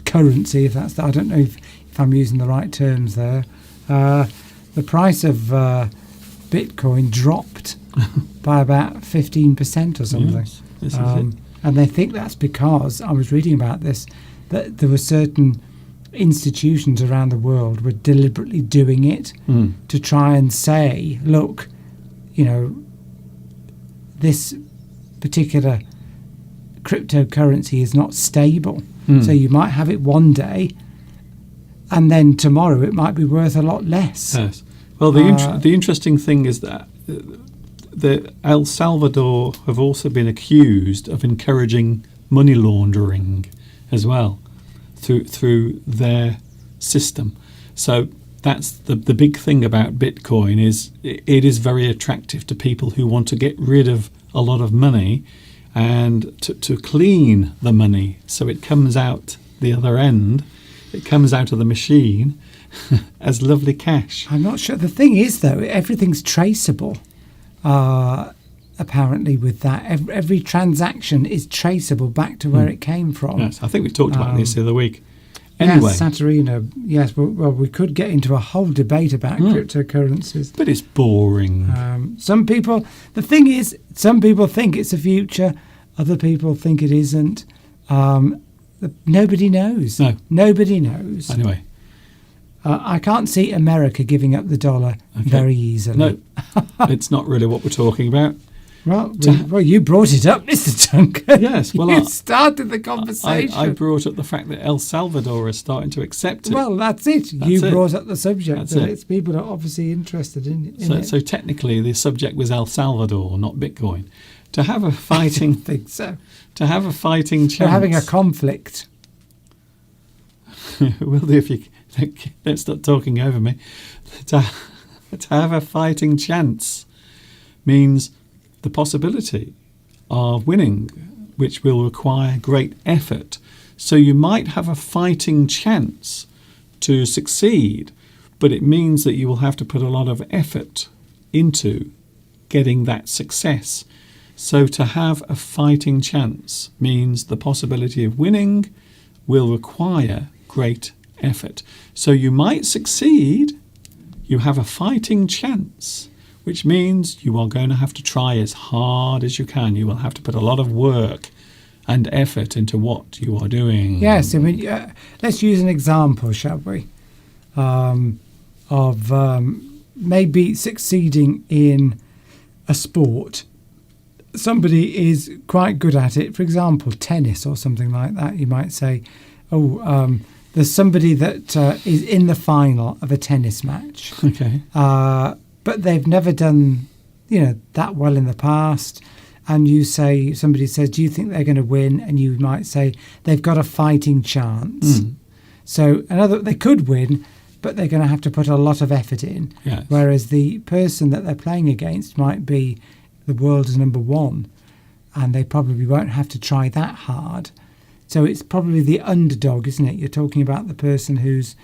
currency, if that's I don't know if I'm using the right terms there, the price of Bitcoin dropped by about 15% or something. Yes, this is it. And they think that's because, I was reading about this, that there were certain institutions around the world were deliberately doing it to try and say, look, this particular cryptocurrency is not stable. So you might have it one day, and then tomorrow it might be worth a lot less. Yes. Well, the interesting thing is that the El Salvador have also been accused of encouraging money laundering as well through their system. So that's the big thing about Bitcoin is it is very attractive to people who want to get rid of a lot of money and to clean the money so it comes out the other end. It comes out of the machine as lovely cash. I'm not sure. The thing is, though, everything's traceable. Apparently, with that, every transaction is traceable back to where it came from. Yes, I think we talked about this the other week. Anyway, yes, Saturino. Yes, well, we could get into a whole debate about cryptocurrencies, but it's boring. Some people think it's the future. Other people think it isn't. Nobody knows. No. Nobody knows. Anyway. I can't see America giving up the dollar very easily. No, it's not really what we're talking about. Well, you brought it up, Mr. Duncan. Yes, well, you started the conversation. I brought up the fact that El Salvador is starting to accept it. Well, that's it. You brought up the subject. That's it. It's people are obviously interested in it. So technically, the subject was El Salvador, not Bitcoin. To have a fighting, I don't think so. To have a fighting chance. They're having a conflict. Will do if you don't stop talking over me. To have a fighting chance means the possibility of winning, which will require great effort. So you might have a fighting chance to succeed, but it means that you will have to put a lot of effort into getting that success. So to have a fighting chance means the possibility of winning will require great effort. So you might succeed, you have a fighting chance, which means you are going to have to try as hard as you can. You will have to put a lot of work and effort into what you are doing. Yes, I mean, let's use an example, shall we, of maybe succeeding in a sport. Somebody is quite good at it, for example, tennis or something like that. You might say, there's somebody that is in the final of a tennis match. Okay. But they've never done, that well in the past. And somebody says, do you think they're going to win? And you might say, they've got a fighting chance. So they could win, but they're going to have to put a lot of effort in. Yes. Whereas the person that they're playing against might be the world's number one, and they probably won't have to try that hard. So it's probably the underdog, isn't it? You're talking about the person who's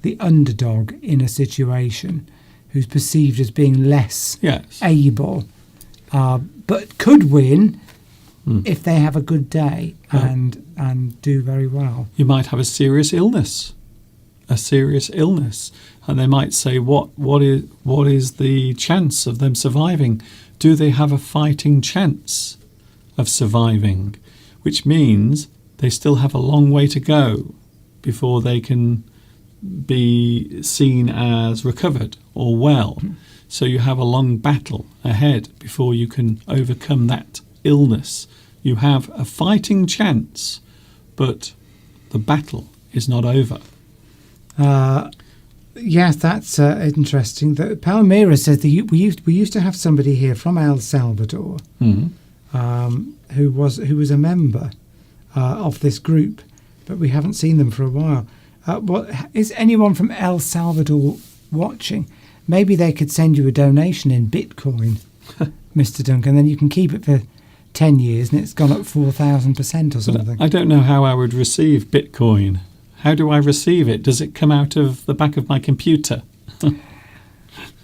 the underdog in a situation, who's perceived as being less able, but could win if they have a good day and do very well. You might have a serious illness, and they might say, what is the chance of them surviving? Do they have a fighting chance of surviving? Which means they still have a long way to go before they can be seen as recovered or well. So you have a long battle ahead before you can overcome that illness. You have a fighting chance, but the battle is not over. Yes, that's interesting. Palmyra says that we used to have somebody here from El Salvador who was a member of this group, but we haven't seen them for a while. Is anyone from El Salvador watching? Maybe they could send you a donation in Bitcoin, Mr. Duncan. Then you can keep it for 10 years and it's gone up 4,000% or something. I don't know how I would receive Bitcoin. How do I receive it? Does it come out of the back of my computer?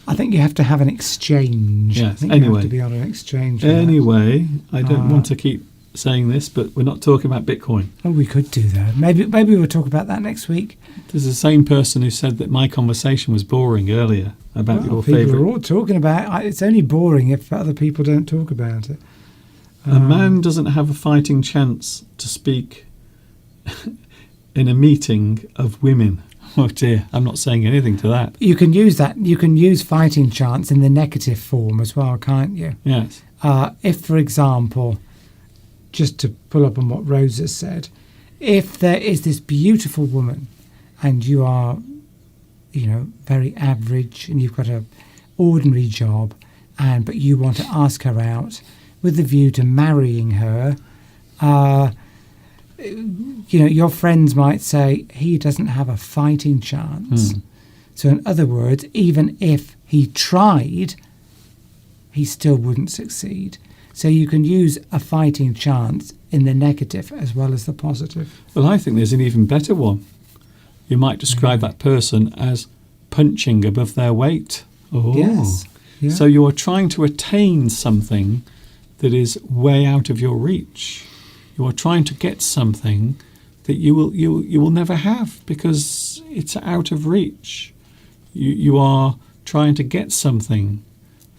I think you have to have an exchange. Yes. I think Anyway. you have to be on an exchange. for that. Anyway, I don't want to keep saying this, but we're not talking about Bitcoin. Oh, we could do that. Maybe we'll talk about that next week. There's the same person who said that my conversation was boring earlier about your People favourite. are all talking about it. It's only boring if other people don't talk about it. A man doesn't have a fighting chance to speak in a meeting of women. Oh dear, I'm not saying anything to that. You can use that. You can use fighting chance in the negative form as well, can't you? Yes. If, for example, just to pull up on what Rose has said, if there is this beautiful woman and you are, very average and you've got an ordinary job, but you want to ask her out with the view to marrying her, your friends might say he doesn't have a fighting chance. So in other words, even if he tried, he still wouldn't succeed. So you can use a fighting chance in the negative as well as the positive. Well, I think there's an even better one. You might describe that person as punching above their weight. Oh. Yes. Yeah. So you're trying to attain something that is way out of your reach. You are trying to get something that you will never have because it's out of reach. You are trying to get something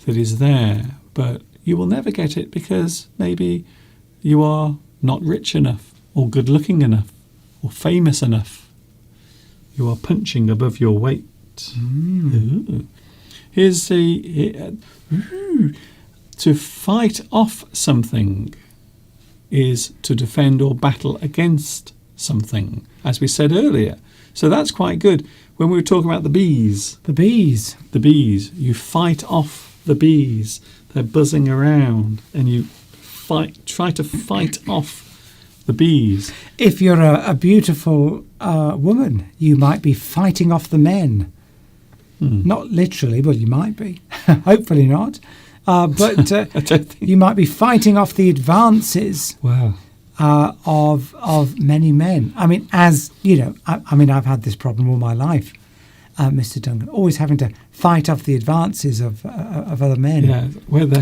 that is there, but you will never get it because maybe you are not rich enough or good looking enough or famous enough. You are punching above your weight. Ooh. Here's to fight off something is to defend or battle against something, as we said earlier. So that's quite good. When we were talking about the bees. The bees. You fight off the bees. They're buzzing around and you try to fight off the bees. If you're a beautiful woman, you might be fighting off the men. Not literally, but you might be. Hopefully not. But I don't think. you might be fighting off the advances Wow. of many men. I mean, as you know, I've had this problem all my life, Mr. Duncan. Always having to fight off the advances of other men. Yeah,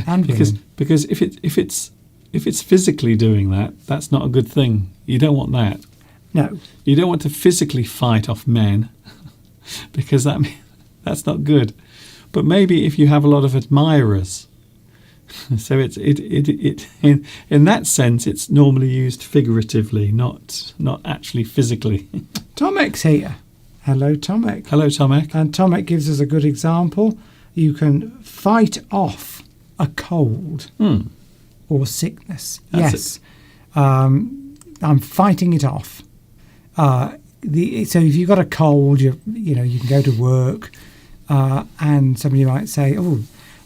And women. because if it's physically doing that, that's not a good thing. You don't want that. No. You don't want to physically fight off men because that's not good. But maybe if you have a lot of admirers, so it in that sense it's normally used figuratively, not actually physically. Tomek's here. Hello, Tomek. Hello, Tomek. And Tomek gives us a good example. You can fight off a cold or sickness. That's yes. I'm fighting it off. So if you've got a cold, you can go to work and somebody might say, oh,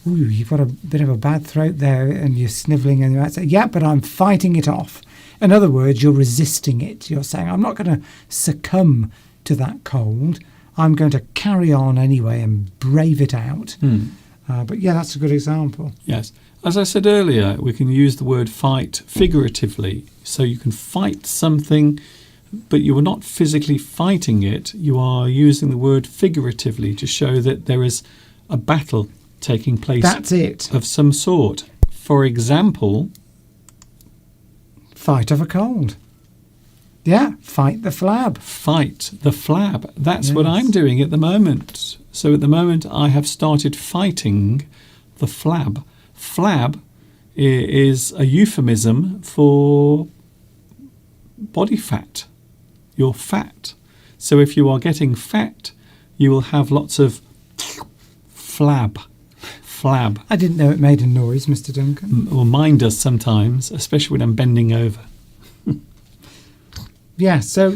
you've got a bit of a bad throat there and you're snivelling, and you might say, yeah, but I'm fighting it off. In other words, you're resisting it. You're saying, I'm not going to succumb to that cold. I'm going to carry on anyway and brave it out. But yeah, that's a good example. Yes. As I said earlier, we can use the word fight figuratively. So you can fight something, but you are not physically fighting it. You are using the word figuratively to show that there is a battle taking place. That's it. Of some sort. For example, fight off a cold. Yeah, fight the flab. Fight the flab. That's what Yes. I'm doing at the moment. So at the moment I have started fighting the flab. Flab is a euphemism for body fat. You're fat. So if you are getting fat, you will have lots of flab. Flab. I didn't know it made a noise, Mr. Duncan. Well, mine does sometimes, especially when I'm bending over. So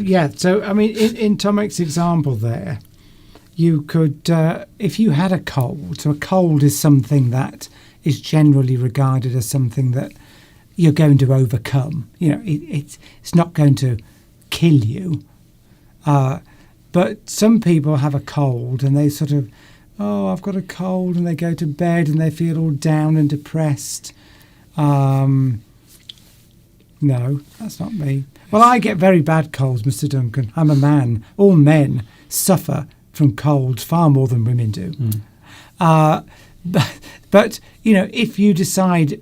I mean, in Tomek's example there, you could, if you had a cold, so a cold is something that is generally regarded as something that you're going to overcome. You know, it's not going to kill you. But some people have a cold and they sort of, oh, I've got a cold, and they go to bed and they feel all down and depressed. No, that's not me. Well, I get very bad colds, Mr. Duncan. I'm a man. All men suffer from colds far more than women do. But if you decide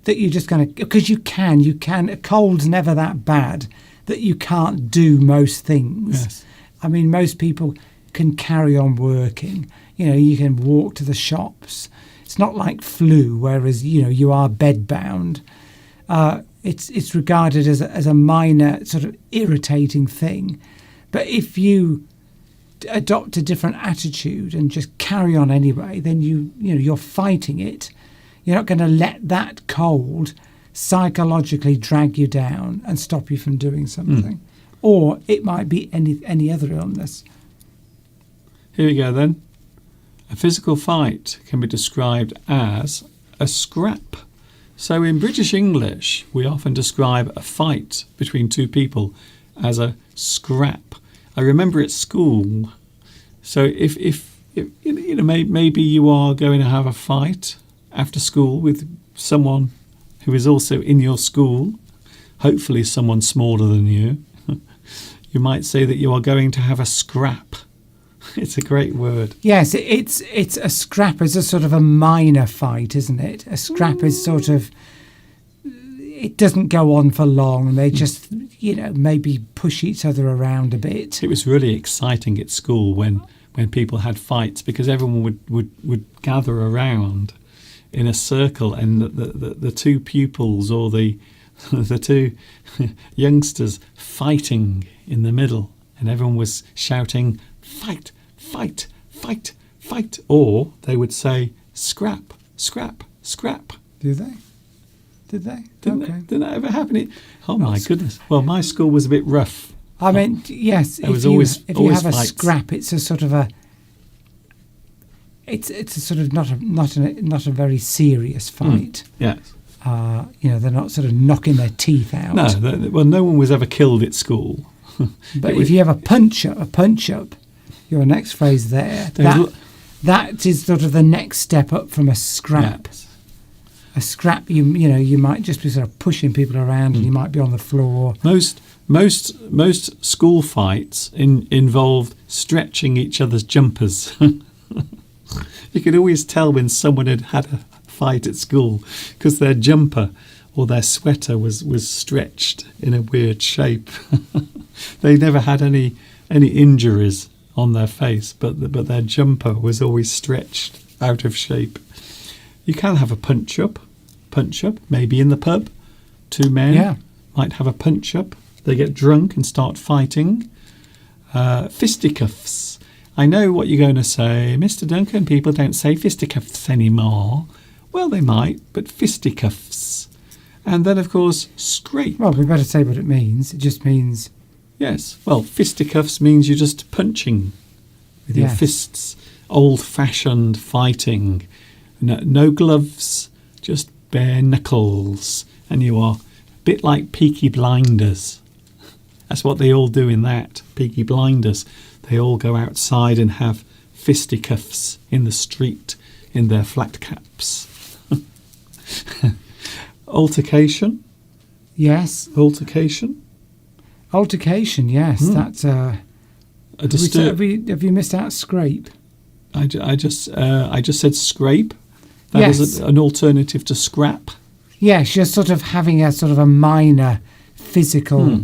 that you're just going to, because you can, a cold's never that bad that you can't do most things. Yes. I mean, most people can carry on working. You can walk to the shops. It's not like flu, whereas, you are bedbound. It's regarded as a minor sort of irritating thing. But if you adopt a different attitude and just carry on anyway, then you're fighting it. You're not going to let that cold psychologically drag you down and stop you from doing something. Or it might be any other illness. Here we go then. A physical fight can be described as a scrap. So in British English, we often describe a fight between two people as a scrap. I remember at school, so if maybe you are going to have a fight after school with someone who is also in your school, hopefully someone smaller than you, you might say that you are going to have a scrap. It's a great word. Yes, it's a scrap is a sort of a minor fight, isn't it? A scrap is sort of, it doesn't go on for long. They just, maybe push each other around a bit. It was really exciting at school when people had fights, because everyone would gather around in a circle, and the two pupils or the two youngsters fighting in the middle, and everyone was shouting, fight, fight, fight, fight, or they would say scrap, scrap, scrap. Do they? Did they? Didn't that ever happen? Oh my goodness. Well, my school was a bit rough. I mean, yes, if you have a scrap, it's a sort of it's a sort of not a very serious fight. Yes. They're not sort of knocking their teeth out. No, no one was ever killed at school. But if you have a punch up, your next phrase there, that is sort of the next step up from a scrap. Yes. A scrap, you might just be sort of pushing people around, and you might be on the floor. Most school fights involved stretching each other's jumpers. You could always tell when someone had a fight at school because their jumper or their sweater was stretched in a weird shape. They never had any injuries on their face, but their jumper was always stretched out of shape. You can have a punch up, maybe in the pub. Two men might have a punch up. They get drunk and start fighting. Fisticuffs. I know what you're going to say. Mr. Duncan, people don't say fisticuffs anymore. Well, they might, but fisticuffs. And then, of course, scrape. Well, we better say what it means. It just means... Yes. Well, fisticuffs means you're just punching with your fists. Old-fashioned fighting. No gloves, just bare knuckles. And you are a bit like Peaky Blinders. That's what they all do in that, Peaky Blinders. They all go outside and have fisticuffs in the street in their flat caps. Altercation? Yes. Altercation? Altercation, yes. That's a disturb. Have you missed out scrape? I just said scrape. That is an alternative to scrap. Yes, you're sort of having a sort of a minor physical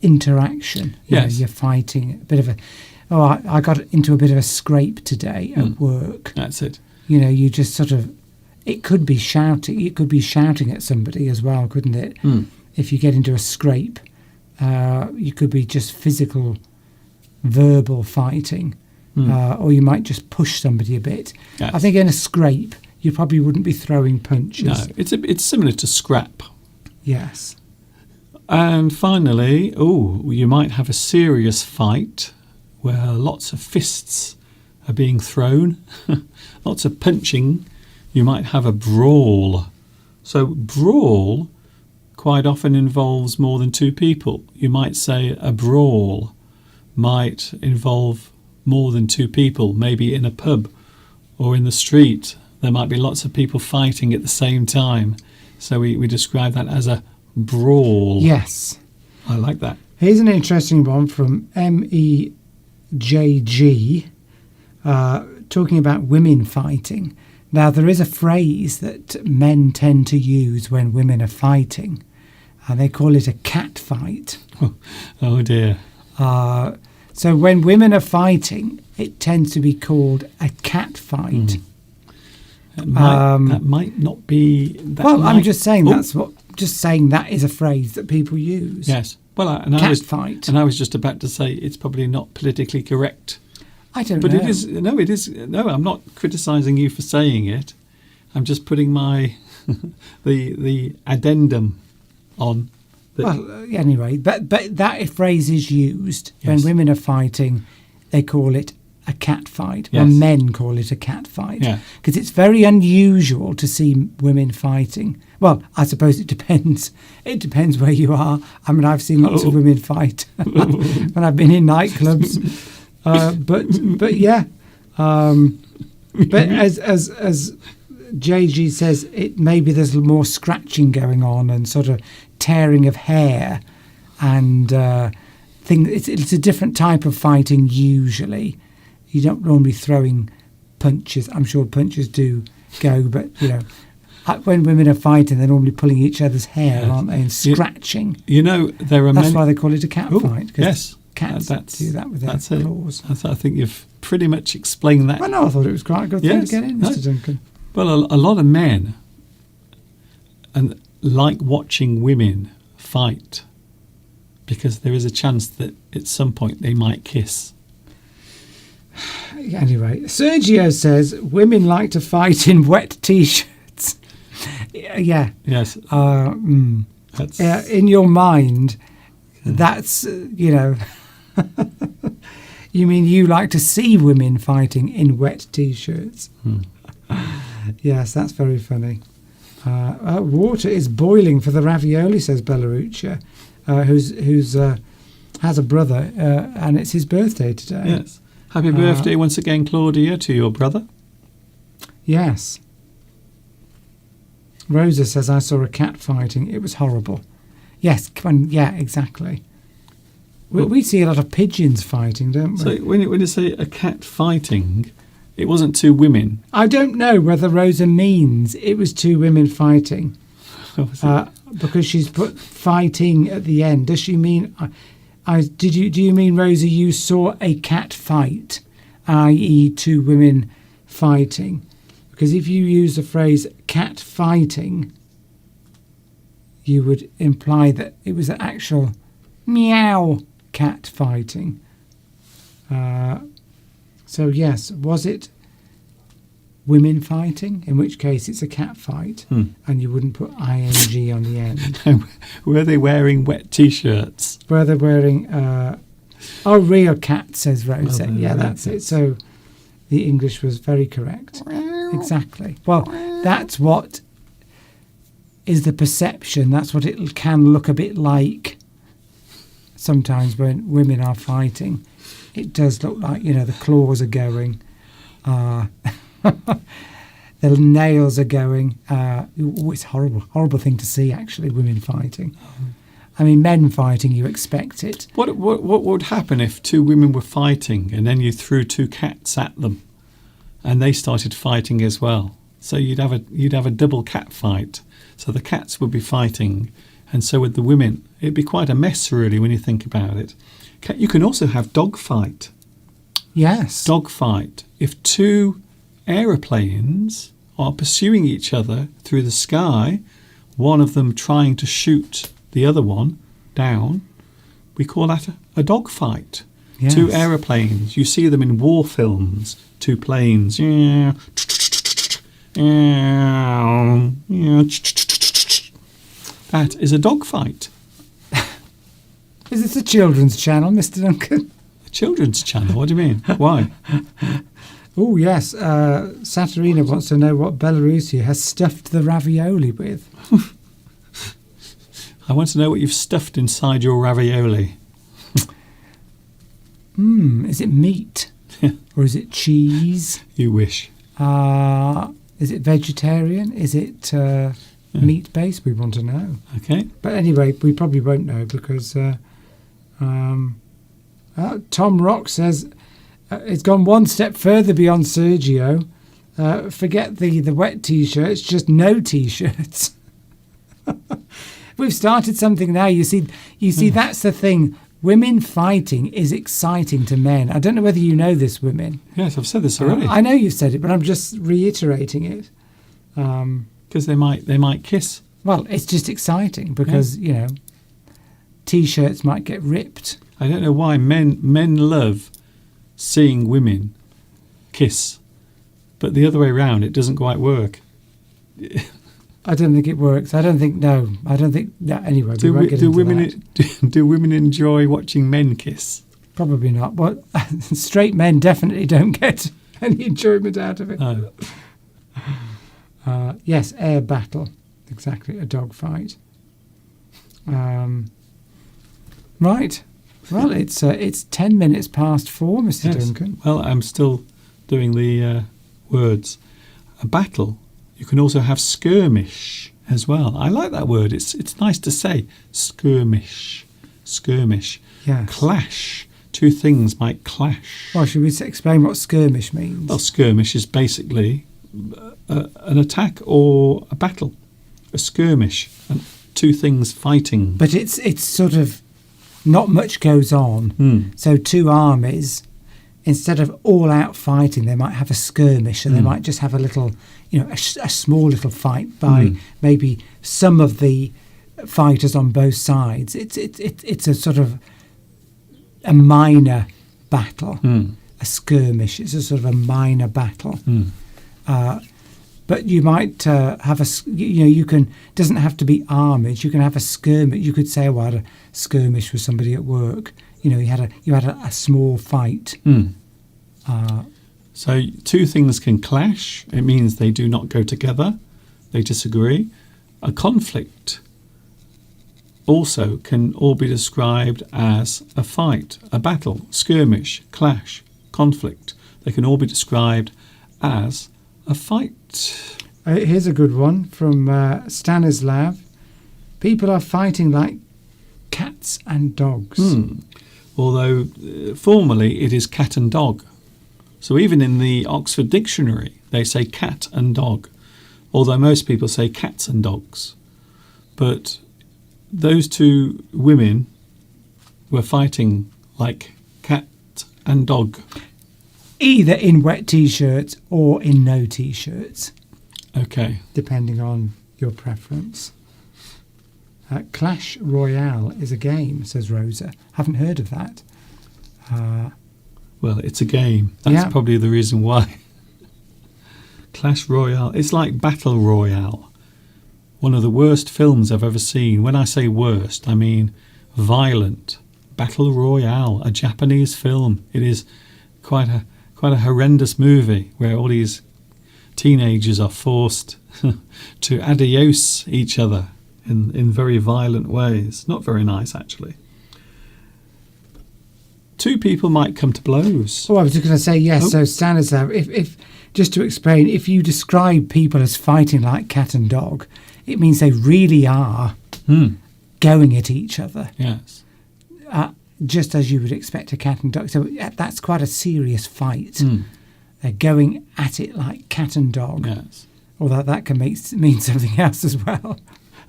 interaction. You're fighting a bit of a... Oh, I got into a bit of a scrape today at work. That's it. You just sort of... It could be shouting. It could be shouting at somebody as well, couldn't it? If you get into a scrape, you could be just physical, verbal fighting, or you might just push somebody a bit. Yes. I think in a scrape, you probably wouldn't be throwing punches. No, it's similar to scrap. Yes. And finally, you might have a serious fight where lots of fists are being thrown, lots of punching. You might have a brawl. So brawl quite often involves more than two people. You might say a brawl might involve more than two people, maybe in a pub or in the street. There might be lots of people fighting at the same time. So we describe that as a brawl. Yes. I like that. Here's an interesting one from MEJG, talking about women fighting. Now, there is a phrase that men tend to use when women are fighting, and they call it a cat fight. Oh dear. So when women are fighting, it tends to be called a cat fight. That might not be. I'm just saying that is a phrase that people use. Yes. Well, fight. And I was just about to say it's probably not politically correct. I don't know. But it is. No, it is. No, I'm not criticising you for saying it. I'm just putting my the addendum on. Anyway, but that phrase is used when women are fighting. They call it a cat fight. Yes. Or men call it a cat fight. Yeah. Because it's very unusual to see women fighting. Well, I suppose it depends. It depends where you are. I mean, I've seen lots of women fight when I've been in nightclubs. But yeah. But as JG says, it maybe there's more scratching going on and sort of tearing of hair and it's a different type of fighting usually. You don't normally throwing punches. I'm sure punches do go, but when women are fighting, they're normally pulling each other's hair, aren't they, and scratching. There are That's why they call it a cat fight. Yes, cats do that with their claws. I think you've pretty much explained that. Well, no, I thought it was quite a good thing to get in, Mr. Duncan. Well, a lot of men like watching women fight because there is a chance that at some point they might kiss. Anyway, Sergio says women like to fight in wet T-shirts. Yeah. Yes. In your mind, that's, you mean you like to see women fighting in wet T-shirts? Yes, that's very funny. Water is boiling for the ravioli, says Bellaruccia, who's has a brother, and it's his birthday today. Yes. Happy birthday once again, Claudia, to your brother. Yes. Rosa says, I saw a cat fighting. It was horrible. Yes, yeah, exactly. We see a lot of pigeons fighting, don't we? So when you say a cat fighting, it wasn't two women. I don't know whether Rosa means it was two women fighting. Because she's put fighting at the end. Does she mean... do you mean, Rosa, you saw a cat fight, i.e. two women fighting? Because if you use the phrase cat fighting, you would imply that it was an actual meow cat fighting. So yes, was it women fighting? In which case it's a cat fight, and you wouldn't put ing on the end. Were they wearing wet T-shirts? Were they wearing... real cat, says Rosa. That's it. So the English was very correct. Exactly. Well, that's what is the perception. That's what it can look a bit like sometimes when women are fighting. It does look like, the claws are going. The nails are going. It's horrible. Horrible thing to see, actually, women fighting. I mean, men fighting, you expect it. What would happen if two women were fighting and then you threw two cats at them and they started fighting as well? So you'd have a double cat fight. So the cats would be fighting and so would the women. It'd be quite a mess, really, when you think about it. You can also have dog fight. Yes. Dog fight. If two aeroplanes are pursuing each other through the sky, one of them trying to shoot the other one down, we call that a dog fight. Yes. Two aeroplanes. You see them in war films. Two planes. That is a dog fight. Is this a children's channel, Mr. Duncan? A children's channel? What do you mean? Why? Oh, yes. Saturina wants to know what Belarussia has stuffed the ravioli with. I want to know what you've stuffed inside your ravioli. Is it meat? Or is it cheese? You wish. Is it vegetarian? Is it meat-based? We want to know. Okay. But anyway, we probably won't know because Tom Rock says it's gone one step further beyond Sergio. Forget the wet T-shirts, just no T-shirts. We've started something now. You see, that's the thing. Women fighting is exciting to men. I don't know whether you know this, women. Yes, I've said this already. I know you've said it, but I'm just reiterating it. Because they might kiss. Well, it's just exciting because, T-shirts might get ripped. I don't know why men love seeing women kiss, but the other way around, it doesn't quite work. I don't think it works. Anyway, Do women enjoy watching men kiss? Probably not. Well, straight men definitely don't get any enjoyment out of it. No. Yes, air battle. Exactly, a dog fight. Right. Well, it's 10 minutes past 4, Mr. Yes. Duncan. Well, I'm still doing the words. A battle. You can also have skirmish as well. I like that word. It's nice to say. Skirmish. Yes. Clash. Two things might clash. Well, should we explain what skirmish means? Well, skirmish is basically an attack or a battle. A skirmish. And two things fighting. But it's sort of not much goes on. So two armies, instead of all out fighting, they might have a skirmish, and they might just have a little, a small little fight by maybe some of the fighters on both sides. It's a sort of a minor battle. A skirmish is a sort of a minor battle. But you might have doesn't have to be armies. You can have a skirmish. You could say, well, I had a skirmish with somebody at work. You had a small fight. So two things can clash. It means they do not go together. They disagree. A conflict also can all be described as a fight, a battle, skirmish, clash, conflict. They can all be described as a fight. Here's a good one from Stanislav. People are fighting like cats and dogs. Although formally it is cat and dog. So even in the Oxford Dictionary, they say cat and dog, although most people say cats and dogs. But those two women were fighting like cat and dog. Either in wet T-shirts or in no T-shirts. Okay. Depending on your preference. Clash Royale is a game, says Rosa. Haven't heard of that. Well, it's a game. That's probably the reason why. Clash Royale. It's like Battle Royale. One of the worst films I've ever seen. When I say worst, I mean violent. Battle Royale, a Japanese film. It is quite a horrendous movie where all these teenagers are forced to adios each other in very violent ways. Not very nice, actually. Two people might come to blows. Oh, I was just going to say, yes. So Stanislav, if just to explain, if you describe people as fighting like cat and dog, it means they really are going at each other. Yes. Just as you would expect a cat and dog. So that's quite a serious fight. They're going at it like cat and dog. Yes. Although that can mean something else as well.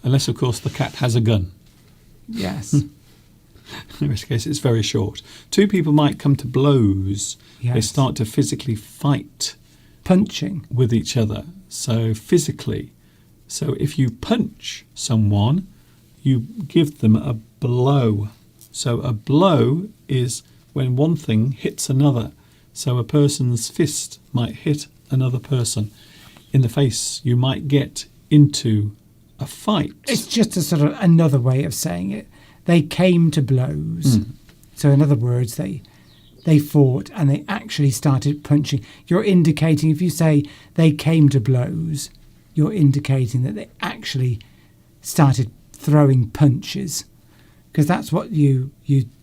Unless, of course, the cat has a gun. Yes. In which case it's very short. Two people might come to blows. Yes. They start to physically fight. Punching. With each other. So physically. So if you punch someone, you give them a blow. So a blow is when one thing hits another. So a person's fist might hit another person in the face. You might get into a fight. It's just a sort of another way of saying it. They came to blows. So in other words, they fought and they actually started punching. You're indicating, if you say they came to blows, you're indicating that they actually started throwing punches, because that's what you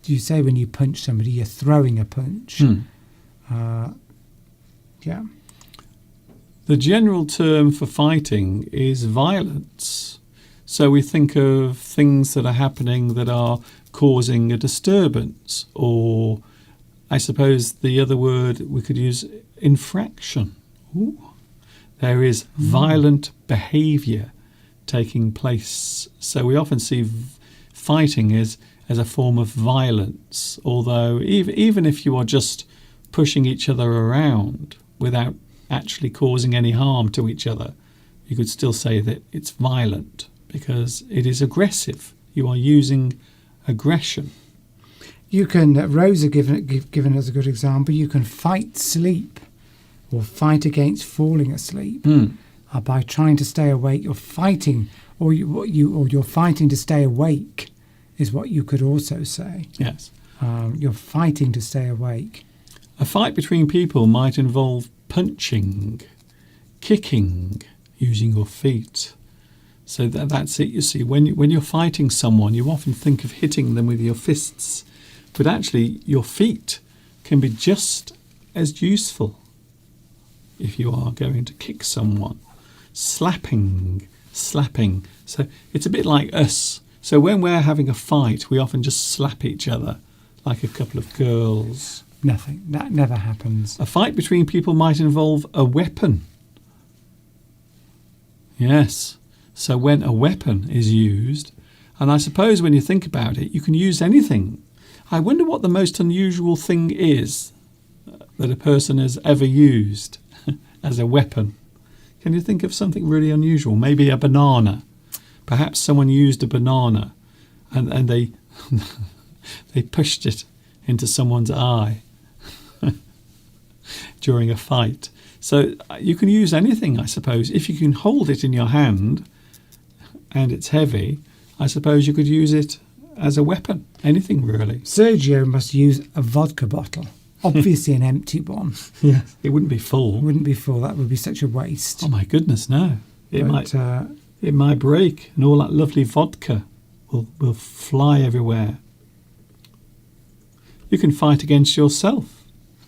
say when you punch somebody. You're throwing a punch. Yeah. The general term for fighting is violence. So we think of things that are happening that are causing a disturbance, or I suppose the other word we could use, infraction. Ooh. There is violent behaviour taking place. So we often see fighting as a form of violence, although even if you are just pushing each other around without actually causing any harm to each other, you could still say that it's violent because it is aggressive. You are using aggression. You can, Rosa given us a good example, you can fight sleep or fight against falling asleep by trying to stay awake. You're fighting, or you're fighting to stay awake is what you could also say. Yes. You're fighting to stay awake. A fight between people might involve punching, kicking, using your feet. So that's it, you see. When you're fighting someone, you often think of hitting them with your fists. But actually, your feet can be just as useful if you are going to kick someone. Slapping. So it's a bit like us. So when we're having a fight, we often just slap each other like a couple of girls. Nothing. That never happens. A fight between people might involve a weapon. Yes. So when a weapon is used, and I suppose when you think about it, you can use anything. I wonder what the most unusual thing is that a person has ever used as a weapon. Can you think of something really unusual? Maybe a banana. Perhaps someone used a banana and they they pushed it into someone's eye during a fight. So you can use anything, I suppose. If you can hold it in your hand and it's heavy, I suppose you could use it as a weapon. Anything, really. Sergio must use a vodka bottle. Obviously an empty one. Yes. It wouldn't be full. It wouldn't be full. That would be such a waste. Oh, my goodness, no. It might break and all that lovely vodka will fly everywhere. You can fight against yourself.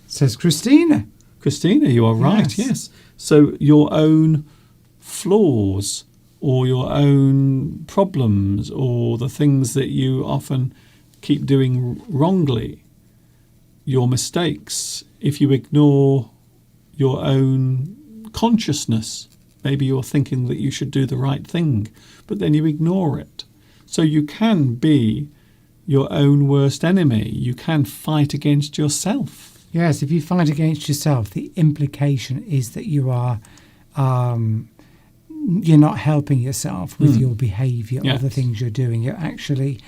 Says Christina. Christina, you are right, yes. So your own flaws or your own problems or the things that you often keep doing wrongly, your mistakes, if you ignore your own consciousness, maybe you're thinking that you should do the right thing, but then you ignore it. So you can be your own worst enemy. You can fight against yourself. Yes, if you fight against yourself, the implication is that you are you're not helping yourself with your behaviour or the things you're doing. You're actually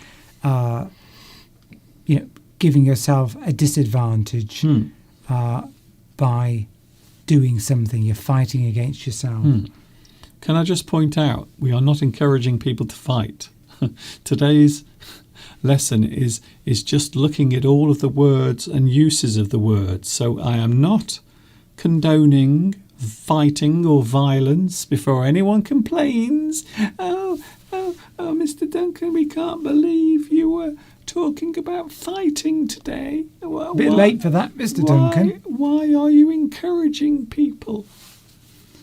giving yourself a disadvantage by doing something. You're fighting against yourself. Can I just point out, we are not encouraging people to fight. Today's lesson is just looking at all of the words and uses of the words. So I am not condoning fighting or violence before anyone complains. Oh, Mr. Duncan, we can't believe you were talking about fighting today. A bit late for that, Mr. Duncan. Why are you encouraging people?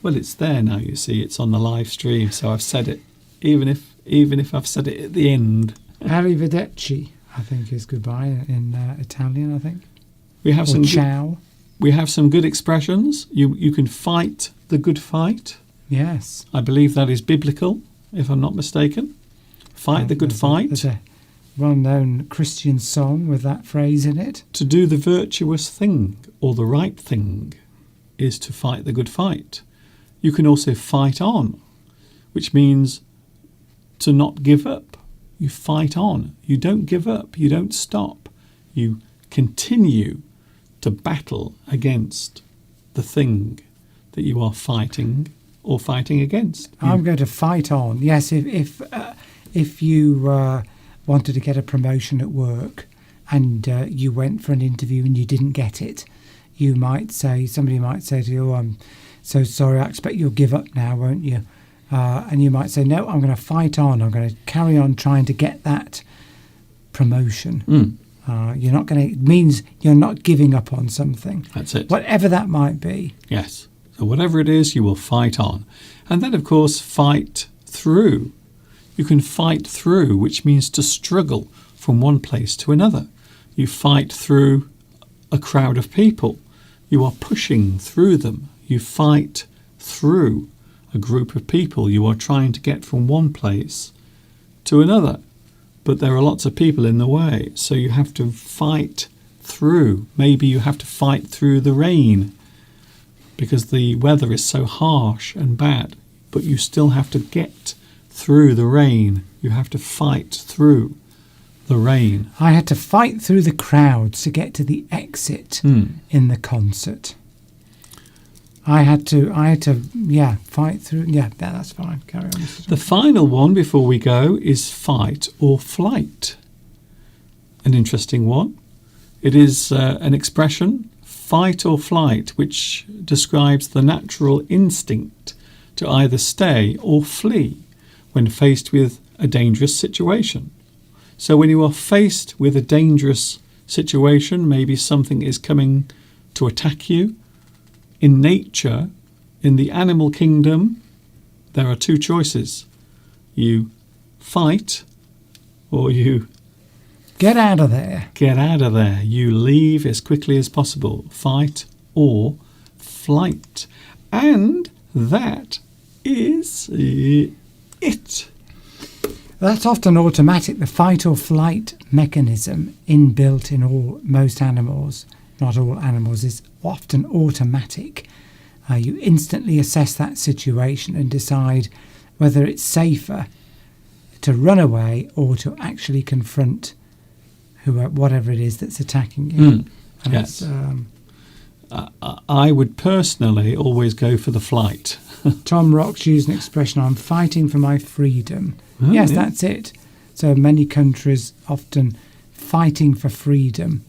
Well, it's there now, you see. It's on the live stream, so I've said it, even if I've said it at the end. Arrivederci, I think, is goodbye in Italian, I think. We have ciao. We have some good expressions. You can fight the good fight. Yes. I believe that is biblical, if I'm not mistaken. Fight the good fight. There's a well-known Christian song with that phrase in it. To do the virtuous thing or the right thing is to fight the good fight. You can also fight on, which means to not give up. You fight on. You don't give up. You don't stop. You continue to battle against the thing that you are fighting or fighting against. I'm going to fight on. Yes, if you wanted to get a promotion at work and you went for an interview and you didn't get it, somebody might say to you, "Oh, I'm so sorry. I expect you'll give up now, won't you?" And you might say, no, I'm going to fight on. I'm going to carry on trying to get that promotion. You're not going to, it means you're not giving up on something. That's it. Whatever that might be. Yes. So whatever it is, you will fight on. And then, of course, fight through. You can fight through, which means to struggle from one place to another. You fight through a crowd of people. You are pushing through them. You fight through a group of people. You are trying to get from one place to another. But there are lots of people in the way, so you have to fight through. Maybe you have to fight through the rain because the weather is so harsh and bad, but you still have to get through the rain. You have to fight through the rain. I had to fight through the crowds to get to the exit in the concert. I had to, fight through. Yeah, that's fine. Carry on. The final one before we go is fight or flight. An interesting one. It is an expression, fight or flight, which describes the natural instinct to either stay or flee when faced with a dangerous situation. So when you are faced with a dangerous situation, maybe something is coming to attack you. In nature, in the animal kingdom, there are two choices. You fight or you get out of there. Get out of there. You leave as quickly as possible. Fight or flight. And that is it. That's often automatic. The fight or flight mechanism inbuilt in most animals, not all animals, is often automatic. You instantly assess that situation and decide whether it's safer to run away or to actually confront whatever it is that's attacking you. Yes. I would personally always go for the flight. Tom Rocks used an expression, I'm fighting for my freedom. Oh, yes, yeah. That's it. So many countries often fighting for freedom.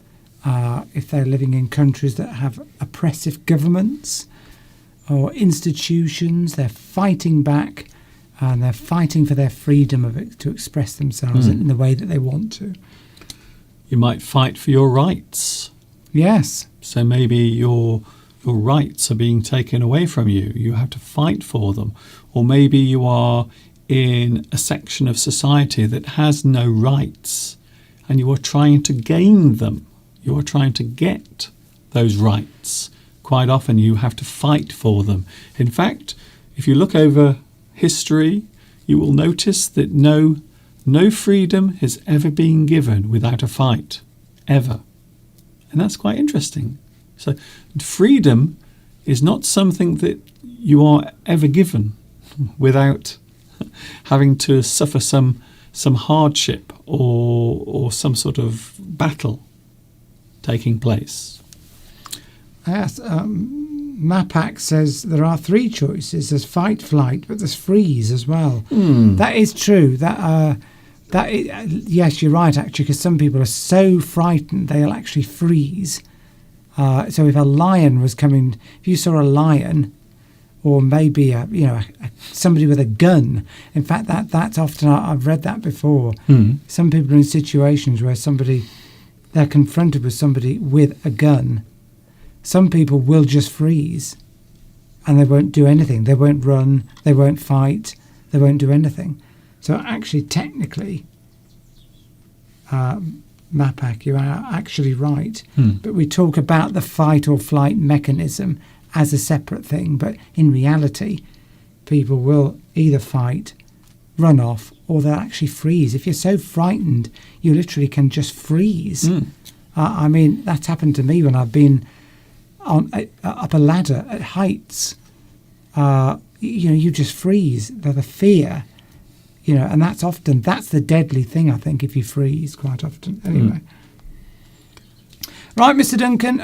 If they're living in countries that have oppressive governments or institutions, they're fighting back and they're fighting for their freedom to express themselves in the way that they want to. You might fight for your rights. Yes. So maybe your rights are being taken away from you. You have to fight for them. Or maybe you are in a section of society that has no rights and you are trying to gain them. You are trying to get those rights. Quite often you have to fight for them. In fact, if you look over history, you will notice that no freedom has ever been given without a fight. Ever. And that's quite interesting. So freedom is not something that you are ever given without having to suffer some hardship or some sort of battle taking place. Yes, Mapak says there are three choices. There's fight, flight, but there's freeze as well. That is true. Yes, you're right, actually, because some people are so frightened they'll actually freeze. So if a lion was coming, if you saw a lion, or maybe somebody with a gun. In fact, that's often, I've read that before. Some people are in situations where they're confronted with somebody with a gun. Some people will just freeze and they won't do anything. They won't run, they won't fight, they won't do anything. So actually, technically, Mapak, you are actually right. But we talk about the fight or flight mechanism as a separate thing. But in reality, people will either fight, run off, or they'll actually freeze. If you're so frightened, you literally can just freeze. I mean, that's happened to me when I've been up a ladder at heights. You just freeze. The fear. And that's the deadly thing, I think, if you freeze quite often. Anyway. Right, Mr. Duncan,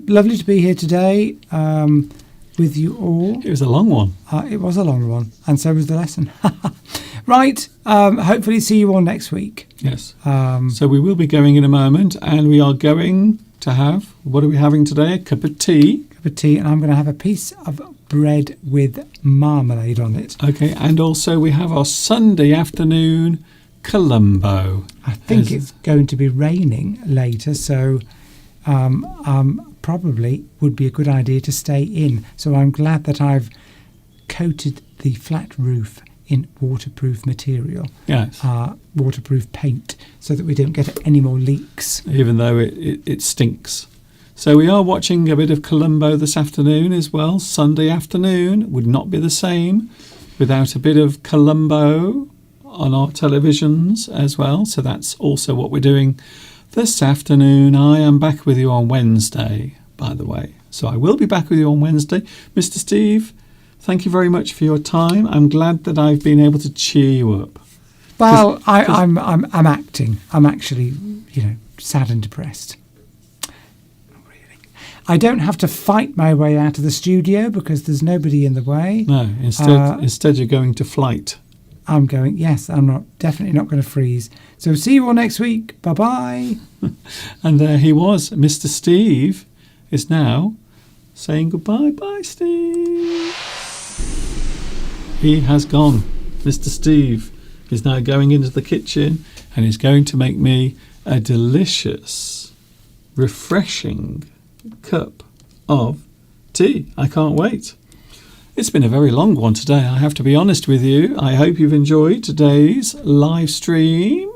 lovely to be here today with you all. It was a long one. It was a long one, and so was the lesson. Right, hopefully see you all next week. Yes. So we will be going in a moment, and we are going to have, what are we having today? A cup of tea. of tea, and I'm going to have a piece of bread with marmalade on it. Okay, and also we have our Sunday afternoon Colombo. I think it's going to be raining later, so probably would be a good idea to stay in. So I'm glad that I've coated the flat roof in waterproof material, Yes. waterproof paint, so that we don't get any more leaks. Even though it stinks. So we are watching a bit of Colombo this afternoon as well. Sunday afternoon would not be the same without a bit of Colombo on our televisions as well. So that's also what we're doing this afternoon. I am back with you on Wednesday, by the way. So I will be back with you on Wednesday. Mr. Steve, thank you very much for your time. I'm glad that I've been able to cheer you up. Well, I'm acting. I'm actually, sad and depressed. Really. I don't have to fight my way out of the studio because there's nobody in the way. No, instead you're going to flight. I'm going, yes, I'm definitely not going to freeze. So see you all next week. Bye-bye. And there he was. Mr. Steve is now saying goodbye. Bye, Steve. He has gone. Mr. Steve is now going into the kitchen and is going to make me a delicious, refreshing cup of tea. I can't wait. It's been a very long one today, I have to be honest with you. I hope you've enjoyed today's live stream.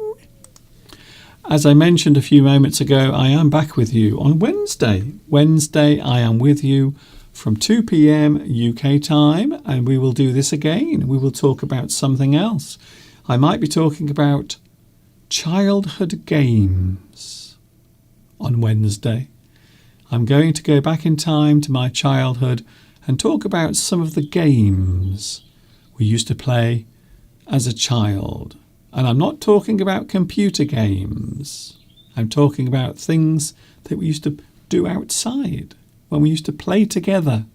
As I mentioned a few moments ago, I am back with you on Wednesday. Wednesday, I am with you from 2 p.m. UK time, and we will do this again. We will talk about something else. I might be talking about childhood games on Wednesday. I'm going to go back in time to my childhood and talk about some of the games we used to play as a child. And I'm not talking about computer games. I'm talking about things that we used to do outside when we used to play together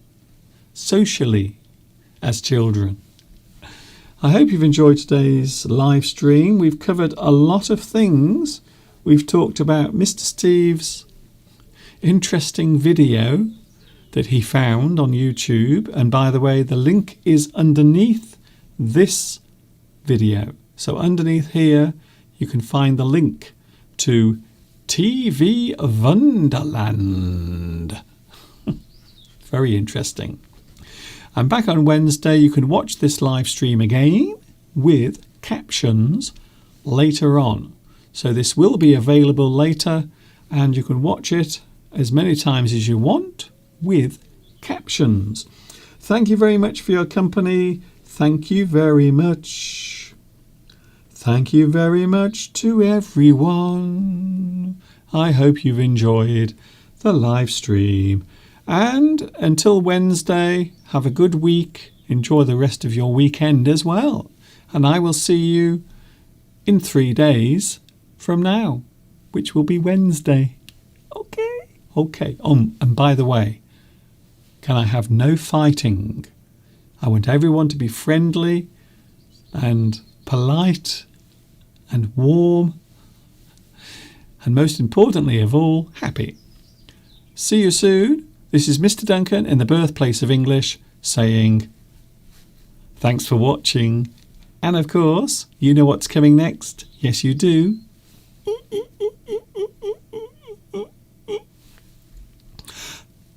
socially as children. I hope you've enjoyed today's live stream. We've covered a lot of things. We've talked about Mr. Steve's interesting video that he found on YouTube. And by the way, the link is underneath this video. So underneath here, you can find the link to TV Wonderland. Very interesting. And back on Wednesday, you can watch this live stream again with captions later on. So this will be available later, and you can watch it as many times as you want with captions. Thank you very much for your company. Thank you very much. Thank you very much to everyone. I hope you've enjoyed the live stream. And until Wednesday, have a good week. Enjoy the rest of your weekend as well. And I will see you in 3 days from now, which will be Wednesday. Okay. And by the way, can I have no fighting? I want everyone to be friendly and polite and warm, and most importantly of all, happy. See you soon. This is Mr. Duncan in the birthplace of English saying thanks for watching. And of course, you know what's coming next. Yes, you do.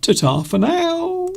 Ta-ta for now.